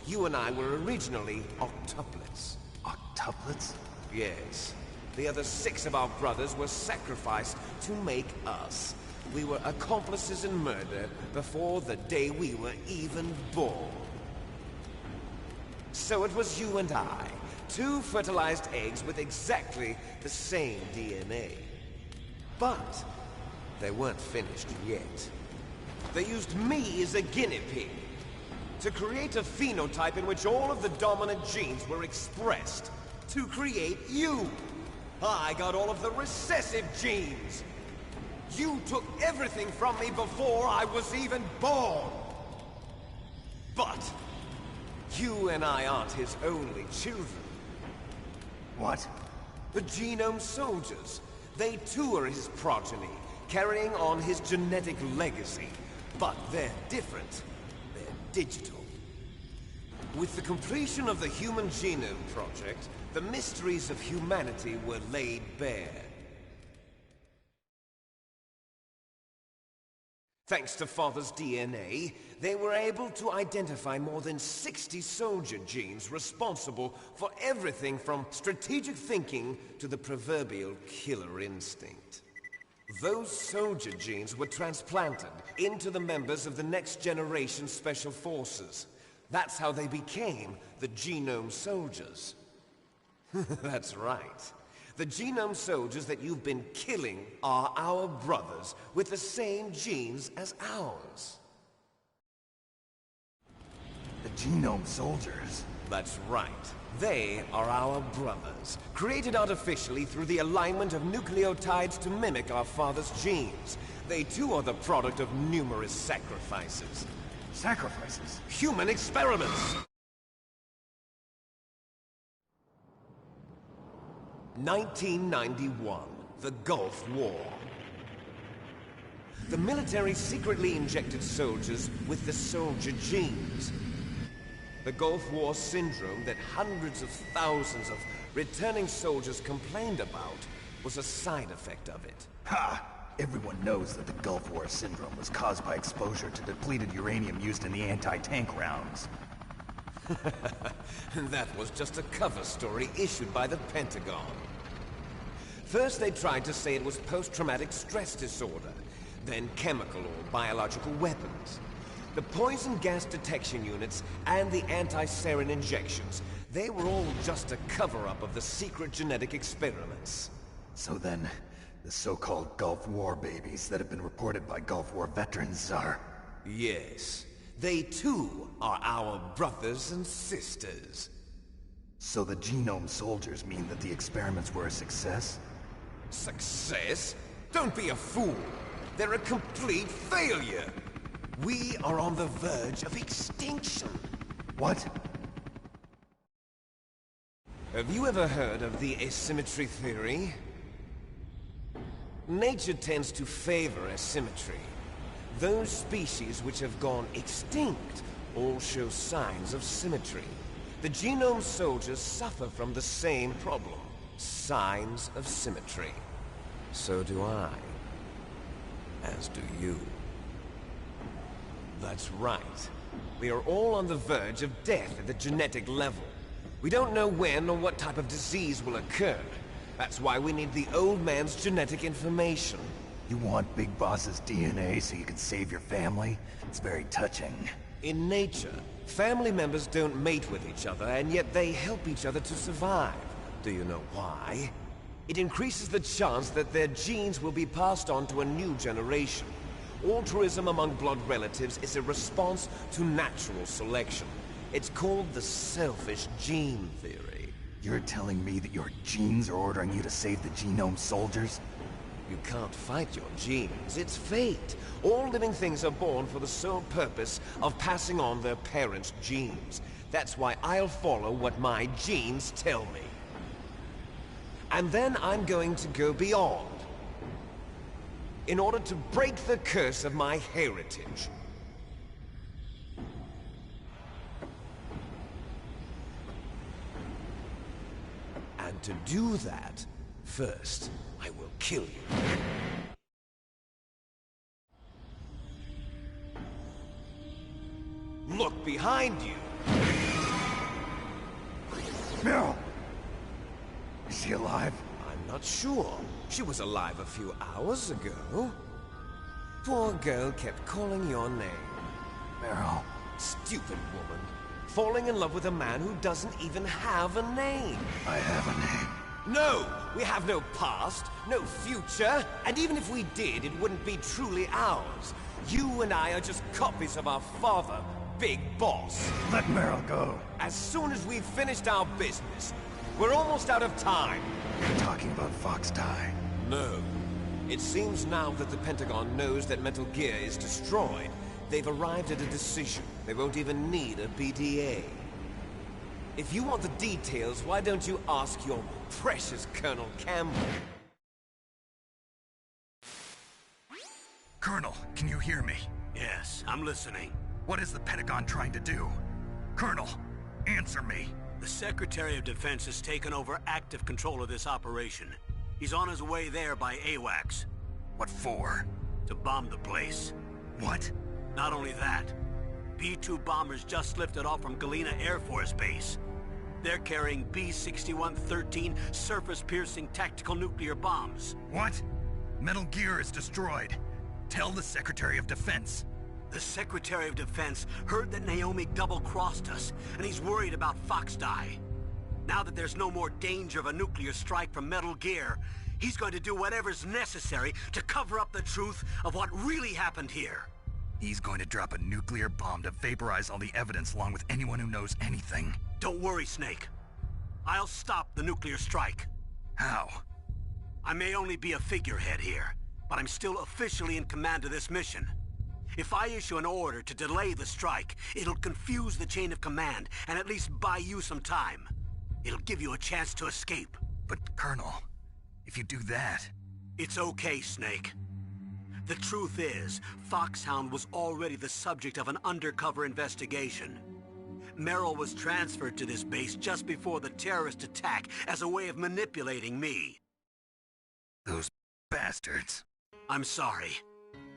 You and I were originally octuplets. Octuplets? Yes. The other 6 of our brothers were sacrificed to make us. We were accomplices in murder before the day we were even born. So it was you and I, 2 fertilized eggs with exactly the same DNA. But they weren't finished yet. They used me as a guinea pig to create a phenotype in which all of the dominant genes were expressed to create you. I got all of the recessive genes. You took everything from me before I was even born. But you and I aren't his only children. What? The Genome Soldiers. They too are his progeny, carrying on his genetic legacy. But they're different. They're digital. With the completion of the Human Genome Project, the mysteries of humanity were laid bare. Thanks to Father's DNA, they were able to identify more than 60 soldier genes responsible for everything from strategic thinking to the proverbial killer instinct. Those soldier genes were transplanted into the members of the next generation Special Forces. That's how they became the Genome Soldiers. That's right. The Genome Soldiers that you've been killing are our brothers with the same genes as ours. The Genome Soldiers? That's right. They are our brothers, created artificially through the alignment of nucleotides to mimic our father's genes. They too are the product of numerous sacrifices. Sacrifices? Human experiments! 1991, the Gulf War. The military secretly injected soldiers with the soldier genes. The Gulf War syndrome that hundreds of thousands of returning soldiers complained about was a side effect of it. Ha! Everyone knows that the Gulf War syndrome was caused by exposure to depleted uranium used in the anti-tank rounds. That was just a cover story issued by the Pentagon. First they tried to say it was post-traumatic stress disorder, then chemical or biological weapons. The poison gas detection units and the anti-sarin injections, they were all just a cover-up of the secret genetic experiments. So then, the so-called Gulf War babies that have been reported by Gulf War veterans are... Yes. They too are our brothers and sisters. So the genome soldiers mean that the experiments were a success? Success? Don't be a fool. They're a complete failure. We are on the verge of extinction. What? Have you ever heard of the asymmetry theory? Nature tends to favor asymmetry. Those species which have gone extinct all show signs of symmetry. The genome soldiers suffer from the same problem. Signs of symmetry. So do I. As do you. That's right. We are all on the verge of death at the genetic level. We don't know when or what type of disease will occur. That's why we need the old man's genetic information. You want Big Boss's DNA so you can save your family? It's very touching. In nature, family members don't mate with each other, and yet they help each other to survive. Do you know why? It increases the chance that their genes will be passed on to a new generation. Altruism among blood relatives is a response to natural selection. It's called the selfish gene theory. You're telling me that your genes are ordering you to save the genome soldiers? You can't fight your genes. It's fate. All living things are born for the sole purpose of passing on their parents' genes. That's why I'll follow what my genes tell me. And then I'm going to go beyond. In order to break the curse of my heritage. And to do that, first, I will kill you. Look behind you! Meryl! Is she alive? I'm not sure. She was alive a few hours ago. Poor girl kept calling your name. Meryl. Stupid woman. Falling in love with a man who doesn't even have a name. I have a name. No! We have no past, no future, and even if we did, it wouldn't be truly ours. You and I are just copies of our father, Big Boss. Let Meryl go. As soon as we've finished our business, we're almost out of time. You're talking about Fox Die. No. It seems now that the Pentagon knows that Metal Gear is destroyed. They've arrived at a decision. They won't even need a BDA. If you want the details, why don't you ask your precious Colonel Campbell? Colonel, can you hear me? Yes, I'm listening. What is the Pentagon trying to do? Colonel, answer me. The Secretary of Defense has taken over active control of this operation. He's on his way there by AWACS. What for? To bomb the place. What? Not only that, B-2 bombers just lifted off from Galena Air Force Base. They're carrying B-6113 surface-piercing tactical nuclear bombs. What? Metal Gear is destroyed. Tell the Secretary of Defense. The Secretary of Defense heard that Naomi double-crossed us, and he's worried about Fox Die. Now that there's no more danger of a nuclear strike from Metal Gear, he's going to do whatever's necessary to cover up the truth of what really happened here. He's going to drop a nuclear bomb to vaporize all the evidence along with anyone who knows anything. Don't worry, Snake. I'll stop the nuclear strike. How? I may only be a figurehead here, but I'm still officially in command of this mission. If I issue an order to delay the strike, it'll confuse the chain of command and at least buy you some time. It'll give you a chance to escape. But, Colonel, if you do that... It's okay, Snake. The truth is, Foxhound was already the subject of an undercover investigation. Meryl was transferred to this base just before the terrorist attack as a way of manipulating me. Those bastards. I'm sorry.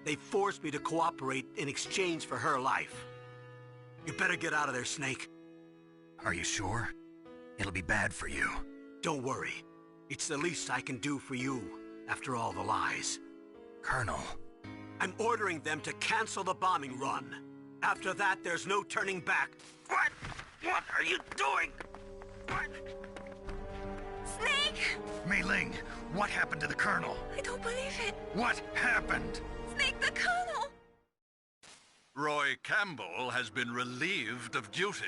They forced me to cooperate in exchange for her life. You better get out of there, Snake. Are you sure? It'll be bad for you. Don't worry. It's the least I can do for you, after all the lies. Colonel. I'm ordering them to cancel the bombing run. After that, there's no turning back. What? What are you doing? What? Snake! Mei Ling, what happened to the Colonel? I don't believe it. What happened? Snake, the Colonel! Roy Campbell has been relieved of duty.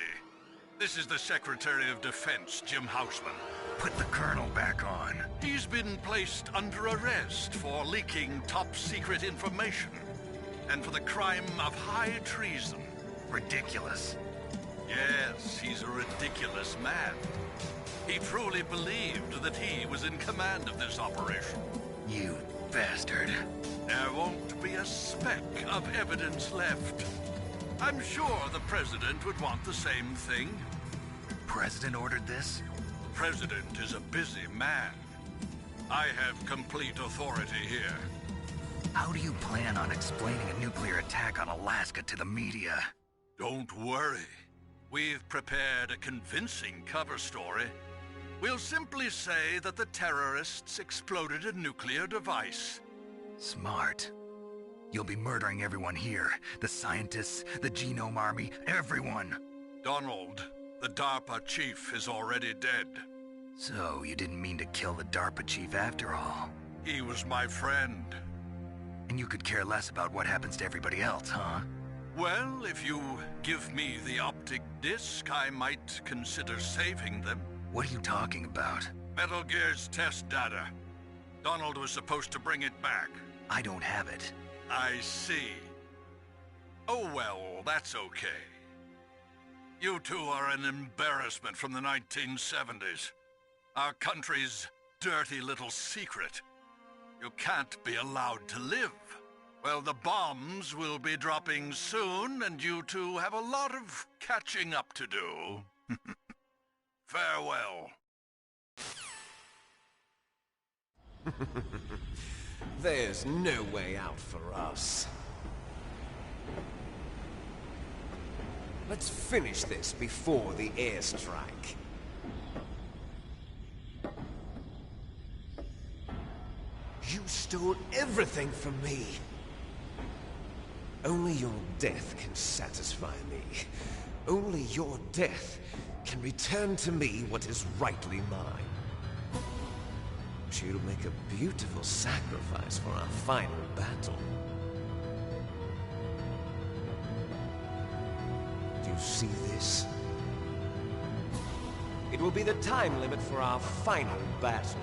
This is the Secretary of Defense, Jim Houseman. Put the Colonel back on. He's been placed under arrest for leaking top-secret information and for the crime of high treason. Ridiculous. Yes, he's a ridiculous man. He truly believed that he was in command of this operation. You bastard. There won't be a speck of evidence left. I'm sure the President would want the same thing. President ordered this? The President is a busy man. I have complete authority here. How do you plan on explaining a nuclear attack on Alaska to the media? Don't worry. We've prepared a convincing cover story. We'll simply say that the terrorists exploded a nuclear device. Smart. You'll be murdering everyone here. The scientists, the Genome Army, everyone. Donald, the DARPA chief, is already dead. So, you didn't mean to kill the DARPA chief after all? He was my friend. And you could care less about what happens to everybody else, huh? Well, if you give me the optic disc, I might consider saving them. What are you talking about? Metal Gear's test data. Donald was supposed to bring it back. I don't have it. I see. Oh well, that's okay. You two are an embarrassment from the 1970s. Our country's dirty little secret. You can't be allowed to live. Well, the bombs will be dropping soon, and you two have a lot of catching up to do. Farewell. There's no way out for us. Let's finish this before the airstrike. You stole everything from me. Only your death can satisfy me. Only your death can return to me what is rightly mine. She'll make a beautiful sacrifice for our final battle. Do you see this? It will be the time limit for our final battle.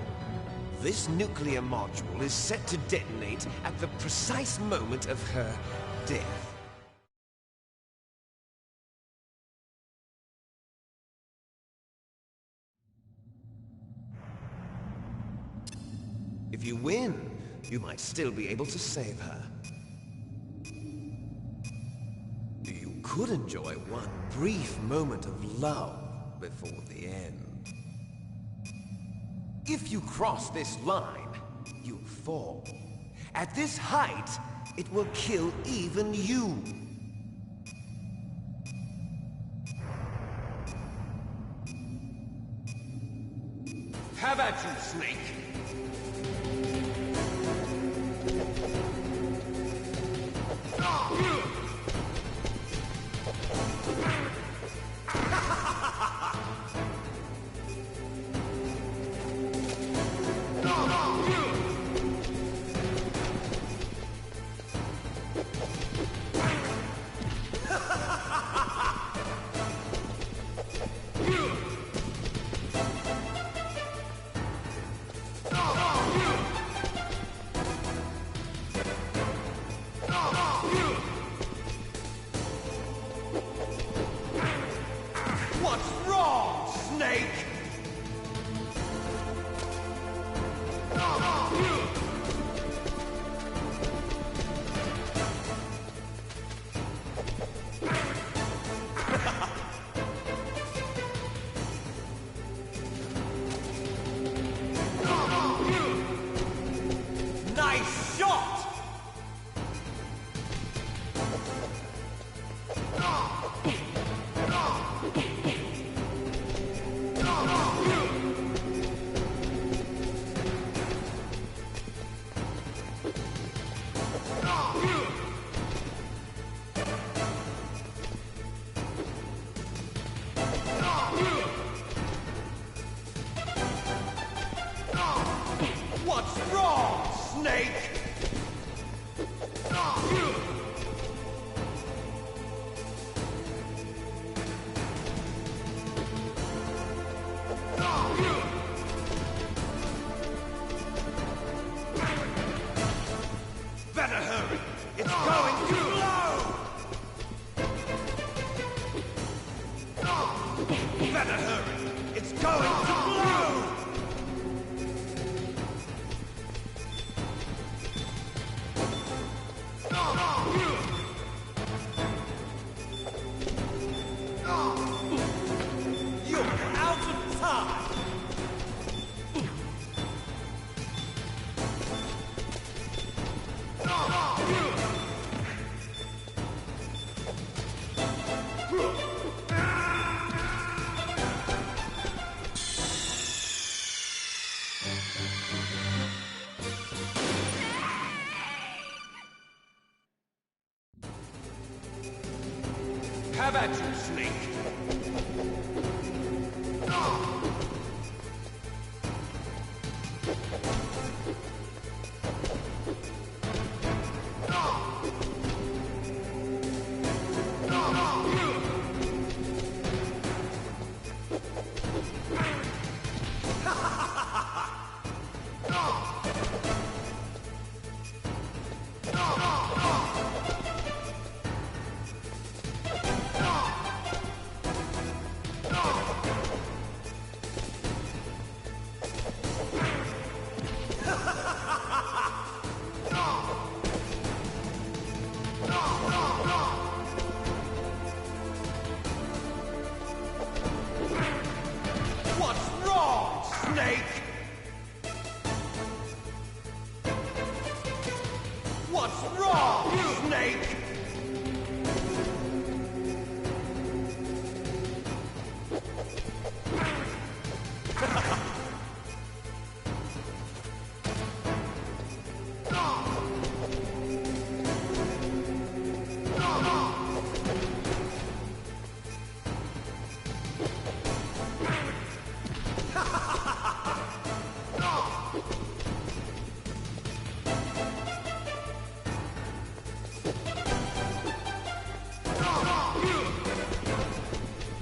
This nuclear module is set to detonate at the precise moment of her death. If you win, you might still be able to save her. You could enjoy one brief moment of love before the end. If you cross this line, you'll fall. At this height, it will kill even you. Have at you, Snake! What's wrong, Snake? Nice shot! Better hurry! It's going to blow! You're out of time! Have at you, Snake! What's wrong, Snake? What's wrong, Snake?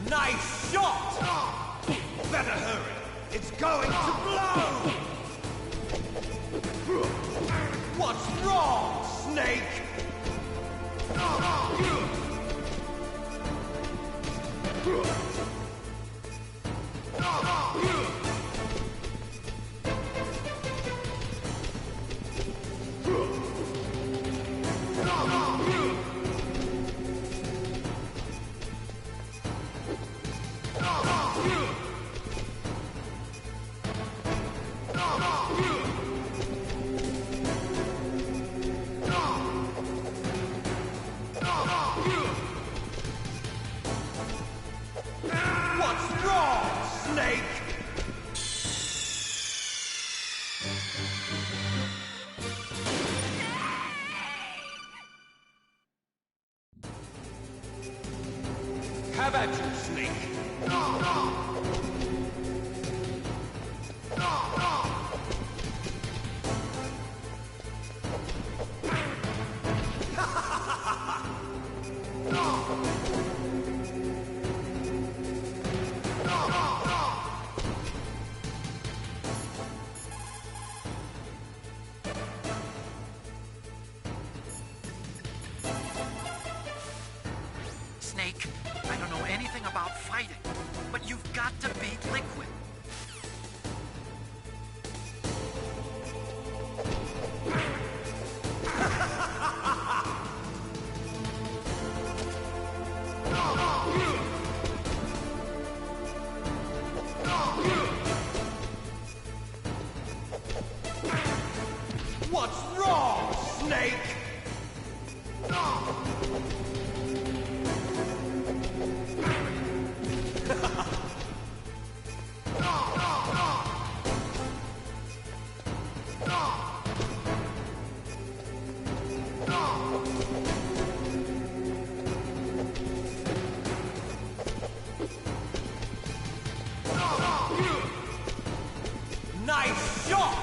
Nice shot! Better hurry! It's going to blow! What's wrong, Snake? What's wrong, Snake? Have at you, Snake. Snake, I don't know anything about fighting, but you've got to beat Liquid. What's wrong, Snake? Nice shot!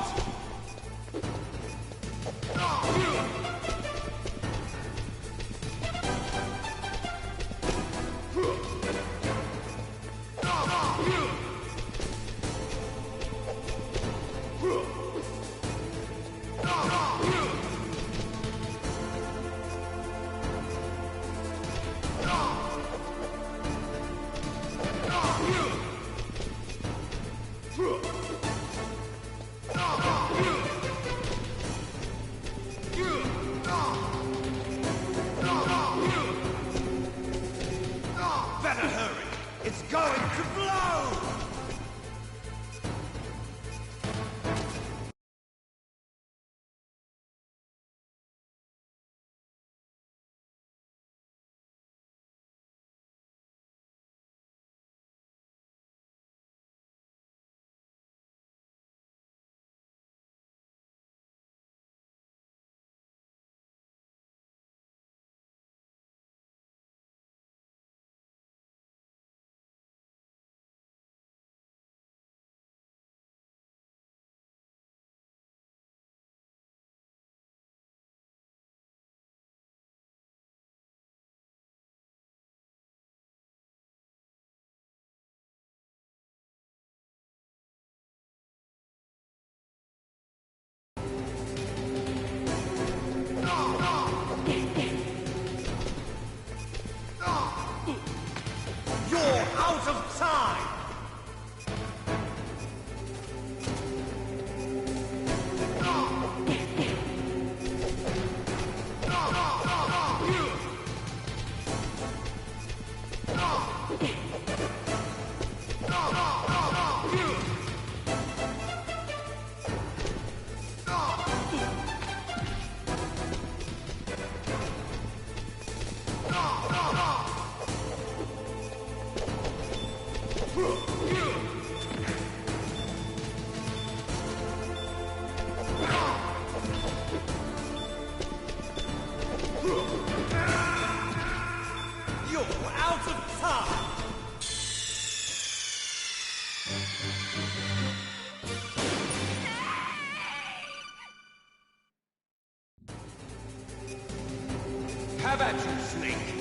Have at you, Snake!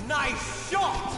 Nice shot!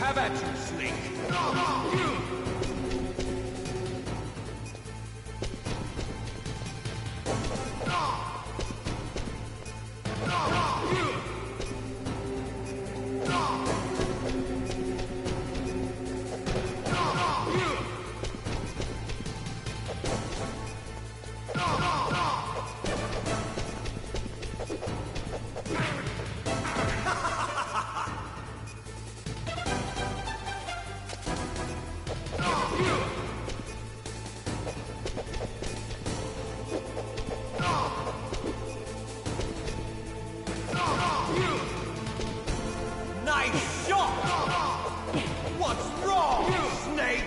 Have at you, Snake! Nice shot! What's wrong, Snake?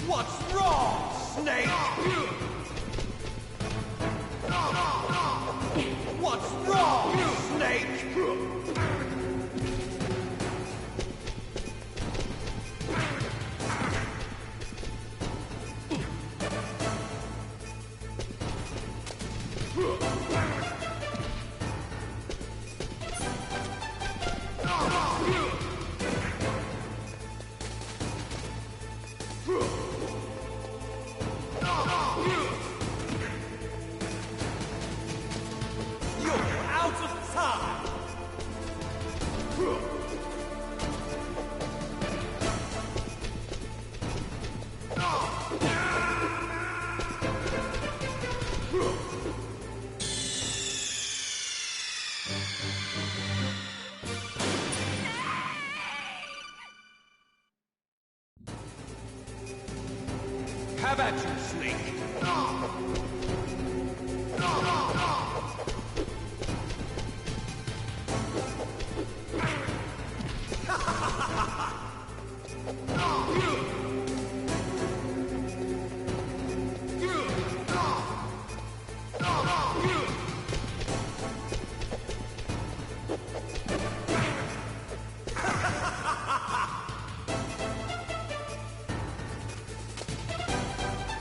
What's wrong, Snake? What's wrong, Snake? Have at you, Snake!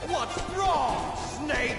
What's wrong, Snake?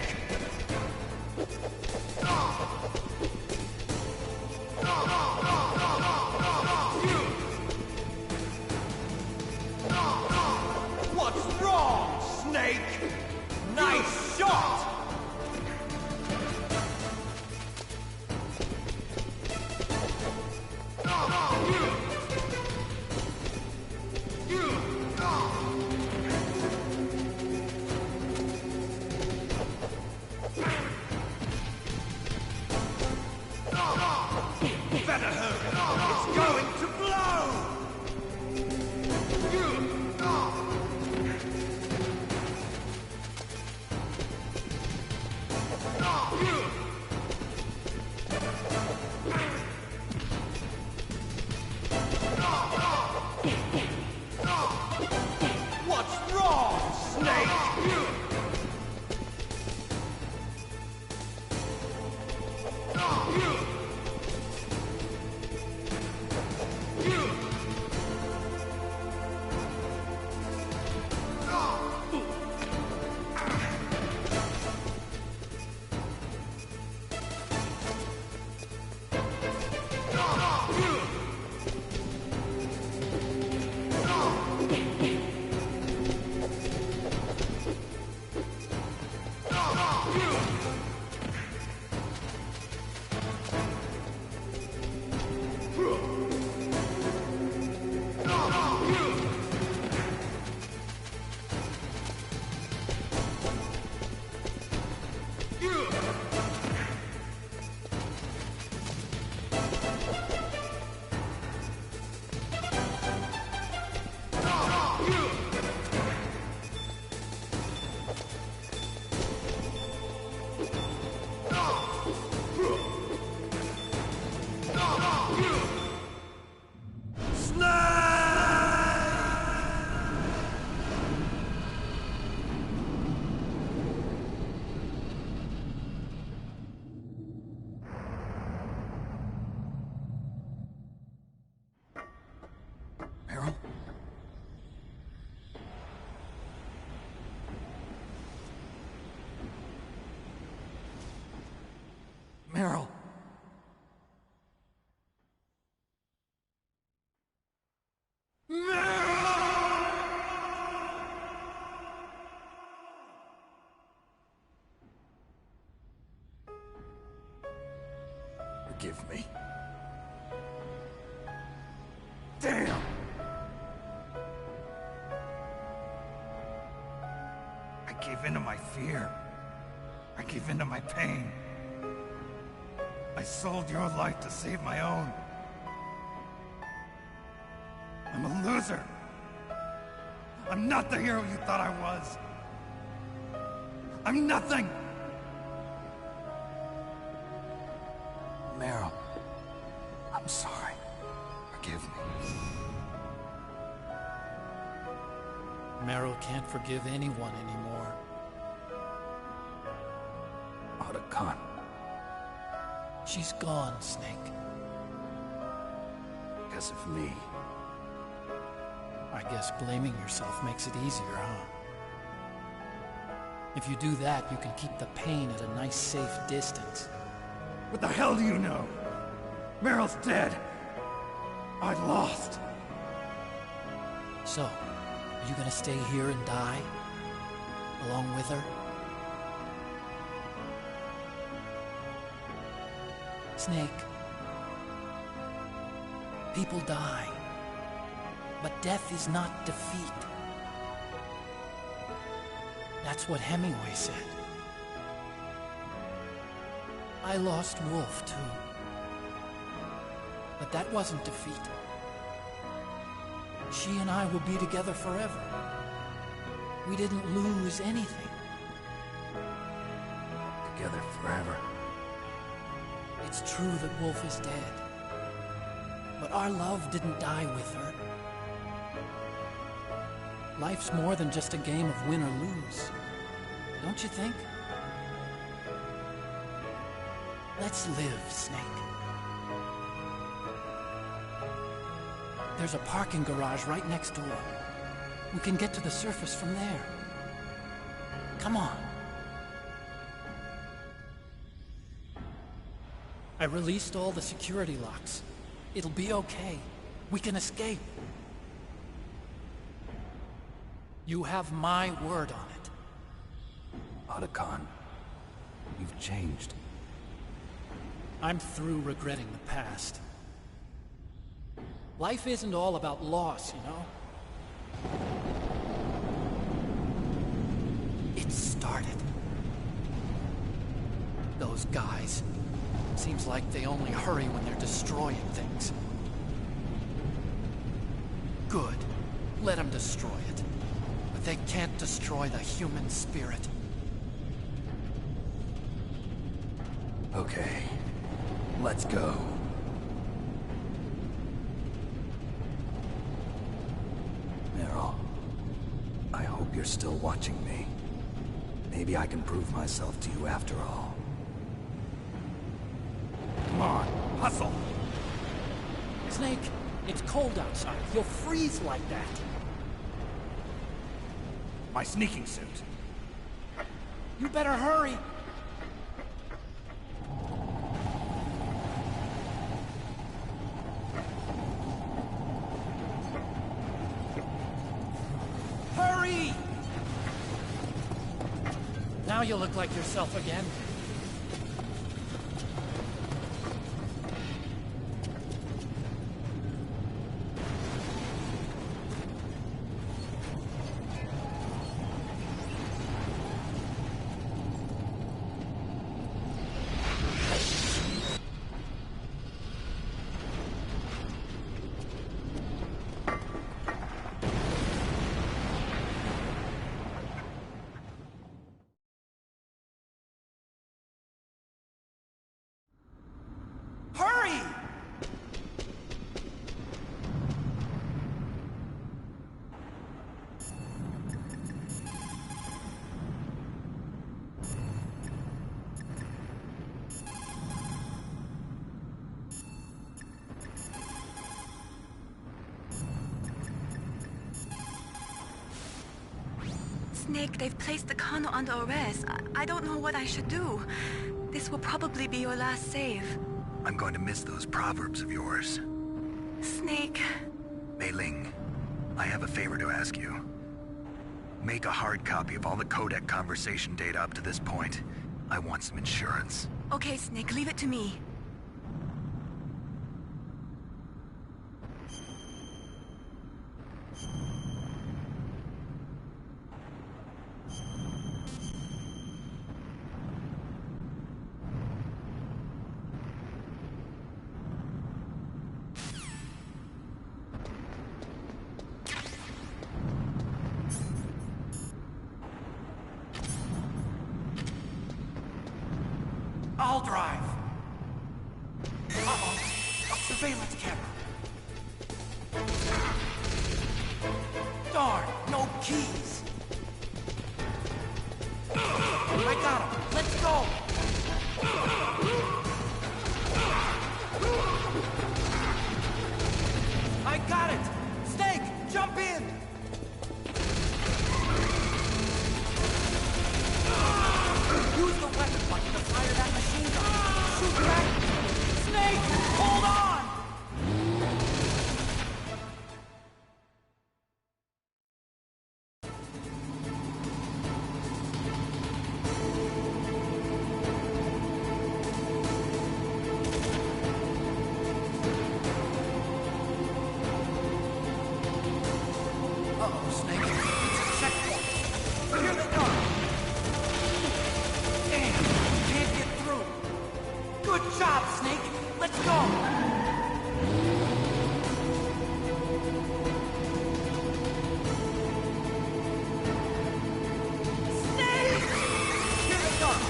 going to blow! What's wrong, Snake? Meryl? Meryl! Forgive me. Damn! I gave in to my fear. I gave in to my pain. I sold your life to save my own. I'm a loser. I'm not the hero you thought I was. I'm nothing. Meryl, I'm sorry. Forgive me. Meryl can't forgive anyone anymore. Otacon. She's gone, Snake. Because of me. I guess blaming yourself makes it easier, huh? If you do that, you can keep the pain at a nice, safe distance. What the hell do you know? Meryl's dead. I lost. So, are you gonna stay here and die? Along with her? Snake. People die. But death is not defeat. That's what Hemingway said. I lost Wolf, too. But that wasn't defeat. She and I will be together forever. We didn't lose anything. Together forever. It's true that Wolf is dead. But our love didn't die with her. Life's more than just a game of win or lose. Don't you think? Let's live, Snake. There's a parking garage right next door. We can get to the surface from there. Come on. I released all the security locks. It'll be okay. We can escape. You have my word on it. Otacon, you've changed. I'm through regretting the past. Life isn't all about loss, you know? It started. Those guys. Seems like they only hurry when they're destroying things. Good. Let them destroy it. But they can't destroy the human spirit. Okay. Let's go. Meryl, I hope you're still watching me. Maybe I can prove myself to you after all. Come on, hustle! Snake, it's cold outside. You'll freeze like that. My sneaking suit. You better hurry. Hurry! Now you look like yourself again. Hurry! Snake, they've placed the Kano under arrest. I don't know what I should do. This will probably be your last save. I'm going to miss those proverbs of yours. Snake. Mei Ling, I have a favor to ask you. Make a hard copy of all the codec conversation data up to this point. I want some insurance. Okay, Snake, leave it to me. I'll drive. Uh-oh. Surveillance camera. Darn, no keys. I got him. Let's go. I got it. Snake, jump in. Use the weapon button to fire that machine gun. Shoot back! Snake! Hold on! Uh-oh, Snake. It's a checkpoint. Here they come. Damn, can't get through. Good job, Snake. Let's go. Snake! Here they come.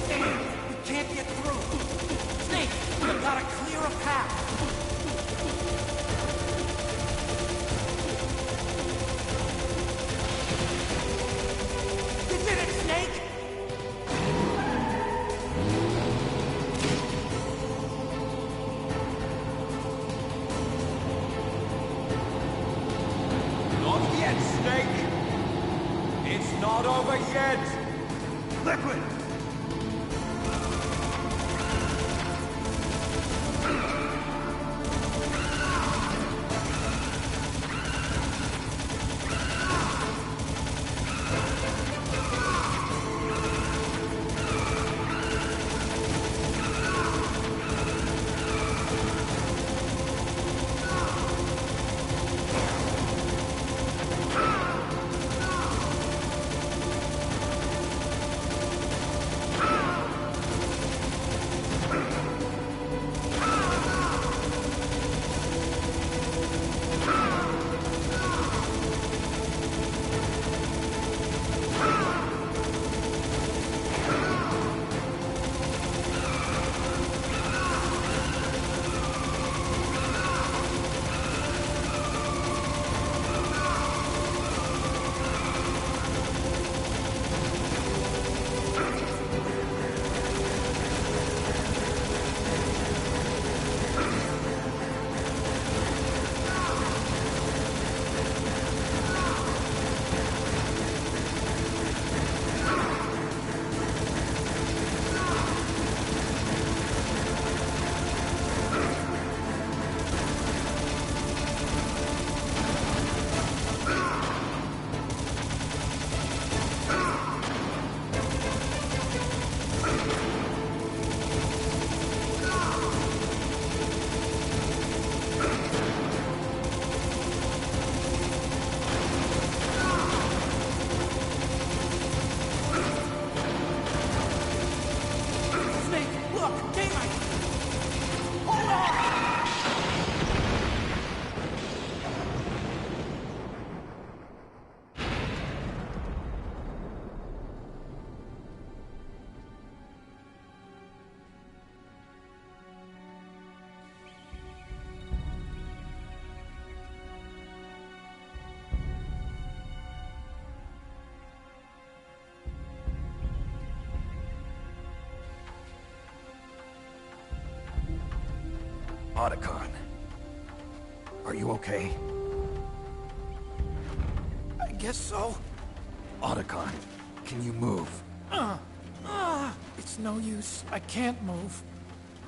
Damn, we can't get through. Snake, we've got to clear a path. You did it, Snake! Not yet, Snake! It's not over yet! Liquid! Otacon. Are you okay? I guess so. Otacon, can you move? It's no use. I can't move.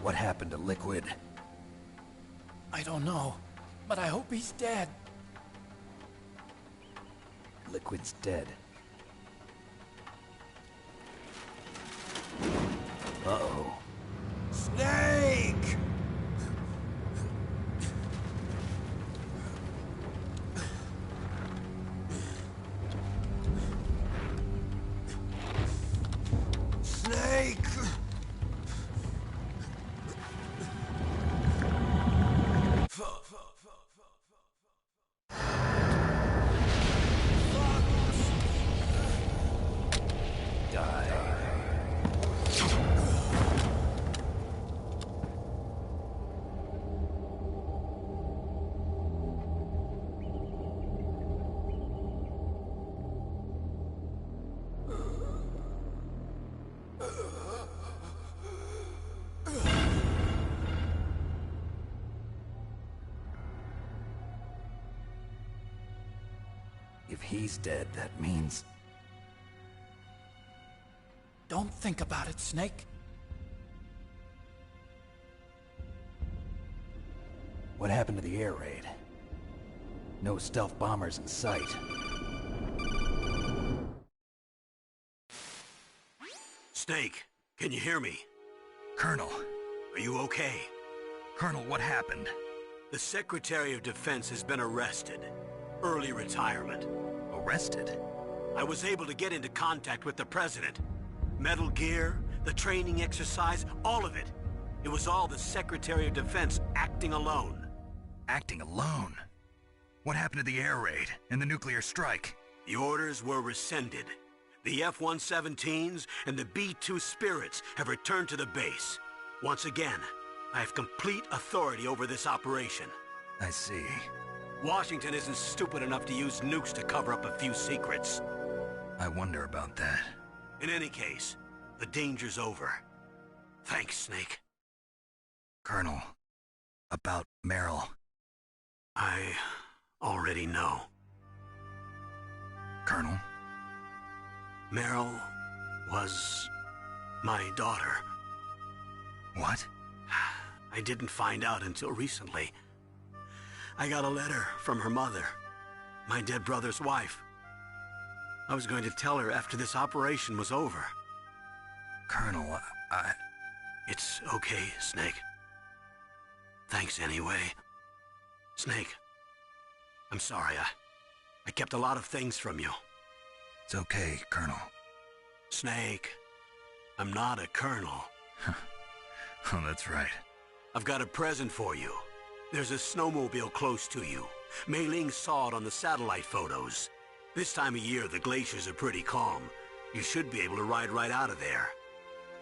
What happened to Liquid? I don't know, but I hope he's dead. Liquid's dead. Uh-oh. Snake! Snake! If he's dead, that means... Don't think about it, Snake. What happened to the air raid? No stealth bombers in sight. Snake, can you hear me? Colonel. Are you okay? Colonel, what happened? The Secretary of Defense has been arrested. Early retirement. Arrested? I was able to get into contact with the President. Metal Gear, the training exercise, all of it. It was all the Secretary of Defense acting alone. Acting alone? What happened to the air raid and the nuclear strike? The orders were rescinded. The F-117s and the B-2 Spirits have returned to the base. Once again, I have complete authority over this operation. I see. Washington isn't stupid enough to use nukes to cover up a few secrets. I wonder about that. In any case, the danger's over. Thanks, Snake. Colonel, about Meryl. I already know. Colonel? Meryl was my daughter. What? I didn't find out until recently. I got a letter from her mother, my dead brother's wife. I was going to tell her after this operation was over. Colonel, It's okay, Snake. Thanks anyway. Snake, I'm sorry. I kept a lot of things from you. It's okay, Colonel. Snake, I'm not a colonel. Oh, that's right. I've got a present for you. There's a snowmobile close to you. Mei Ling saw it on the satellite photos. This time of year, the glaciers are pretty calm. You should be able to ride right out of there.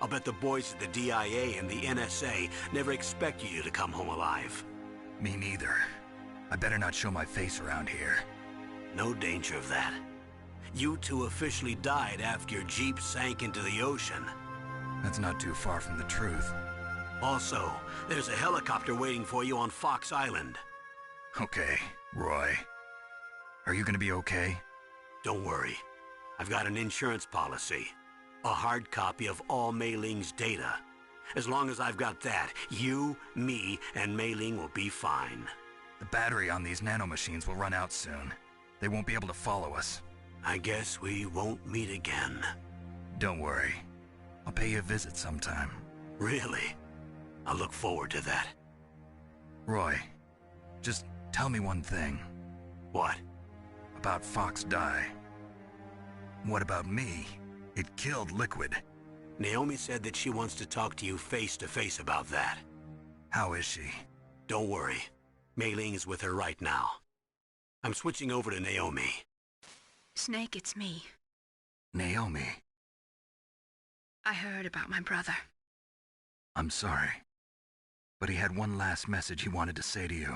I'll bet the boys at the DIA and the NSA never expected you to come home alive. Me neither. I better not show my face around here. No danger of that. You two officially died after your Jeep sank into the ocean. That's not too far from the truth. Also, there's a helicopter waiting for you on Fox Island. Okay, Roy. Are you gonna be okay? Don't worry. I've got an insurance policy. A hard copy of all Mei Ling's data. As long as I've got that, you, me, and Mei Ling will be fine. The battery on these nanomachines will run out soon. They won't be able to follow us. I guess we won't meet again. Don't worry. I'll pay you a visit sometime. Really? I look forward to that. Roy, just tell me one thing. What? About Fox Die. What about me? It killed Liquid. Naomi said that she wants to talk to you face to face about that. How is she? Don't worry. Mei Ling is with her right now. I'm switching over to Naomi. Snake, it's me. Naomi. I heard about my brother. I'm sorry. But he had one last message he wanted to say to you.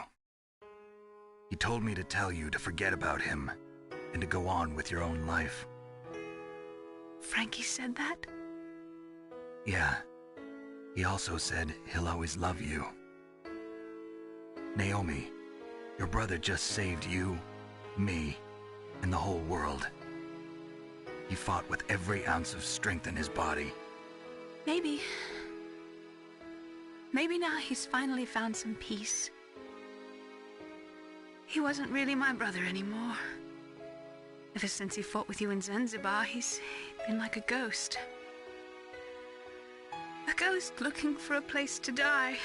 He told me to tell you to forget about him and to go on with your own life. Frankie said that? Yeah. He also said he'll always love you. Naomi, your brother just saved you, me, and the whole world. He fought with every ounce of strength in his body. Maybe now he's finally found some peace. He wasn't really my brother anymore. Ever since he fought with you in Zanzibar, he's been like a ghost. A ghost looking for a place to die.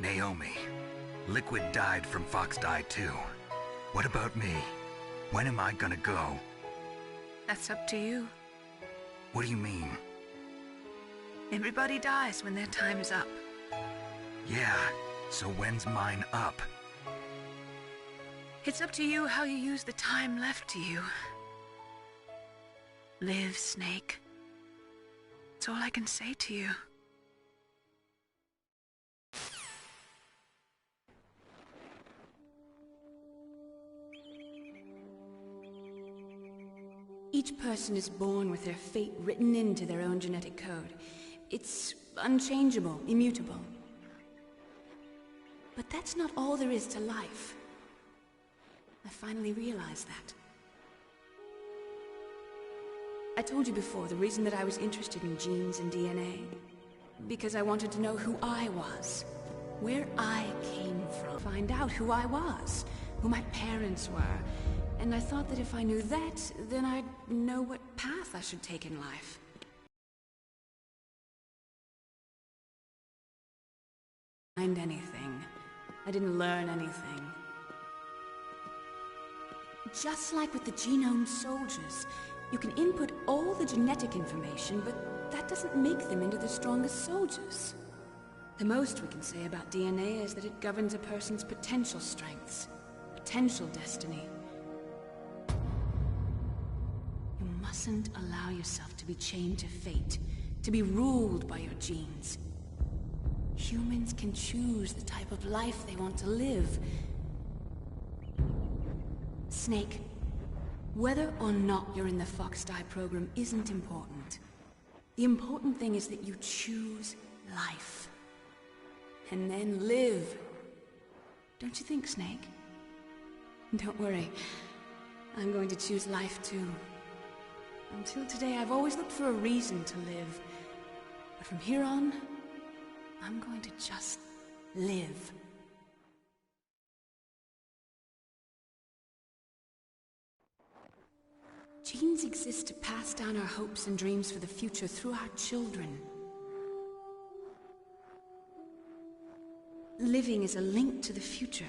Naomi, Liquid died from Foxdie too. What about me? When am I gonna go? That's up to you. What do you mean? Everybody dies when their time's up. Yeah, so when's mine up? It's up to you how you use the time left to you. Live, Snake. That's all I can say to you. Each person is born with their fate written into their own genetic code. It's unchangeable, immutable. But that's not all there is to life. I finally realized that. I told you before the reason that I was interested in genes and DNA. Because I wanted to know who I was, where I came from, find out who I was, who my parents were. And I thought that if I knew that, then I'd know what path I should take in life. Find anything. I didn't learn anything. Just like with the genome soldiers, you can input all the genetic information, but that doesn't make them into the strongest soldiers. The most we can say about DNA is that it governs a person's potential strengths, potential destiny. You mustn't allow yourself to be chained to fate, to be ruled by your genes. Humans can choose the type of life they want to live. Snake, whether or not you're in the Foxdie program isn't important. The important thing is that you choose life. And then live. Don't you think, Snake? Don't worry. I'm going to choose life too. Until today, I've always looked for a reason to live. But from here on, I'm going to just live. Genes exist to pass down our hopes and dreams for the future through our children. Living is a link to the future.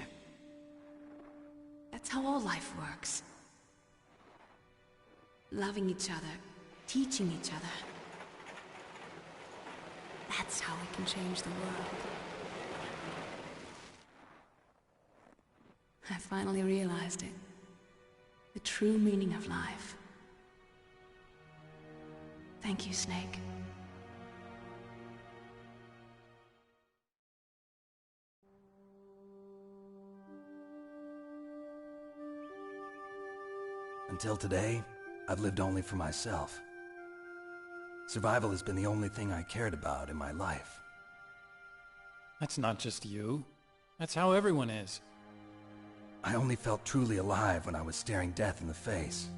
That's how all life works. Loving each other, teaching each other. That's how we can change the world. I finally realized it. The true meaning of life. Thank you, Snake. Until today, I've lived only for myself. Survival has been the only thing I cared about in my life. That's not just you. That's how everyone is. I only felt truly alive when I was staring death in the face.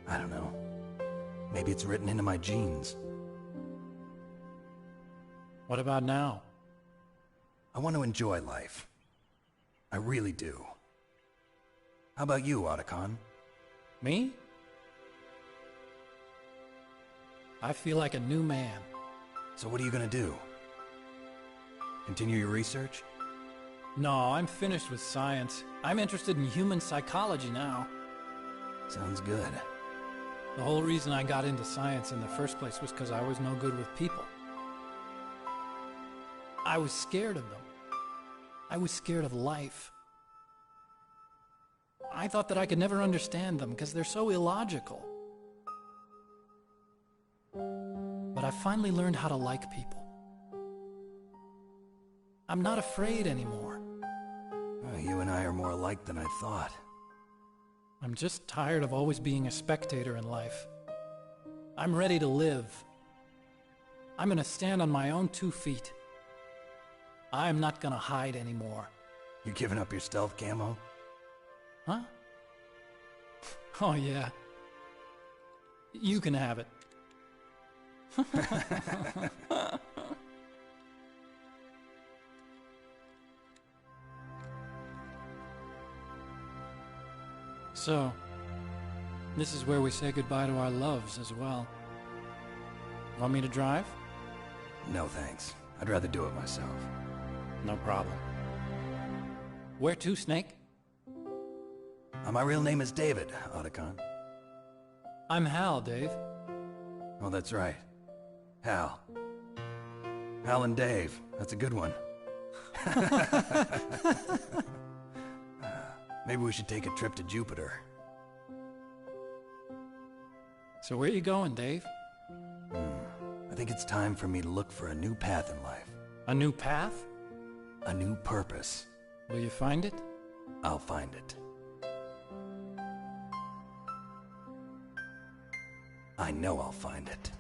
I don't know. Maybe it's written into my genes. What about now? I want to enjoy life. I really do. How about you, Otacon? Me? I feel like a new man. So what are you gonna do? Continue your research? No, I'm finished with science. I'm interested in human psychology now. Sounds good. The whole reason I got into science in the first place was because I was no good with people. I was scared of them. I was scared of life. I thought that I could never understand them because they're so illogical. But I finally learned how to like people. I'm not afraid anymore. You and I are more alike than I thought. I'm just tired of always being a spectator in life. I'm ready to live. I'm gonna stand on my own 2 feet. I'm not gonna hide anymore. You giving up your stealth camo? Huh? Oh yeah. You can have it. So, this is where we say goodbye to our loves as well. Want me to drive? No thanks. I'd rather do it myself. No problem. Where to, Snake? My real name is David, Otacon. I'm Hal, Dave. Oh, that's right. Hal. Hal and Dave. That's a good one. Maybe we should take a trip to Jupiter. So where you going, Dave? I think it's time for me to look for a new path in life. A new path? A new purpose. Will you find it? I'll find it. I know I'll find it.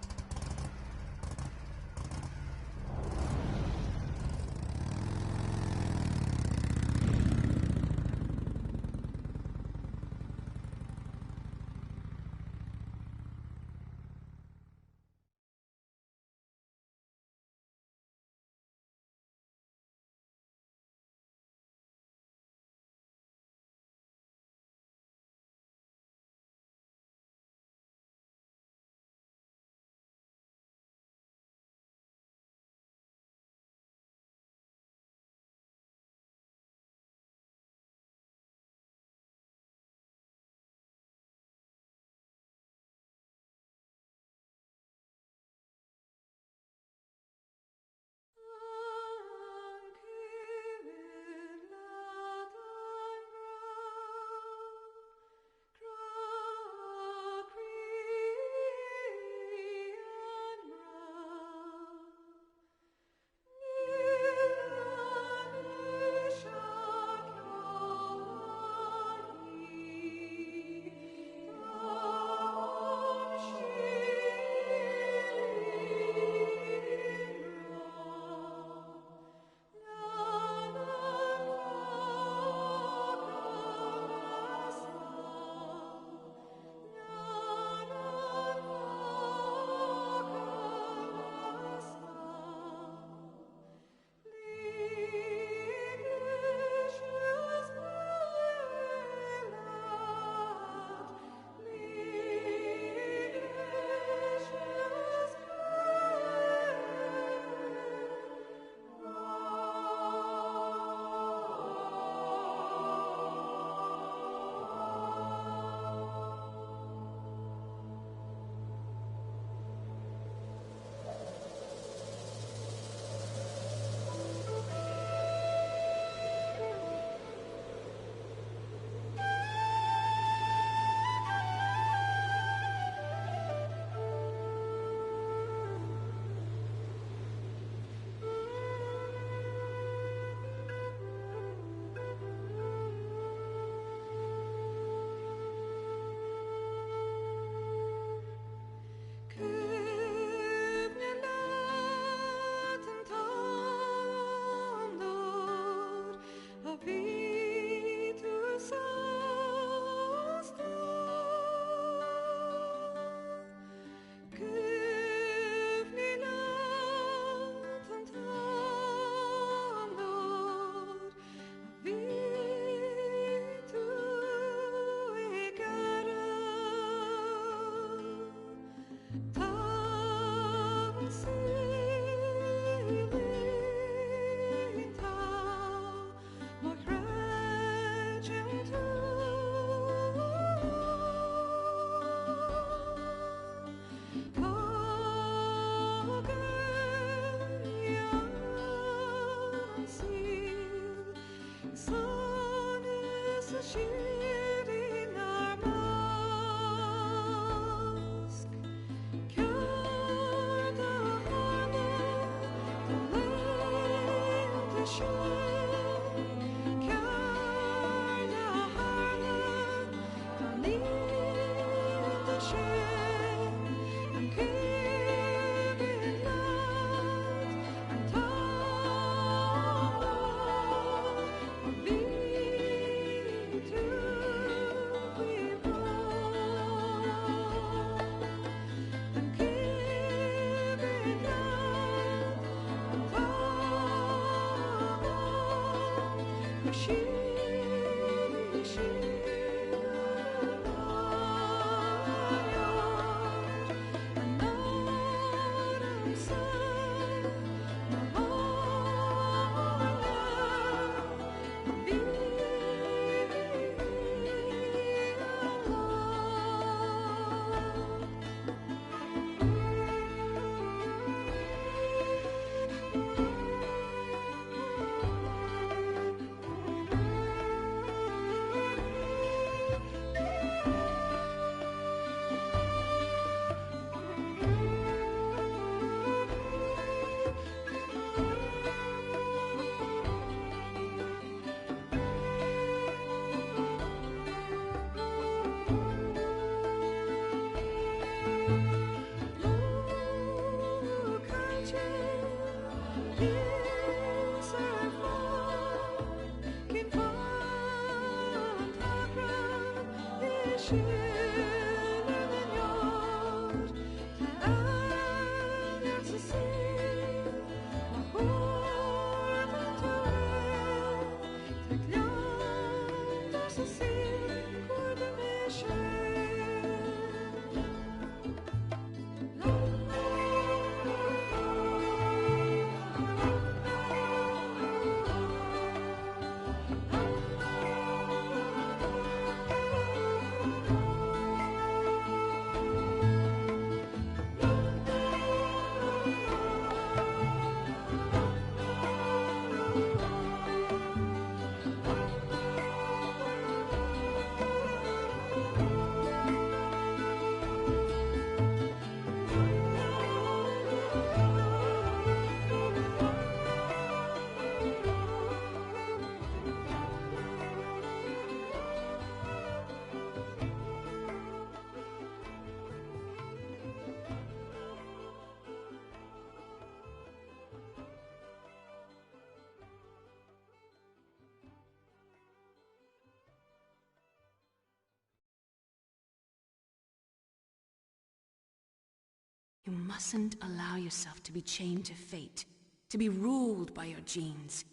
You mustn't allow yourself to be chained to fate, to be ruled by your genes.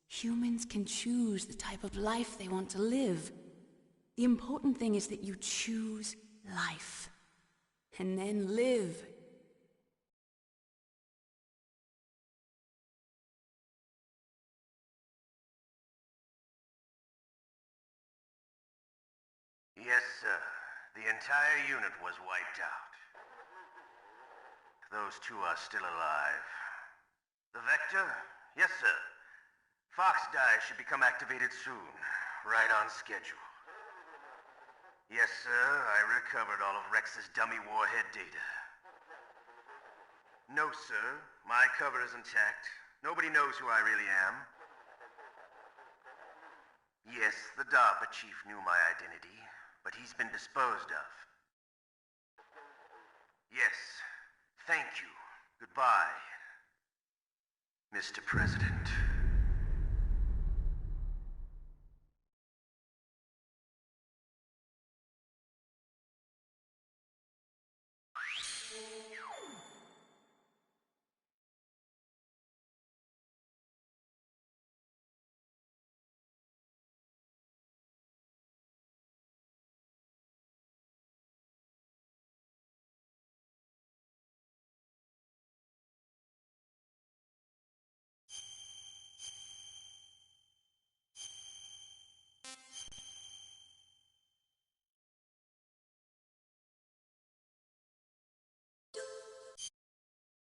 Humans can choose the type of life they want to live. The important thing is that you choose life. And then live. Yes, sir. The entire unit was wiped out. Those two are still alive. The Vector? Yes, sir. Fox Die should become activated soon. Right on schedule. Yes, sir. I recovered all of Rex's dummy warhead data. No, sir. My cover is intact. Nobody knows who I really am. Yes, the DARPA chief knew my identity, but he's been disposed of. Yes. Thank you. Goodbye, Mr. President.